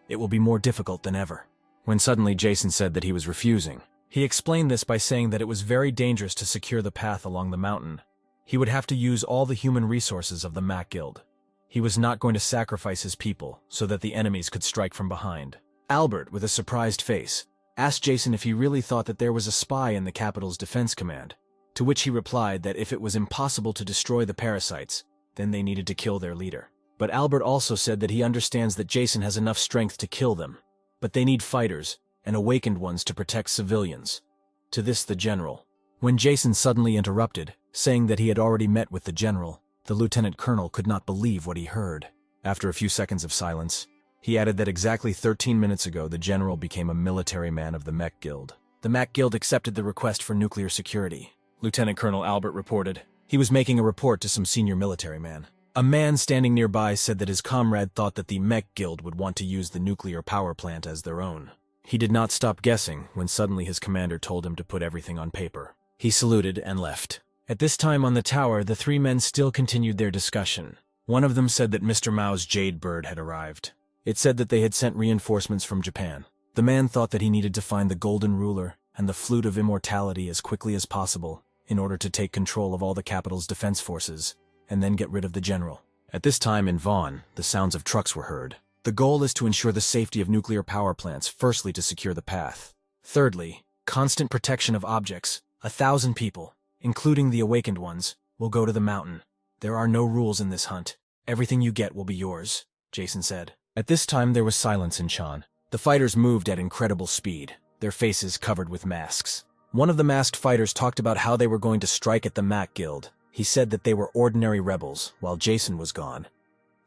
Speaker 1: It will be more difficult than ever. When suddenly Jason said that he was refusing. He explained this by saying that it was very dangerous to secure the path along the mountain. He would have to use all the human resources of the Mac Guild. He was not going to sacrifice his people so that the enemies could strike from behind. Albert, with a surprised face, asked Jason if he really thought that there was a spy in the capital's defense command, to which he replied that if it was impossible to destroy the parasites, then they needed to kill their leader. But Albert also said that he understands that Jason has enough strength to kill them, but they need fighters, and awakened ones to protect civilians. To this the general. When Jason suddenly interrupted, saying that he had already met with the general, the lieutenant colonel could not believe what he heard. After a few seconds of silence, he added that exactly 13 minutes ago the general became a military man of the Mech Guild. The Mech Guild accepted the request for nuclear security. Lieutenant Colonel Albert reported. He was making a report to some senior military man. A man standing nearby said that his comrade thought that the Mech Guild would want to use the nuclear power plant as their own. He did not stop guessing when suddenly his commander told him to put everything on paper. He saluted and left. At this time on the tower, the three men still continued their discussion. One of them said that Mr. Mao's jade bird had arrived. It said that they had sent reinforcements from Japan. The man thought that he needed to find the golden ruler and the flute of immortality as quickly as possible in order to take control of all the capital's defense forces and then get rid of the general. At this time in Vaughn, the sounds of trucks were heard. The goal is to ensure the safety of nuclear power plants, firstly to secure the path. Thirdly, constant protection of objects. 1,000 people, including the awakened ones, will go to the mountain. There are no rules in this hunt. Everything you get will be yours, Jason said. At this time there was silence in Chan. The fighters moved at incredible speed, their faces covered with masks. One of the masked fighters talked about how they were going to strike at the Mac Guild. He said that they were ordinary rebels, while Jason was gone.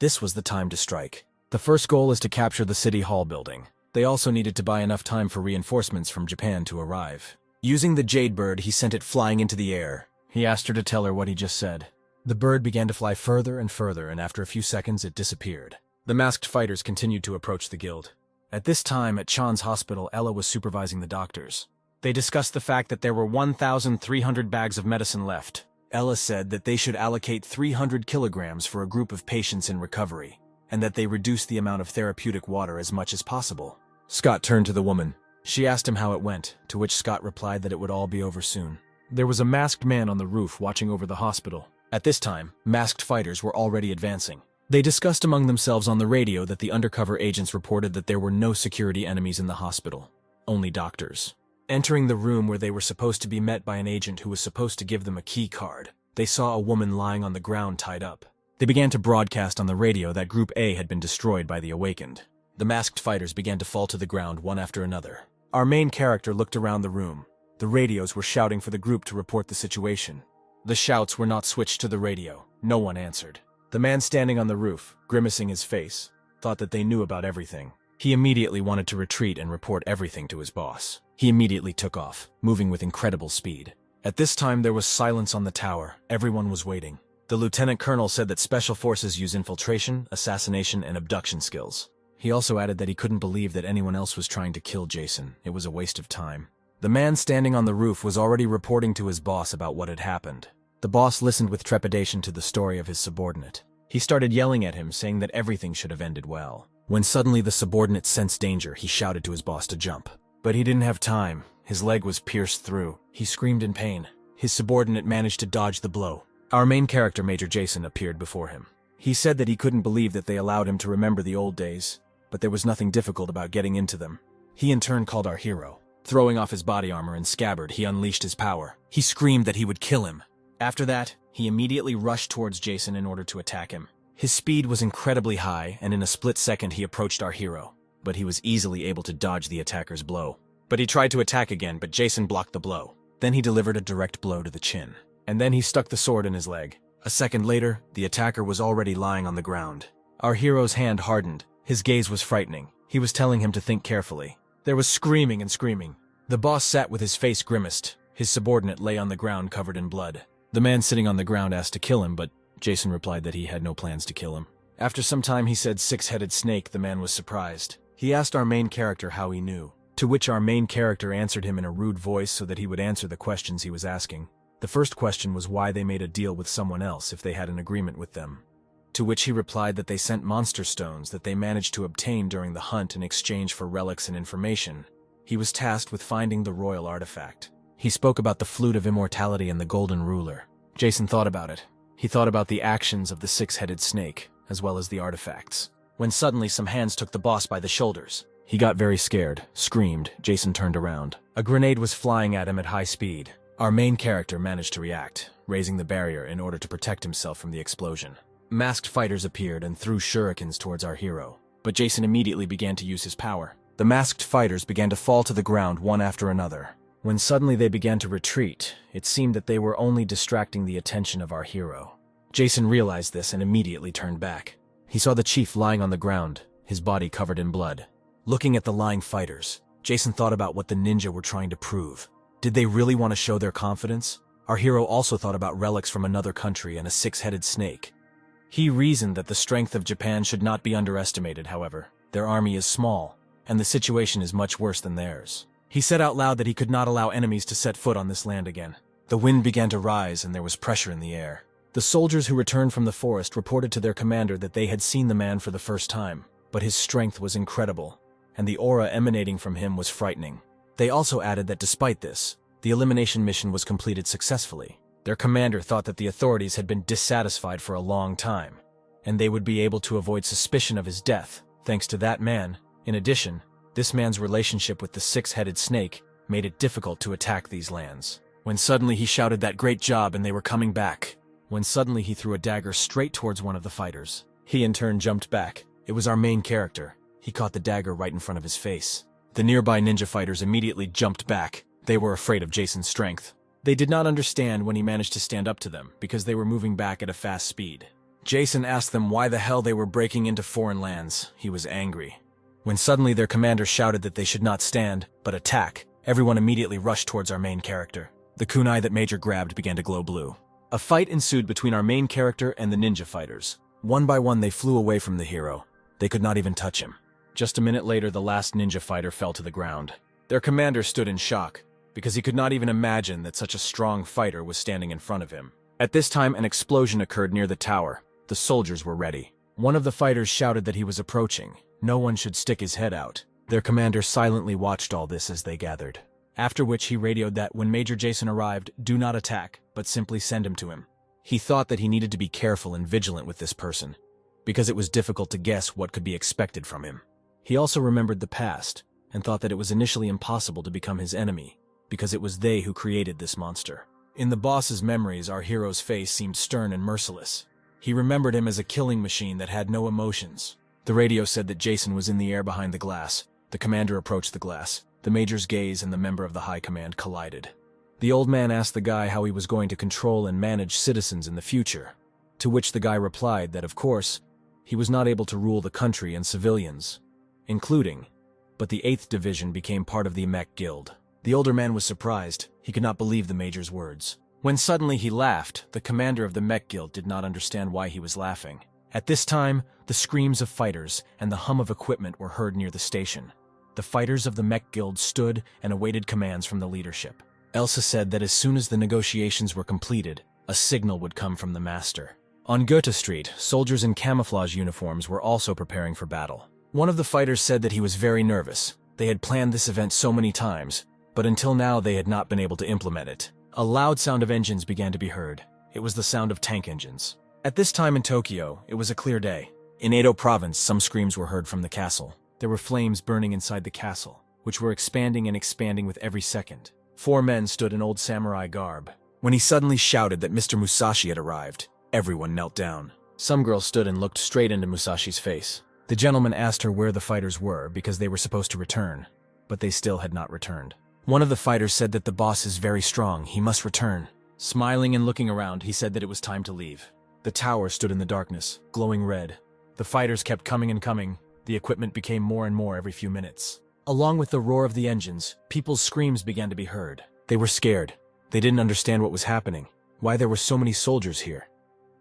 Speaker 1: This was the time to strike. The first goal is to capture the City Hall building. They also needed to buy enough time for reinforcements from Japan to arrive. Using the jade bird, he sent it flying into the air. He asked her to tell her what he just said. The bird began to fly further and further, and after a few seconds it disappeared. The masked fighters continued to approach the guild. At this time, at Chan's hospital, Ella was supervising the doctors. They discussed the fact that there were 1,300 bags of medicine left. Ella said that they should allocate 300 kilograms for a group of patients in recovery, and that they reduce the amount of therapeutic water as much as possible. Scott turned to the woman. She asked him how it went, to which Scott replied that it would all be over soon. There was a masked man on the roof watching over the hospital. At this time, masked fighters were already advancing. They discussed among themselves on the radio that the undercover agents reported that there were no security enemies in the hospital, only doctors. Entering the room where they were supposed to be met by an agent who was supposed to give them a key card, they saw a woman lying on the ground tied up. They began to broadcast on the radio that Group A had been destroyed by the Awakened. The masked fighters began to fall to the ground one after another. Our main character looked around the room. The radios were shouting for the group to report the situation. The shouts were not switched to the radio. No one answered. The man standing on the roof, grimacing his face, thought that they knew about everything. He immediately wanted to retreat and report everything to his boss. He immediately took off, moving with incredible speed. At this time there was silence on the tower. Everyone was waiting. The lieutenant colonel said that special forces use infiltration, assassination, and abduction skills. He also added that he couldn't believe that anyone else was trying to kill Jason. It was a waste of time. The man standing on the roof was already reporting to his boss about what had happened. The boss listened with trepidation to the story of his subordinate. He started yelling at him, saying that everything should have ended well. When suddenly the subordinate sensed danger, he shouted to his boss to jump. But he didn't have time. His leg was pierced through. He screamed in pain. His subordinate managed to dodge the blow. Our main character, Major Jason, appeared before him. He said that he couldn't believe that they allowed him to remember the old days, but there was nothing difficult about getting into them. He in turn called our hero. Throwing off his body armor and scabbard, he unleashed his power. He screamed that he would kill him. After that, he immediately rushed towards Jason in order to attack him. His speed was incredibly high, and in a split second he approached our hero, but he was easily able to dodge the attacker's blow. But he tried to attack again, but Jason blocked the blow. Then he delivered a direct blow to the chin, and then he stuck the sword in his leg. A second later, the attacker was already lying on the ground. Our hero's hand hardened. His gaze was frightening. He was telling him to think carefully. There was screaming and screaming. The boss sat with his face grimaced. His subordinate lay on the ground covered in blood. The man sitting on the ground asked to kill him, but Jason replied that he had no plans to kill him. After some time he said six-headed snake. The man was surprised. He asked our main character how he knew, to which our main character answered him in a rude voice so that he would answer the questions he was asking. The first question was why they made a deal with someone else if they had an agreement with them. To which he replied that they sent monster stones that they managed to obtain during the hunt in exchange for relics and information. He was tasked with finding the royal artifact. He spoke about the flute of immortality and the golden ruler. Jason thought about it. He thought about the actions of the six-headed snake, as well as the artifacts. When suddenly some hands took the boss by the shoulders. He got very scared, screamed. Jason turned around. A grenade was flying at him at high speed. Our main character managed to react, raising the barrier in order to protect himself from the explosion. Masked fighters appeared and threw shurikens towards our hero, but Jason immediately began to use his power. The masked fighters began to fall to the ground one after another. When suddenly they began to retreat, it seemed that they were only distracting the attention of our hero. Jason realized this and immediately turned back. He saw the chief lying on the ground, his body covered in blood. Looking at the lying fighters, Jason thought about what the ninja were trying to prove. Did they really want to show their confidence? Our hero also thought about relics from another country and a six-headed snake. He reasoned that the strength of Japan should not be underestimated, however. Their army is small, and the situation is much worse than theirs. He said out loud that he could not allow enemies to set foot on this land again. The wind began to rise and there was pressure in the air. The soldiers who returned from the forest reported to their commander that they had seen the man for the first time, but his strength was incredible, and the aura emanating from him was frightening. They also added that despite this, the elimination mission was completed successfully. Their commander thought that the authorities had been dissatisfied for a long time, and they would be able to avoid suspicion of his death, thanks to that man. In addition, this man's relationship with the six-headed snake made it difficult to attack these lands. When suddenly he shouted that great job and they were coming back. When suddenly he threw a dagger straight towards one of the fighters. He in turn jumped back. It was our main character. He caught the dagger right in front of his face. The nearby ninja fighters immediately jumped back. They were afraid of Jason's strength. They did not understand when he managed to stand up to them because they were moving back at a fast speed. Jason asked them why the hell they were breaking into foreign lands. He was angry. When suddenly their commander shouted that they should not stand, but attack, everyone immediately rushed towards our main character. The kunai that Major grabbed began to glow blue. A fight ensued between our main character and the ninja fighters. One by one they flew away from the hero. They could not even touch him. Just a minute later the last ninja fighter fell to the ground. Their commander stood in shock, because he could not even imagine that such a strong fighter was standing in front of him. At this time an explosion occurred near the tower. The soldiers were ready. One of the fighters shouted that he was approaching. No one should stick his head out. Their commander silently watched all this as they gathered. After which he radioed that when Major Jason arrived, do not attack, but simply send him to him. He thought that he needed to be careful and vigilant with this person, because it was difficult to guess what could be expected from him. He also remembered the past, and thought that it was initially impossible to become his enemy, because it was they who created this monster. In the boss's memories, our hero's face seemed stern and merciless. He remembered him as a killing machine that had no emotions. The radio said that Jason was in the air behind the glass. The commander approached the glass. The major's gaze and the member of the high command collided. The old man asked the guy how he was going to control and manage citizens in the future, to which the guy replied that, of course, he was not able to rule the country and civilians, including, but the 8th Division became part of the Mech Guild. The older man was surprised. He could not believe the major's words. When suddenly he laughed, the commander of the Mech Guild did not understand why he was laughing. At this time, the screams of fighters and the hum of equipment were heard near the station. The fighters of the Mech Guild stood and awaited commands from the leadership. Elsa said that as soon as the negotiations were completed, a signal would come from the master. On Goethe Street, soldiers in camouflage uniforms were also preparing for battle. One of the fighters said that he was very nervous. They had planned this event so many times, but until now they had not been able to implement it. A loud sound of engines began to be heard. It was the sound of tank engines. At this time in Tokyo, it was a clear day. In Edo province, some screams were heard from the castle. There were flames burning inside the castle, which were expanding and expanding with every second. 4 men stood in old samurai garb. When he suddenly shouted that Mr. Musashi had arrived, everyone knelt down. Some girl stood and looked straight into Musashi's face. The gentleman asked her where the fighters were because they were supposed to return, but they still had not returned. One of the fighters said that the boss is very strong, he must return. Smiling and looking around, he said that it was time to leave. The tower stood in the darkness, glowing red. The fighters kept coming and coming. The equipment became more and more every few minutes. Along with the roar of the engines, people's screams began to be heard. They were scared. They didn't understand what was happening, why there were so many soldiers here.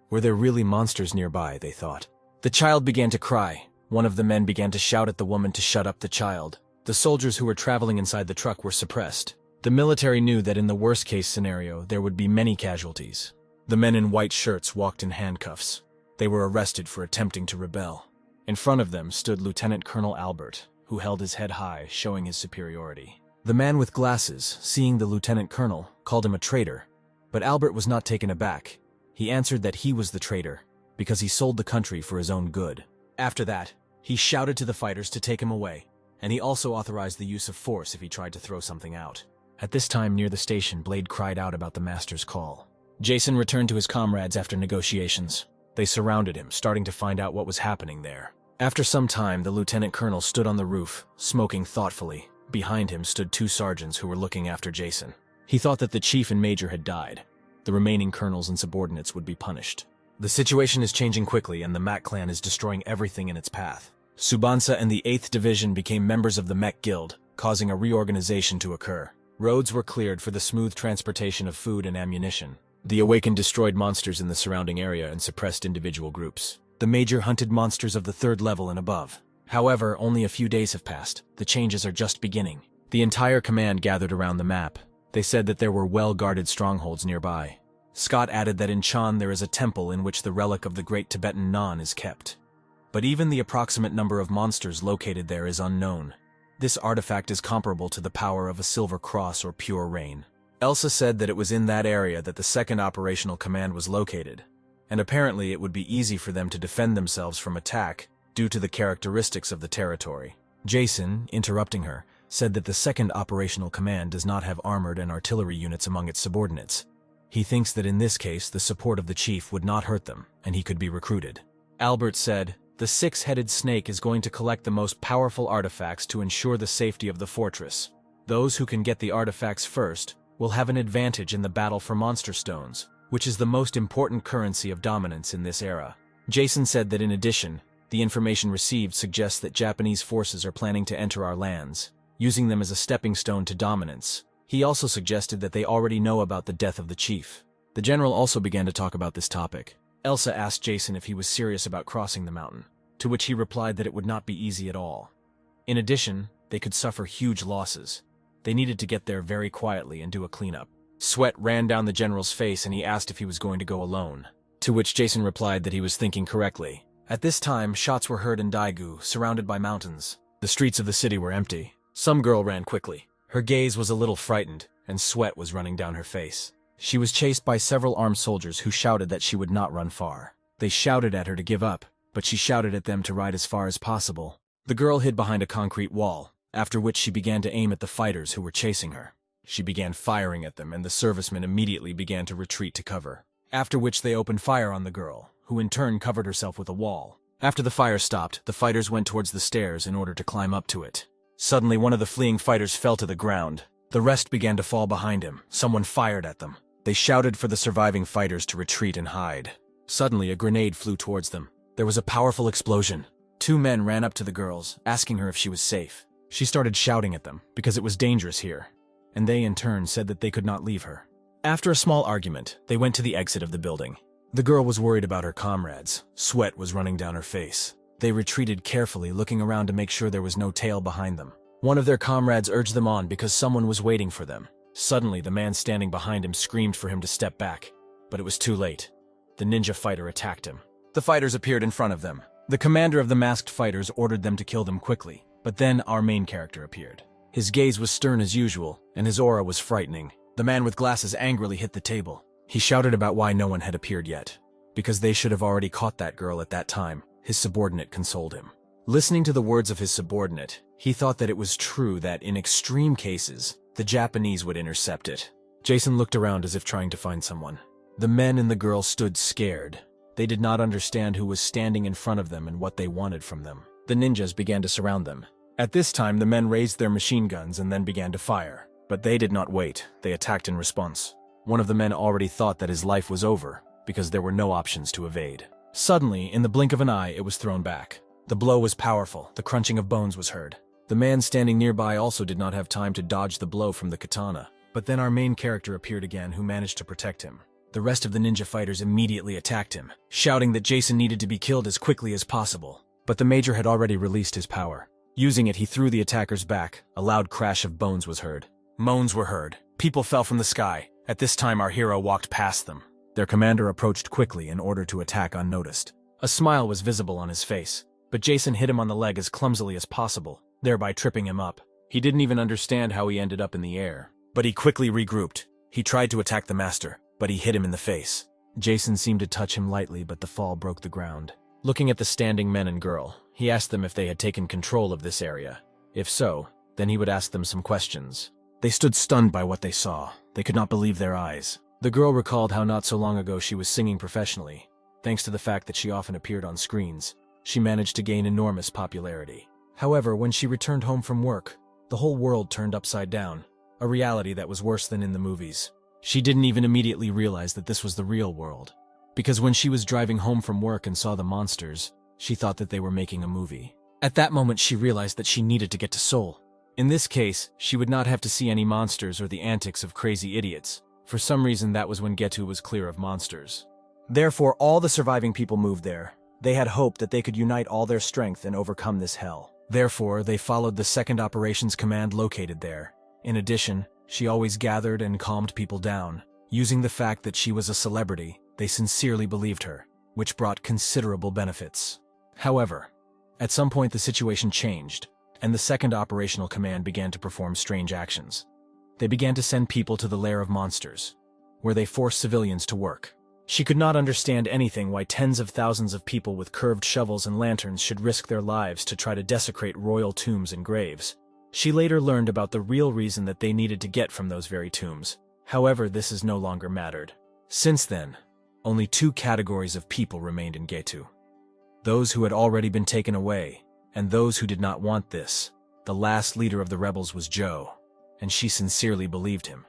Speaker 1: Were there really monsters nearby, they thought. The child began to cry. One of the men began to shout at the woman to shut up the child. The soldiers who were traveling inside the truck were suppressed. The military knew that in the worst-case scenario, there would be many casualties. The men in white shirts walked in handcuffs. They were arrested for attempting to rebel. In front of them stood Lieutenant Colonel Albert, who held his head high, showing his superiority. The man with glasses, seeing the lieutenant colonel, called him a traitor, but Albert was not taken aback. He answered that he was the traitor, because he sold the country for his own good. After that, he shouted to the fighters to take him away, and he also authorized the use of force if he tried to throw something out. At this time, near the station, Blade cried out about the master's call. Jason returned to his comrades after negotiations. They surrounded him, starting to find out what was happening there. After some time, the lieutenant colonel stood on the roof, smoking thoughtfully. Behind him stood 2 sergeants who were looking after Jason. He thought that the chief and major had died. The remaining colonels and subordinates would be punished. The situation is changing quickly, and the Mat clan is destroying everything in its path. Subansa and the 8th Division became members of the Mech Guild, causing a reorganization to occur. Roads were cleared for the smooth transportation of food and ammunition. The Awakened destroyed monsters in the surrounding area and suppressed individual groups. The Major hunted monsters of the 3rd level and above. However, only a few days have passed. The changes are just beginning. The entire command gathered around the map. They said that there were well-guarded strongholds nearby. Scott added that in Chan there is a temple in which the relic of the great Tibetan Nan is kept. But even the approximate number of monsters located there is unknown. This artifact is comparable to the power of a silver cross or pure rain. Elsa said that it was in that area that the second operational command was located, and apparently it would be easy for them to defend themselves from attack due to the characteristics of the territory. Jason, interrupting her, said that the second operational command does not have armored and artillery units among its subordinates. He thinks that in this case the support of the chief would not hurt them, and he could be recruited. Albert said, "The six-headed snake is going to collect the most powerful artifacts to ensure the safety of the fortress. Those who can get the artifacts first will have an advantage in the battle for monster stones, which is the most important currency of dominance in this era." Jason said that in addition, the information received suggests that Japanese forces are planning to enter our lands, using them as a stepping stone to dominance. He also suggested that they already know about the death of the chief. The general also began to talk about this topic. Elsa asked Jason if he was serious about crossing the mountain, to which he replied that it would not be easy at all. In addition, they could suffer huge losses. They needed to get there very quietly and do a cleanup. Sweat ran down the general's face and he asked if he was going to go alone, to which Jason replied that he was thinking correctly. At this time, shots were heard in Daegu, surrounded by mountains. The streets of the city were empty. Some girl ran quickly. Her gaze was a little frightened, and sweat was running down her face. She was chased by several armed soldiers who shouted that she would not run far. They shouted at her to give up, but she shouted at them to ride as far as possible. The girl hid behind a concrete wall, after which she began to aim at the fighters who were chasing her. She began firing at them, and the servicemen immediately began to retreat to cover. After which they opened fire on the girl, who in turn covered herself with a wall. After the fire stopped, the fighters went towards the stairs in order to climb up to it. Suddenly, one of the fleeing fighters fell to the ground. The rest began to fall behind him. Someone fired at them. They shouted for the surviving fighters to retreat and hide. Suddenly, a grenade flew towards them. There was a powerful explosion. Two men ran up to the girls, asking her if she was safe. She started shouting at them, because it was dangerous here, and they in turn said that they could not leave her. After a small argument, they went to the exit of the building. The girl was worried about her comrades. Sweat was running down her face. They retreated carefully, looking around to make sure there was no tail behind them. One of their comrades urged them on because someone was waiting for them. Suddenly, the man standing behind him screamed for him to step back, but it was too late. The ninja fighter attacked him. The fighters appeared in front of them. The commander of the masked fighters ordered them to kill them quickly, but then our main character appeared. His gaze was stern as usual, and his aura was frightening. The man with glasses angrily hit the table. He shouted about why no one had appeared yet. Because they should have already caught that girl at that time, his subordinate consoled him. Listening to the words of his subordinate, he thought that it was true that in extreme cases, the Japanese would intercept it. Jason looked around as if trying to find someone. The men and the girl stood scared. They did not understand who was standing in front of them and what they wanted from them. The ninjas began to surround them. At this time, the men raised their machine guns and then began to fire. But they did not wait. They attacked in response. One of the men already thought that his life was over, because there were no options to evade. Suddenly, in the blink of an eye, it was thrown back. The blow was powerful. The crunching of bones was heard. The man standing nearby also did not have time to dodge the blow from the katana. But then our main character appeared again, who managed to protect him. The rest of the ninja fighters immediately attacked him, shouting that Jason needed to be killed as quickly as possible. But the major had already released his power. Using it, he threw the attackers back. A loud crash of bones was heard. Moans were heard. People fell from the sky. At this time, our hero walked past them. Their commander approached quickly in order to attack unnoticed. A smile was visible on his face, but Jason hit him on the leg as clumsily as possible, thereby tripping him up. He didn't even understand how he ended up in the air. But he quickly regrouped. He tried to attack the master, but he hit him in the face. Jason seemed to touch him lightly, but the fall broke the ground. Looking at the standing men and girl, he asked them if they had taken control of this area. If so, then he would ask them some questions. They stood stunned by what they saw. They could not believe their eyes. The girl recalled how not so long ago she was singing professionally. Thanks to the fact that she often appeared on screens, she managed to gain enormous popularity. However, when she returned home from work, the whole world turned upside down, a reality that was worse than in the movies. She didn't even immediately realize that this was the real world, because when she was driving home from work and saw the monsters, she thought that they were making a movie. At that moment, she realized that she needed to get to Seoul. In this case, she would not have to see any monsters or the antics of crazy idiots. For some reason, that was when Getu was clear of monsters. Therefore, all the surviving people moved there. They had hoped that they could unite all their strength and overcome this hell. Therefore, they followed the second operations command located there. In addition, she always gathered and calmed people down. Using the fact that she was a celebrity, they sincerely believed her, which brought considerable benefits. However, at some point the situation changed, and the second operational command began to perform strange actions. They began to send people to the lair of monsters, where they forced civilians to work. She could not understand anything why tens of thousands of people with curved shovels and lanterns should risk their lives to try to desecrate royal tombs and graves. She later learned about the real reason that they needed to get from those very tombs. However, this has no longer mattered. Since then, only two categories of people remained in Getu. Those who had already been taken away, and those who did not want this. The last leader of the rebels was Joe, and she sincerely believed him.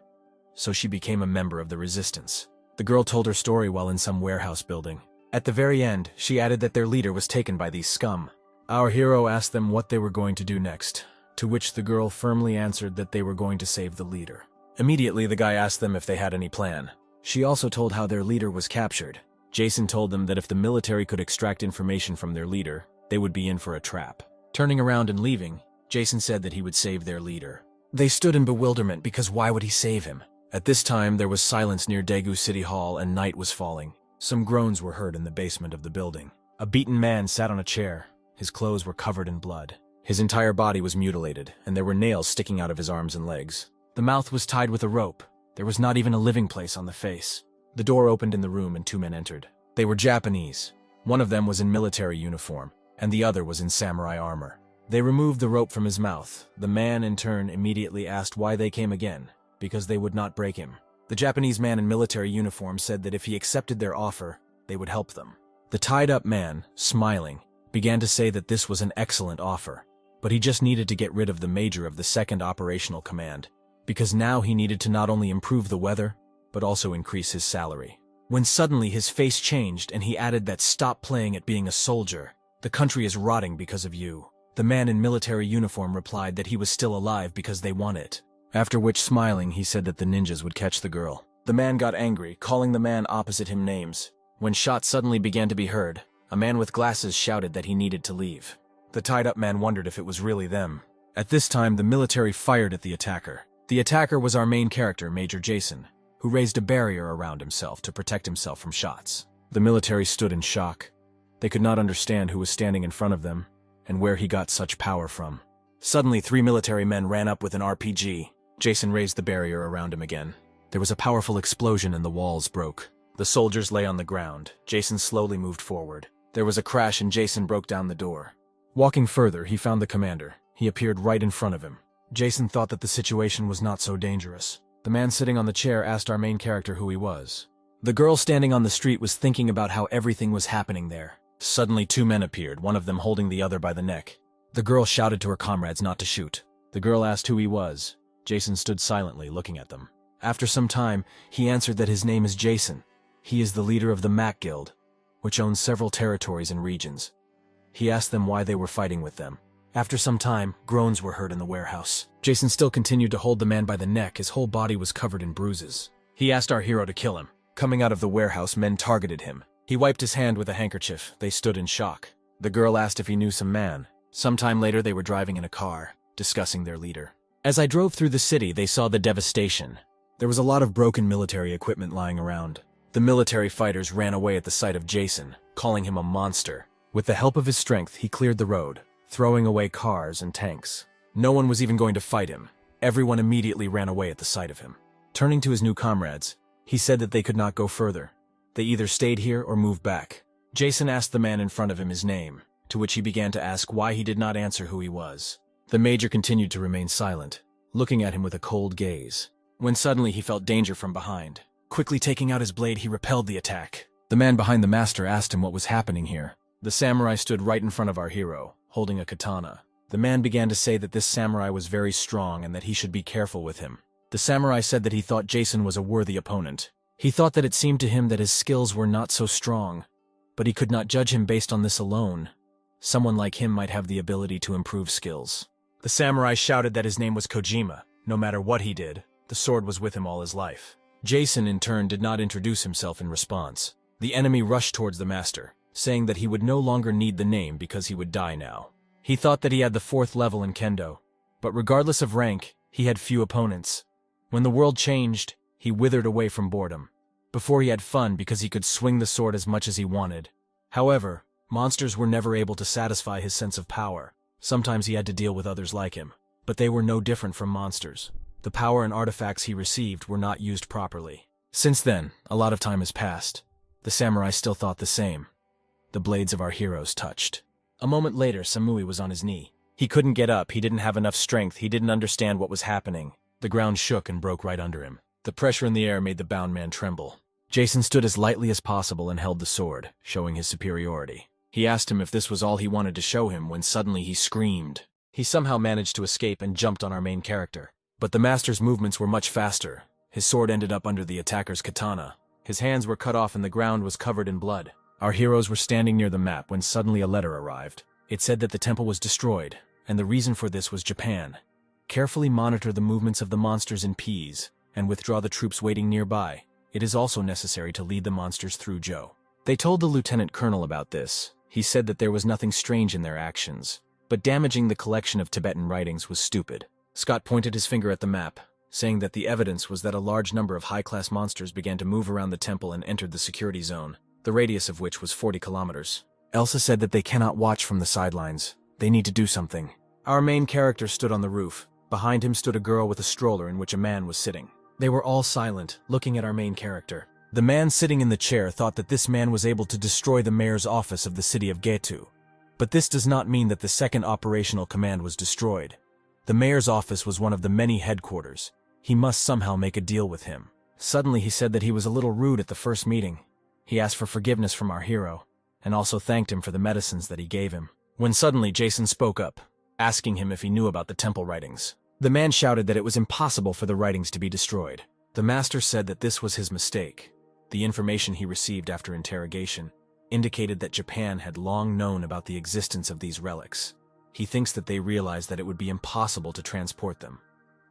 Speaker 1: So she became a member of the resistance. The girl told her story while in some warehouse building. At the very end, she added that their leader was taken by these scum. Our hero asked them what they were going to do next, to which the girl firmly answered that they were going to save the leader. Immediately, the guy asked them if they had any plan. She also told how their leader was captured. Jason told them that if the military could extract information from their leader, they would be in for a trap. Turning around and leaving, Jason said that he would save their leader. They stood in bewilderment because why would he save him? At this time, there was silence near Daegu City Hall and night was falling. Some groans were heard in the basement of the building. A beaten man sat on a chair. His clothes were covered in blood. His entire body was mutilated, and there were nails sticking out of his arms and legs. The mouth was tied with a rope. There was not even a living place on the face. The door opened in the room and two men entered. They were Japanese. One of them was in military uniform, and the other was in samurai armor. They removed the rope from his mouth. The man, in turn, immediately asked why they came again, because they would not break him. The Japanese man in military uniform said that if he accepted their offer, they would help them. The tied-up man, smiling, began to say that this was an excellent offer, but he just needed to get rid of the major of the second operational command, because now he needed to not only improve the weather, but also increase his salary. When suddenly his face changed and he added that stop playing at being a soldier. The country is rotting because of you. The man in military uniform replied that he was still alive because they won it. After which, smiling, he said that the ninjas would catch the girl. The man got angry, calling the man opposite him names. When shots suddenly began to be heard, a man with glasses shouted that he needed to leave. The tied-up man wondered if it was really them. At this time, the military fired at the attacker. The attacker was our main character, Major Jason, who raised a barrier around himself to protect himself from shots. The military stood in shock. They could not understand who was standing in front of them and where he got such power from. Suddenly, 3 military men ran up with an RPG. Jason raised the barrier around him again. There was a powerful explosion and the walls broke. The soldiers lay on the ground. Jason slowly moved forward. There was a crash and Jason broke down the door. Walking further, he found the commander. He appeared right in front of him. Jason thought that the situation was not so dangerous. The man sitting on the chair asked our main character who he was. The girl standing on the street was thinking about how everything was happening there. Suddenly 2 men appeared, one of them holding the other by the neck. The girl shouted to her comrades not to shoot. The girl asked who he was. Jason stood silently, looking at them. After some time, he answered that his name is Jason. He is the leader of the Mac Guild, which owns several territories and regions. He asked them why they were fighting with them. After some time, groans were heard in the warehouse. Jason still continued to hold the man by the neck. His whole body was covered in bruises. He asked our hero to kill him. Coming out of the warehouse, men targeted him. He wiped his hand with a handkerchief. They stood in shock. The girl asked if he knew some man. Sometime later, they were driving in a car, discussing their leader. As I drove through the city, they saw the devastation. There was a lot of broken military equipment lying around. The military fighters ran away at the sight of Jason, calling him a monster. With the help of his strength, he cleared the road, throwing away cars and tanks. No one was even going to fight him. Everyone immediately ran away at the sight of him. Turning to his new comrades, he said that they could not go further. They either stayed here or moved back. Jason asked the man in front of him his name, to which he began to ask why he did not answer who he was. The major continued to remain silent, looking at him with a cold gaze, when suddenly he felt danger from behind. Quickly taking out his blade, he repelled the attack. The man behind the master asked him what was happening here. The samurai stood right in front of our hero, holding a katana. The man began to say that this samurai was very strong and that he should be careful with him. The samurai said that he thought Jason was a worthy opponent. He thought that it seemed to him that his skills were not so strong, but he could not judge him based on this alone. Someone like him might have the ability to improve skills. The samurai shouted that his name was Kojima. No matter what he did, the sword was with him all his life. Jason, in turn, did not introduce himself in response. The enemy rushed towards the master. saying that he would no longer need the name because he would die now. He thought that he had the 4th level in Kendo, but regardless of rank, he had few opponents. When the world changed, he withered away from boredom. Before he had fun because he could swing the sword as much as he wanted. However, monsters were never able to satisfy his sense of power. Sometimes he had to deal with others like him, but they were no different from monsters. The power and artifacts he received were not used properly. Since then, a lot of time has passed. The samurai still thought the same. The blades of our heroes touched. A moment later, Samui was on his knee. He couldn't get up, he didn't have enough strength, he didn't understand what was happening. The ground shook and broke right under him. The pressure in the air made the bound man tremble. Jason stood as lightly as possible and held the sword, showing his superiority. He asked him if this was all he wanted to show him when suddenly he screamed. He somehow managed to escape and jumped on our main character. But the master's movements were much faster. His sword ended up under the attacker's katana. His hands were cut off and the ground was covered in blood. Our heroes were standing near the map when suddenly a letter arrived. It said that the temple was destroyed, and the reason for this was Japan. Carefully monitor the movements of the monsters in P's, and withdraw the troops waiting nearby. It is also necessary to lead the monsters through Joe. They told the lieutenant colonel about this. He said that there was nothing strange in their actions, but damaging the collection of Tibetan writings was stupid. Scott pointed his finger at the map, saying that the evidence was that a large number of high-class monsters began to move around the temple and entered the security zone, the radius of which was 40 kilometers. Elsa said that they cannot watch from the sidelines. They need to do something. Our main character stood on the roof. Behind him stood a girl with a stroller in which a man was sitting. They were all silent, looking at our main character. The man sitting in the chair thought that this man was able to destroy the mayor's office of the city of Getu. But this does not mean that the second operational command was destroyed. The mayor's office was one of the many headquarters. He must somehow make a deal with him. Suddenly he said that he was a little rude at the first meeting. He asked for forgiveness from our hero, and also thanked him for the medicines that he gave him. When suddenly Jason spoke up, asking him if he knew about the temple writings. The man shouted that it was impossible for the writings to be destroyed. The master said that this was his mistake. The information he received after interrogation indicated that Japan had long known about the existence of these relics. He thinks that they realized that it would be impossible to transport them,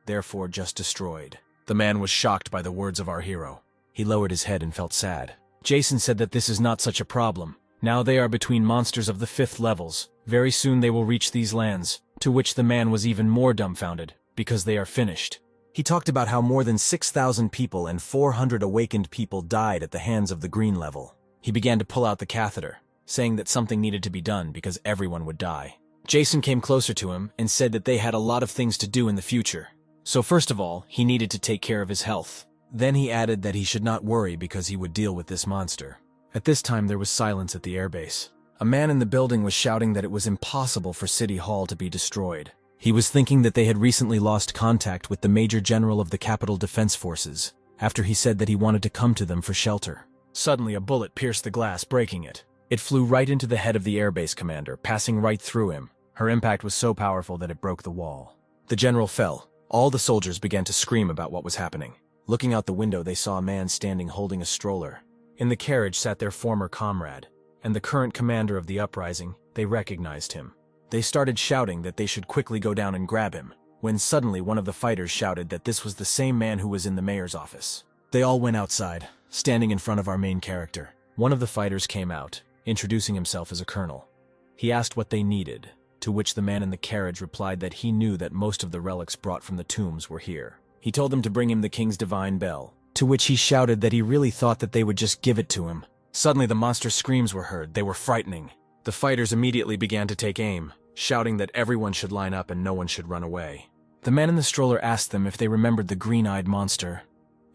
Speaker 1: therefore just destroyed. The man was shocked by the words of our hero. He lowered his head and felt sad. Jason said that this is not such a problem. Now they are between monsters of the 5th levels. Very soon they will reach these lands, to which the man was even more dumbfounded, because they are finished. He talked about how more than 6,000 people and 400 awakened people died at the hands of the green level. He began to pull out the catheter, saying that something needed to be done because everyone would die. Jason came closer to him and said that they had a lot of things to do in the future. So first of all, he needed to take care of his health. Then he added that he should not worry because he would deal with this monster. At this time there was silence at the airbase. A man in the building was shouting that it was impossible for City Hall to be destroyed. He was thinking that they had recently lost contact with the Major General of the Capital Defense Forces, after he said that he wanted to come to them for shelter. Suddenly a bullet pierced the glass, breaking it. It flew right into the head of the airbase commander, passing right through him. Her impact was so powerful that it broke the wall. The general fell. All the soldiers began to scream about what was happening. Looking out the window, they saw a man standing holding a stroller. In the carriage sat their former comrade, and the current commander of the uprising. They recognized him. They started shouting that they should quickly go down and grab him, when suddenly one of the fighters shouted that this was the same man who was in the mayor's office. They all went outside, standing in front of our main character. One of the fighters came out, introducing himself as a colonel. He asked what they needed, to which the man in the carriage replied that he knew that most of the relics brought from the tombs were here. He told them to bring him the king's divine bell, to which he shouted that he really thought that they would just give it to him. Suddenly the monster's screams were heard. They were frightening. The fighters immediately began to take aim, shouting that everyone should line up and no one should run away. The man in the stroller asked them if they remembered the green-eyed monster.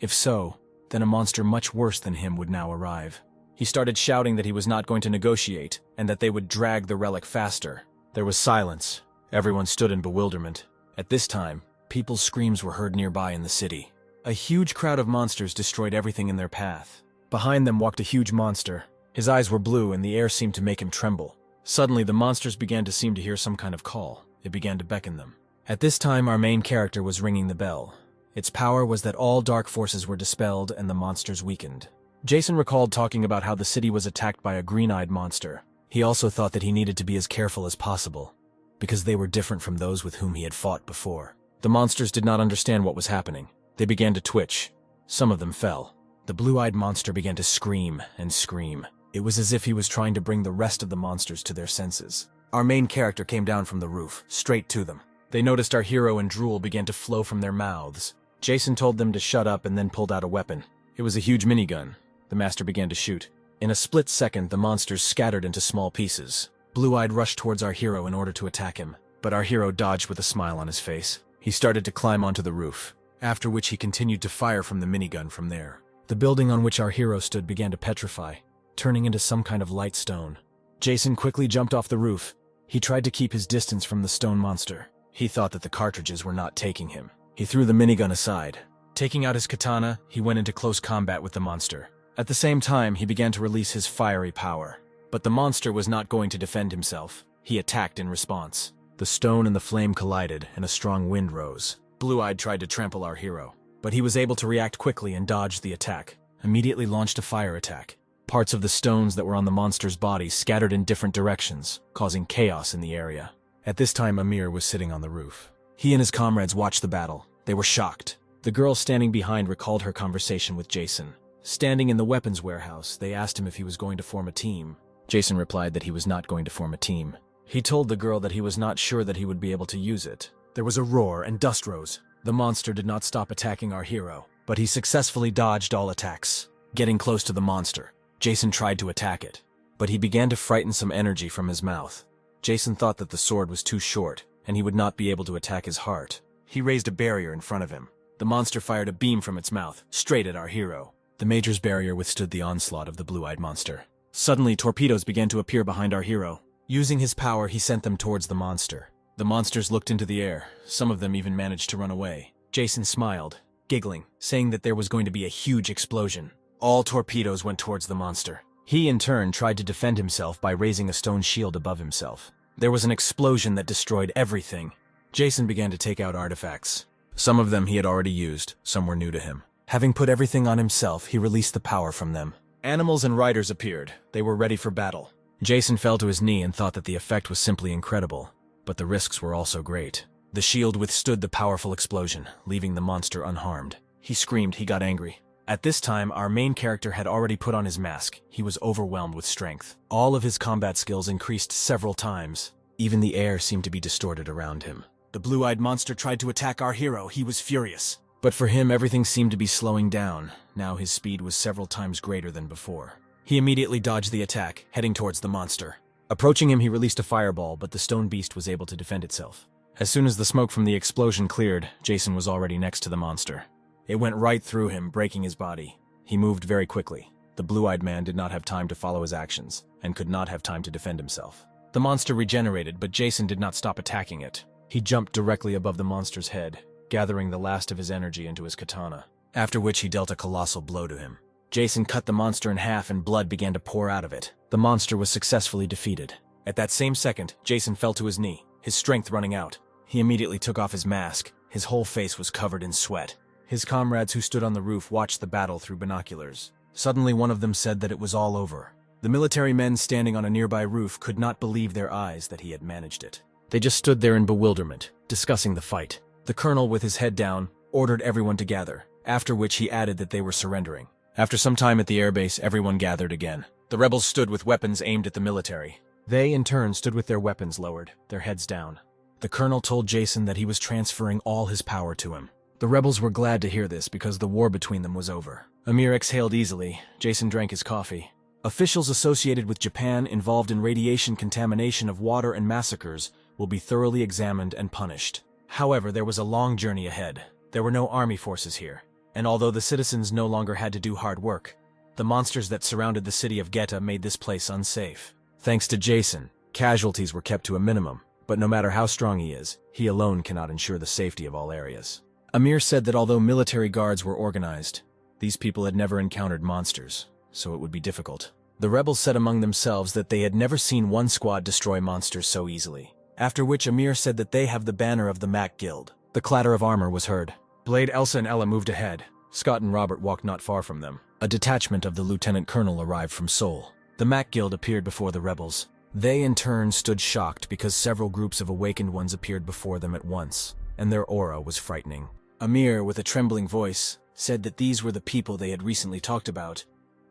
Speaker 1: If so, then a monster much worse than him would now arrive. He started shouting that he was not going to negotiate, and that they would drag the relic faster. There was silence. Everyone stood in bewilderment. At this time, people's screams were heard nearby in the city. A huge crowd of monsters destroyed everything in their path. Behind them walked a huge monster. His eyes were blue and the air seemed to make him tremble. Suddenly, the monsters began to seem to hear some kind of call. It began to beckon them. At this time, our main character was ringing the bell. Its power was that all dark forces were dispelled and the monsters weakened. Jason recalled talking about how the city was attacked by a green-eyed monster. He also thought that he needed to be as careful as possible, because they were different from those with whom he had fought before. The monsters did not understand what was happening. They began to twitch. Some of them fell. The blue-eyed monster began to scream and scream. It was as if he was trying to bring the rest of the monsters to their senses. Our main character came down from the roof, straight to them. They noticed our hero and drool began to flow from their mouths. Jason told them to shut up and then pulled out a weapon. It was a huge minigun. The master began to shoot. In a split second, the monsters scattered into small pieces. Blue-Eyed rushed towards our hero in order to attack him, but our hero dodged with a smile on his face. He started to climb onto the roof, after which he continued to fire from the minigun from there. The building on which our hero stood began to petrify, turning into some kind of light stone. Jason quickly jumped off the roof. He tried to keep his distance from the stone monster. He thought that the cartridges were not taking him. He threw the minigun aside. Taking out his katana, he went into close combat with the monster. At the same time, he began to release his fiery power. But the monster was not going to defend himself. He attacked in response. The stone and the flame collided, and a strong wind rose. Blue-Eyed tried to trample our hero, but he was able to react quickly and dodged the attack. Immediately launched a fire attack. Parts of the stones that were on the monster's body scattered in different directions, causing chaos in the area. At this time, Amir was sitting on the roof. He and his comrades watched the battle. They were shocked. The girl standing behind recalled her conversation with Jason. Standing in the weapons warehouse, they asked him if he was going to form a team. Jason replied that he was not going to form a team. He told the girl that he was not sure that he would be able to use it. There was a roar and dust rose. The monster did not stop attacking our hero, but he successfully dodged all attacks. Getting close to the monster, Jason tried to attack it, but he began to frighten some energy from his mouth. Jason thought that the sword was too short, and he would not be able to attack his heart. He raised a barrier in front of him. The monster fired a beam from its mouth, straight at our hero. The Major's barrier withstood the onslaught of the blue-eyed monster. Suddenly, torpedoes began to appear behind our hero. Using his power, he sent them towards the monster. The monsters looked into the air. Some of them even managed to run away. Jason smiled, giggling, saying that there was going to be a huge explosion. All torpedoes went towards the monster. He, in turn, tried to defend himself by raising a stone shield above himself. There was an explosion that destroyed everything. Jason began to take out artifacts. Some of them he had already used, some were new to him. Having put everything on himself, he released the power from them. Animals and riders appeared. They were ready for battle. Jason fell to his knee and thought that the effect was simply incredible, but the risks were also great. The shield withstood the powerful explosion, leaving the monster unharmed. He screamed, he got angry. At this time, our main character had already put on his mask. He was overwhelmed with strength. All of his combat skills increased several times. Even the air seemed to be distorted around him. The blue-eyed monster tried to attack our hero. He was furious. But for him, everything seemed to be slowing down. Now his speed was several times greater than before. He immediately dodged the attack, heading towards the monster. Approaching him, he released a fireball, but the stone beast was able to defend itself. As soon as the smoke from the explosion cleared, Jason was already next to the monster. It went right through him, breaking his body. He moved very quickly. The blue-eyed man did not have time to follow his actions, and could not have time to defend himself. The monster regenerated, but Jason did not stop attacking it. He jumped directly above the monster's head, gathering the last of his energy into his katana, after which he dealt a colossal blow to him. Jason cut the monster in half and blood began to pour out of it. The monster was successfully defeated. At that same second, Jason fell to his knee, his strength running out. He immediately took off his mask. His whole face was covered in sweat. His comrades who stood on the roof watched the battle through binoculars. Suddenly one of them said that it was all over. The military men standing on a nearby roof could not believe their eyes that he had managed it. They just stood there in bewilderment, discussing the fight. The colonel, with his head down, ordered everyone to gather, after which he added that they were surrendering. After some time at the airbase, everyone gathered again. The rebels stood with weapons aimed at the military. They, in turn, stood with their weapons lowered, their heads down. The colonel told Jason that he was transferring all his power to him. The rebels were glad to hear this because the war between them was over. Amir exhaled easily. Jason drank his coffee. Officials associated with Japan involved in radiation contamination of water and massacres will be thoroughly examined and punished. However, there was a long journey ahead. There were no army forces here. And although the citizens no longer had to do hard work, the monsters that surrounded the city of Geta made this place unsafe. Thanks to Jason, casualties were kept to a minimum, but no matter how strong he is, he alone cannot ensure the safety of all areas. Amir said that although military guards were organized, these people had never encountered monsters, so it would be difficult. The rebels said among themselves that they had never seen one squad destroy monsters so easily. After which Amir said that they have the banner of the Mac Guild. The clatter of armor was heard. Blade, Elsa, and Ella moved ahead. Scott and Robert walked not far from them. A detachment of the lieutenant colonel arrived from Seoul. The Mac Guild appeared before the rebels. They in turn stood shocked because several groups of awakened ones appeared before them at once, and their aura was frightening. Amir, with a trembling voice, said that these were the people they had recently talked about.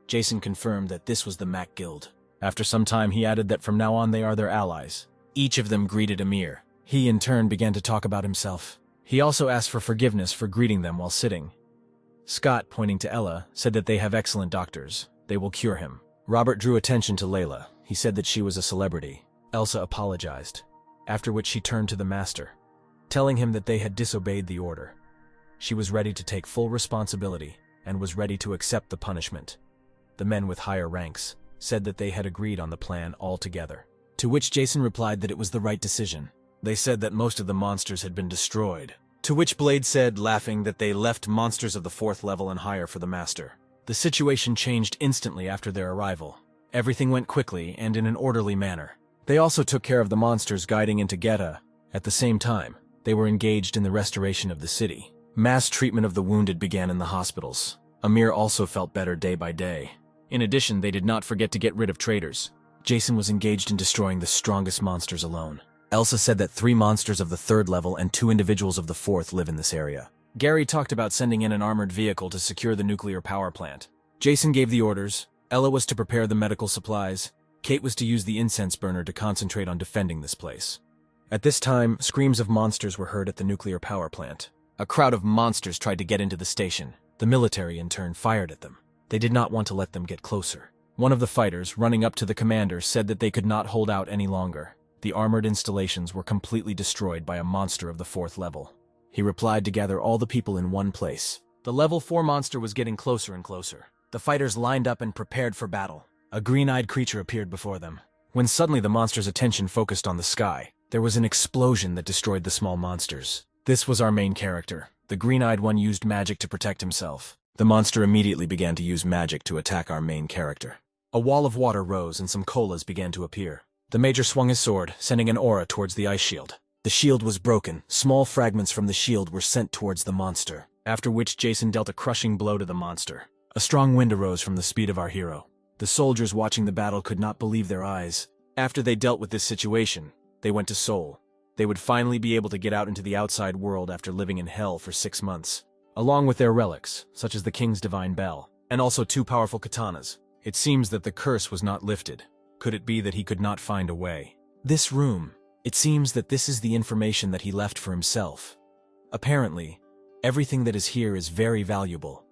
Speaker 1: Jason confirmed that this was the Mac Guild. After some time, he added that from now on they are their allies. Each of them greeted Amir. He, in turn, began to talk about himself. He also asked for forgiveness for greeting them while sitting. Scott, pointing to Ella, said that they have excellent doctors. They will cure him. Robert drew attention to Layla. He said that she was a celebrity. Elsa apologized, after which she turned to the master, telling him that they had disobeyed the order. She was ready to take full responsibility and was ready to accept the punishment. The men with higher ranks said that they had agreed on the plan altogether, to which Jason replied that it was the right decision. They said that most of the monsters had been destroyed, to which Blade said, laughing, that they left monsters of the 4th level and higher for the master. The situation changed instantly after their arrival. Everything went quickly and in an orderly manner. They also took care of the monsters guiding into Geta. At the same time, they were engaged in the restoration of the city. Mass treatment of the wounded began in the hospitals. Amir also felt better day by day. In addition, they did not forget to get rid of traitors. Jason was engaged in destroying the strongest monsters alone. Elsa said that 3 monsters of the 3rd level and 2 individuals of the 4th live in this area. Gary talked about sending in an armored vehicle to secure the nuclear power plant. Jason gave the orders. Ella was to prepare the medical supplies. Kate was to use the incense burner to concentrate on defending this place. At this time, screams of monsters were heard at the nuclear power plant. A crowd of monsters tried to get into the station. The military, in turn, fired at them. They did not want to let them get closer. One of the fighters, running up to the commander, said that they could not hold out any longer. The armored installations were completely destroyed by a monster of the 4th level. He replied to gather all the people in one place. The level 4 monster was getting closer and closer. The fighters lined up and prepared for battle. A green-eyed creature appeared before them. When suddenly the monster's attention focused on the sky, there was an explosion that destroyed the small monsters. This was our main character. The green-eyed one used magic to protect himself. The monster immediately began to use magic to attack our main character. A wall of water rose and some colas began to appear. The major swung his sword, sending an aura towards the ice shield. The shield was broken. Small fragments from the shield were sent towards the monster, after which Jason dealt a crushing blow to the monster. A strong wind arose from the speed of our hero. The soldiers watching the battle could not believe their eyes. After they dealt with this situation, they went to Seoul. They would finally be able to get out into the outside world after living in hell for 6 months, along with their relics, such as the King's Divine Bell, and also 2 powerful katanas. It seems that the curse was not lifted. Could it be that he could not find a way? This room. It seems that this is the information that he left for himself. Apparently, everything that is here is very valuable.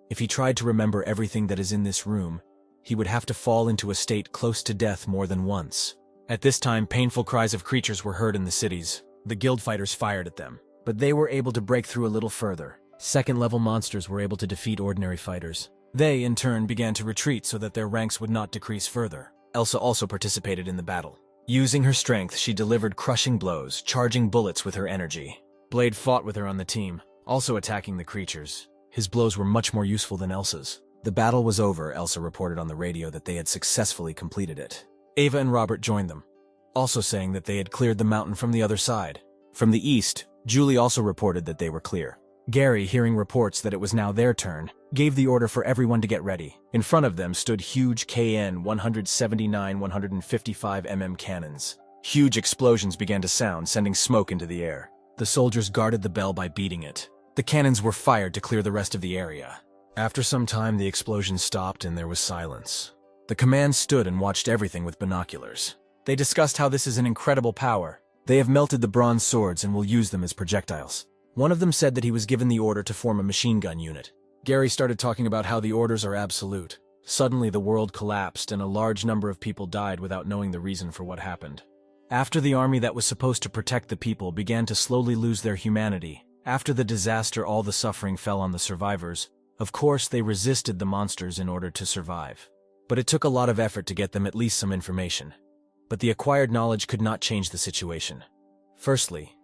Speaker 1: If he tried to remember everything that is in this room, he would have to fall into a state close to death more than once. At this time, painful cries of creatures were heard in the cities. The guild fighters fired at them, but they were able to break through a little further. 2nd-level monsters were able to defeat ordinary fighters. They, in turn, began to retreat so that their ranks would not decrease further. Elsa also participated in the battle. Using her strength, she delivered crushing blows, charging bullets with her energy. Blade fought with her on the team, also attacking the creatures. His blows were much more useful than Elsa's. The battle was over. Elsa reported on the radio that they had successfully completed it. Ava and Robert joined them, also saying that they had cleared the mountain from the other side. From the east, Julie also reported that they were clear. Gary, hearing reports that it was now their turn, gave the order for everyone to get ready. In front of them stood huge KN 179 155mm cannons. Huge explosions began to sound, sending smoke into the air. The soldiers guarded the bell by beating it. The cannons were fired to clear the rest of the area. After some time, the explosion stopped and there was silence. The command stood and watched everything with binoculars. They discussed how this is an incredible power. They have melted the bronze swords and will use them as projectiles. One of them said that he was given the order to form a machine gun unit. Gary started talking about how the orders are absolute. Suddenly, the world collapsed and a large number of people died without knowing the reason for what happened. After the army that was supposed to protect the people began to slowly lose their humanity, after the disaster, all the suffering fell on the survivors. Of course, they resisted the monsters in order to survive. But it took a lot of effort to get them at least some information. But the acquired knowledge could not change the situation. Firstly,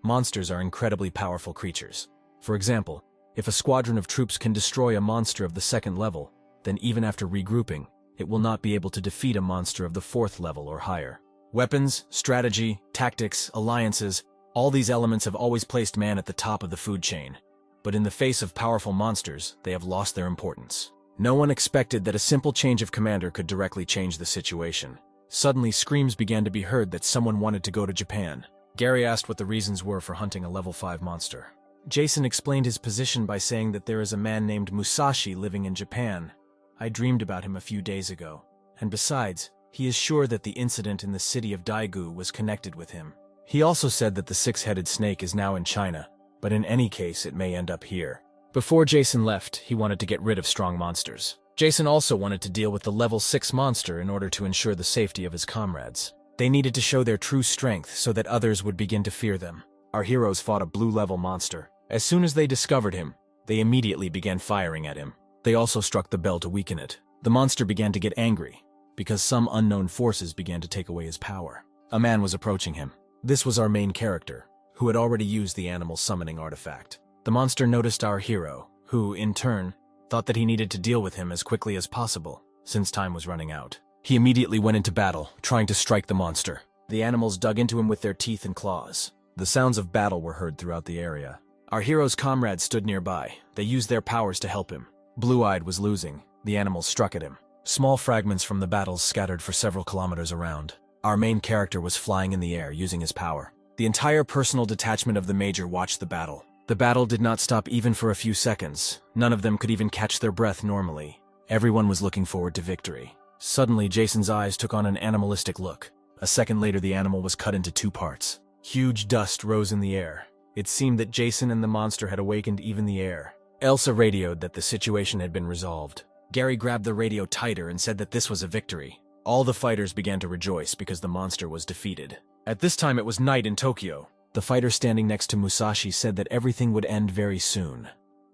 Speaker 1: monsters are incredibly powerful creatures. For example, if a squadron of troops can destroy a monster of the 2nd level, then even after regrouping, it will not be able to defeat a monster of the 4th level or higher. Weapons, strategy, tactics, alliances, all these elements have always placed man at the top of the food chain. But in the face of powerful monsters, they have lost their importance. No one expected that a simple change of commander could directly change the situation. Suddenly, screams began to be heard that someone wanted to go to Japan. Gary asked what the reasons were for hunting a level 5 monster. Jason explained his position by saying that there is a man named Musashi living in Japan. I dreamed about him a few days ago. And besides, he is sure that the incident in the city of Daegu was connected with him. He also said that the six-headed snake is now in China, but in any case it may end up here. Before Jason left, he wanted to get rid of strong monsters. Jason also wanted to deal with the level 6 monster in order to ensure the safety of his comrades. They needed to show their true strength so that others would begin to fear them. Our heroes fought a blue-level monster. As soon as they discovered him, they immediately began firing at him. They also struck the bell to weaken it. The monster began to get angry, because some unknown forces began to take away his power. A man was approaching him. This was our main character, who had already used the animal summoning artifact. The monster noticed our hero, who, in turn, thought that he needed to deal with him as quickly as possible, since time was running out. He immediately went into battle, trying to strike the monster. The animals dug into him with their teeth and claws. The sounds of battle were heard throughout the area. Our hero's comrades stood nearby. They used their powers to help him. Blue-Eyed was losing. The animals struck at him. Small fragments from the battles scattered for several kilometers around. Our main character was flying in the air, using his power. The entire personal detachment of the Major watched the battle. The battle did not stop even for a few seconds. None of them could even catch their breath normally. Everyone was looking forward to victory. Suddenly, Jason's eyes took on an animalistic look. A second later, the animal was cut into 2 parts. Huge dust rose in the air. It seemed that Jason and the monster had awakened even the air. Elsa radioed that the situation had been resolved. Gary grabbed the radio tighter and said that this was a victory. All the fighters began to rejoice because the monster was defeated. At this time, it was night in Tokyo. The fighter standing next to Musashi said that everything would end very soon.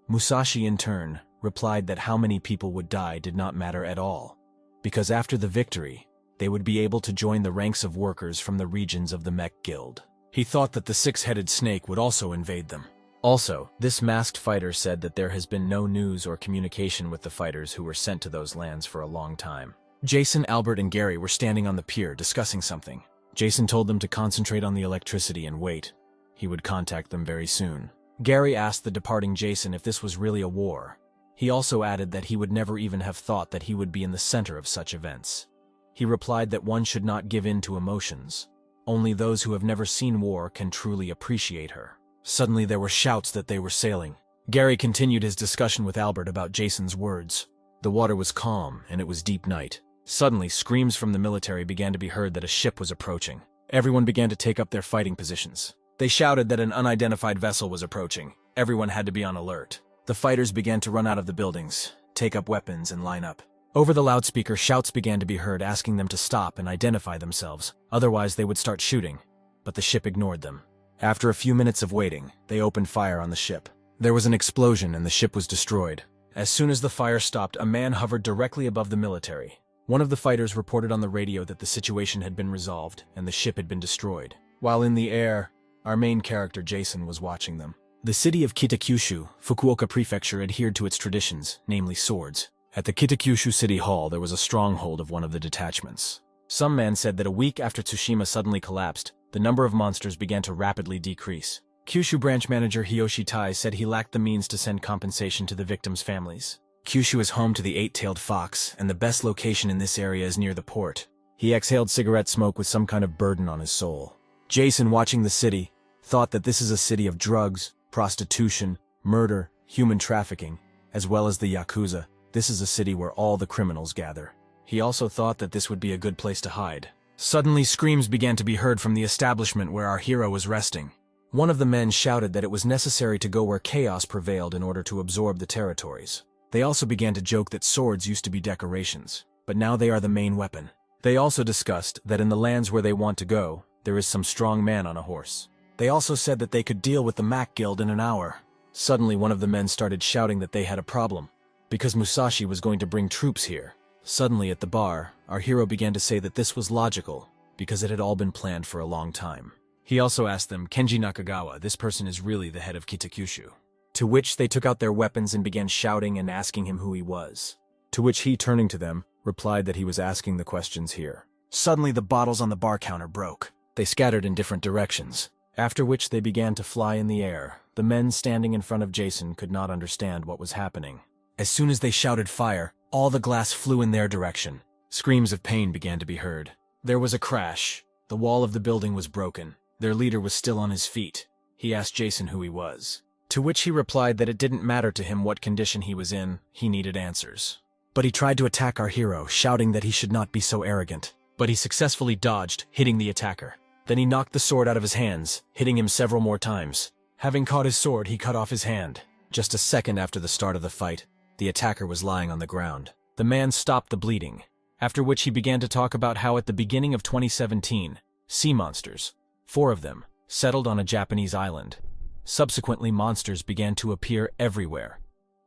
Speaker 1: Musashi, in turn, replied that how many people would die did not matter at all, because after the victory, they would be able to join the ranks of workers from the regions of the Mech Guild. He thought that the six-headed snake would also invade them. Also, this masked fighter said that there has been no news or communication with the fighters who were sent to those lands for a long time. Jason, Albert, and Gary were standing on the pier discussing something. Jason told them to concentrate on the electricity and wait. He would contact them very soon. Gary asked the departing Jason if this was really a war. He also added that he would never even have thought that he would be in the center of such events. He replied that one should not give in to emotions. Only those who have never seen war can truly appreciate her. Suddenly there were shouts that they were sailing. Gary continued his discussion with Albert about Jason's words. The water was calm, and it was deep night. Suddenly, screams from the military began to be heard that a ship was approaching. Everyone began to take up their fighting positions. They shouted that an unidentified vessel was approaching. Everyone had to be on alert. The fighters began to run out of the buildings, take up weapons, and line up. Over the loudspeaker, shouts began to be heard asking them to stop and identify themselves, otherwise they would start shooting. But the ship ignored them. After a few minutes of waiting, they opened fire on the ship. There was an explosion and the ship was destroyed. As soon as the fire stopped, a man hovered directly above the military. One of the fighters reported on the radio that the situation had been resolved and the ship had been destroyed. While in the air, our main character Jason was watching them. The city of Kitakyushu, Fukuoka Prefecture, adhered to its traditions, namely swords. At the Kitakyushu City Hall, there was a stronghold of one of the detachments. Some man said that a week after Tsushima suddenly collapsed, the number of monsters began to rapidly decrease. Kyushu branch manager Hiyoshi Tai said he lacked the means to send compensation to the victims' families. Kyushu is home to the eight-tailed fox, and the best location in this area is near the port. He exhaled cigarette smoke with some kind of burden on his soul. Jason, watching the city, thought that this is a city of drugs, prostitution, murder, human trafficking, as well as the Yakuza. This is a city where all the criminals gather. He also thought that this would be a good place to hide. Suddenly, screams began to be heard from the establishment where our hero was resting. One of the men shouted that it was necessary to go where chaos prevailed in order to absorb the territories. They also began to joke that swords used to be decorations, but now they are the main weapon. They also discussed that in the lands where they want to go, there is some strong man on a horse. They also said that they could deal with the Mac Guild in an hour. Suddenly, one of the men started shouting that they had a problem, because Musashi was going to bring troops here. Suddenly, at the bar, our hero began to say that this was logical, because it had all been planned for a long time. He also asked them, Kenji Nakagawa, this person is really the head of Kitakyushu. To which they took out their weapons and began shouting and asking him who he was. To which he, turning to them, replied that he was asking the questions here. Suddenly the bottles on the bar counter broke. They scattered in different directions, after which they began to fly in the air. The men standing in front of Jason could not understand what was happening. As soon as they shouted fire, all the glass flew in their direction. Screams of pain began to be heard. There was a crash. The wall of the building was broken. Their leader was still on his feet. He asked Jason who he was. To which he replied that it didn't matter to him what condition he was in, he needed answers. but he tried to attack our hero, shouting that he should not be so arrogant. But he successfully dodged, hitting the attacker. Then he knocked the sword out of his hands, hitting him several more times. Having caught his sword, he cut off his hand. Just a second after the start of the fight, the attacker was lying on the ground. The man stopped the bleeding, after which he began to talk about how at the beginning of 2017, sea monsters, 4 of them, settled on a Japanese island. Subsequently, monsters began to appear everywhere.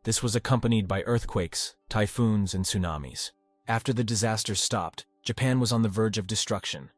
Speaker 1: This was accompanied by earthquakes, typhoons, and tsunamis. After the disasters stopped, Japan was on the verge of destruction.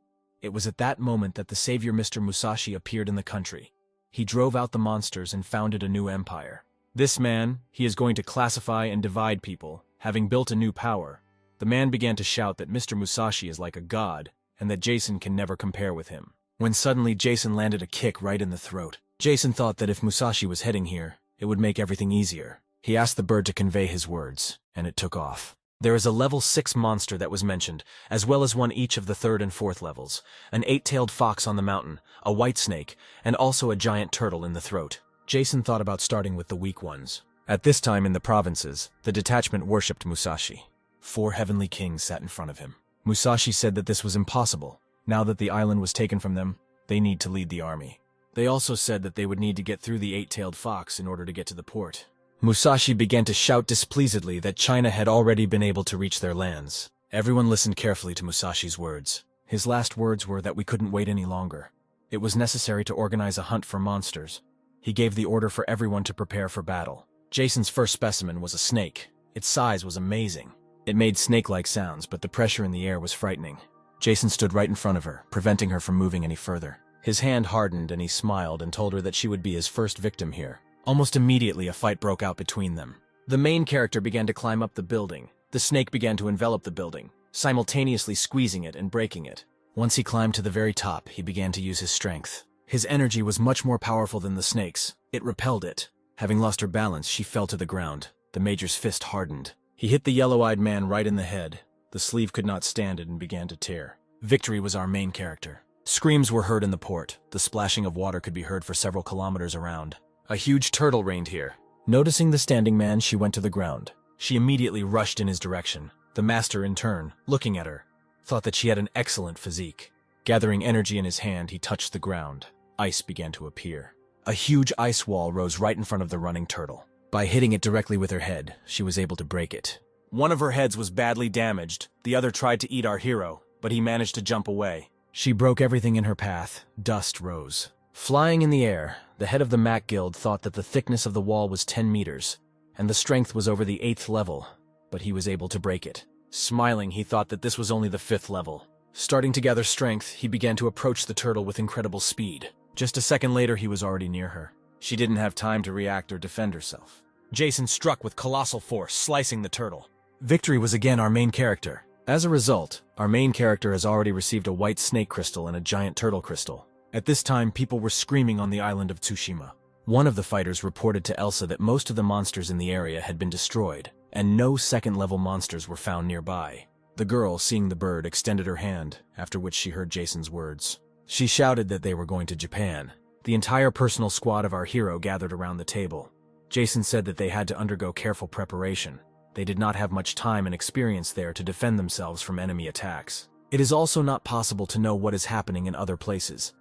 Speaker 1: It was at that moment that the savior Mr. Musashi appeared in the country. He drove out the monsters and founded a new empire. This man, he is going to classify and divide people, having built a new power. The man began to shout that Mr. Musashi is like a god, and that Jason can never compare with him. When suddenly Jason landed a kick right in the throat. Jason thought that if Musashi was heading here, it would make everything easier. He asked the bird to convey his words, and it took off. There is a level 6 monster that was mentioned, as well as one each of the 3rd and 4th levels, an 8-tailed fox on the mountain, a white snake, and also a giant turtle in the throat. Jason thought about starting with the weak ones. At this time in the provinces, the detachment worshipped Musashi. 4 heavenly kings sat in front of him. Musashi said that this was impossible. Now that the island was taken from them, they need to lead the army. They also said that they would need to get through the 8-tailed fox in order to get to the port. Musashi began to shout displeasedly that China had already been able to reach their lands. Everyone listened carefully to Musashi's words. His last words were that we couldn't wait any longer. It was necessary to organize a hunt for monsters. He gave the order for everyone to prepare for battle. Jason's first specimen was a snake. Its size was amazing. It made snake-like sounds, but the pressure in the air was frightening. Jason stood right in front of her, preventing her from moving any further. His hand hardened and he smiled and told her that she would be his first victim here. Almost immediately, a fight broke out between them. The main character began to climb up the building. The snake began to envelop the building, simultaneously squeezing it and breaking it. Once he climbed to the very top, he began to use his strength. His energy was much more powerful than the snake's. It repelled it. Having lost her balance, she fell to the ground. The major's fist hardened. He hit the yellow-eyed man right in the head. The sleeve could not stand it and began to tear. Victory was our main character. Screams were heard in the port. The splashing of water could be heard for several kilometers around. A huge turtle reigned here. Noticing the standing man, she went to the ground. She immediately rushed in his direction. The master, in turn, looking at her, thought that she had an excellent physique. Gathering energy in his hand, he touched the ground. Ice began to appear. A huge ice wall rose right in front of the running turtle. By hitting it directly with her head, she was able to break it. One of her heads was badly damaged. The other tried to eat our hero, but he managed to jump away. She broke everything in her path. Dust rose. Flying in the air, the head of the Mac Guild thought that the thickness of the wall was 10 meters, and the strength was over the 8th level, but he was able to break it. Smiling, he thought that this was only the 5th level. Starting to gather strength, he began to approach the turtle with incredible speed. Just a second later, he was already near her. She didn't have time to react or defend herself. Jason struck with colossal force, slicing the turtle. Victory was again our main character. As a result, our main character has already received a white snake crystal and a giant turtle crystal. At this time, people were screaming on the island of Tsushima. One of the fighters reported to Elsa that most of the monsters in the area had been destroyed, and no second-level monsters were found nearby. The girl, seeing the bird, extended her hand, after which she heard Jason's words. She shouted that they were going to Japan. The entire personal squad of our hero gathered around the table. Jason said that they had to undergo careful preparation. They did not have much time and experience there to defend themselves from enemy attacks. It is also not possible to know what is happening in other places.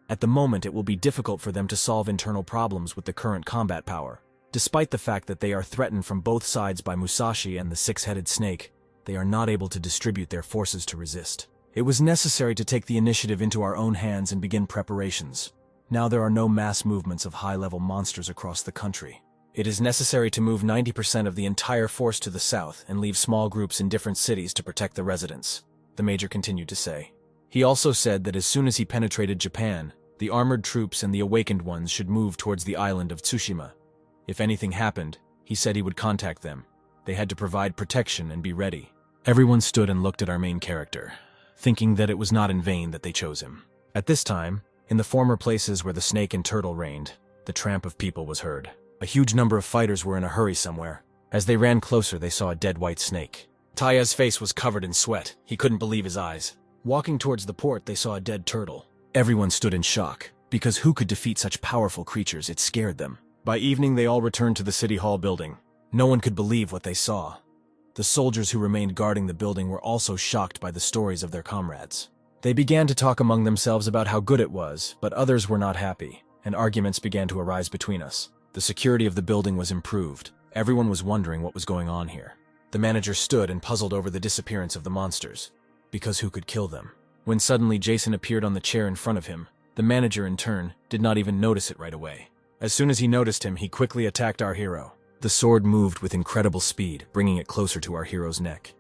Speaker 1: At the moment, it will be difficult for them to solve internal problems with the current combat power. Despite the fact that they are threatened from both sides by Musashi and the six-headed snake, they are not able to distribute their forces to resist. It was necessary to take the initiative into our own hands and begin preparations. Now there are no mass movements of high-level monsters across the country. It is necessary to move 90% of the entire force to the south and leave small groups in different cities to protect the residents, the major continued to say. He also said that as soon as he penetrated Japan, the armored troops and the awakened ones should move towards the island of Tsushima. If anything happened, he said he would contact them. They had to provide protection and be ready. Everyone stood and looked at our main character, thinking that it was not in vain that they chose him. At this time, in the former places where the snake and turtle reigned, the tramp of people was heard. A huge number of fighters were in a hurry somewhere. As they ran closer, they saw a dead white snake. Taya's face was covered in sweat. He couldn't believe his eyes. Walking towards the port, they saw a dead turtle. Everyone stood in shock, because who could defeat such powerful creatures? It scared them. By evening, they all returned to the City Hall building. No one could believe what they saw. The soldiers who remained guarding the building were also shocked by the stories of their comrades. They began to talk among themselves about how good it was, but others were not happy, and arguments began to arise between us. The security of the building was improved. Everyone was wondering what was going on here. The manager stood and puzzled over the disappearance of the monsters, because who could kill them? When suddenly Jason appeared on the chair in front of him, the manager, in turn, did not even notice it right away. As soon as he noticed him, he quickly attacked our hero. The sword moved with incredible speed, bringing it closer to our hero's neck.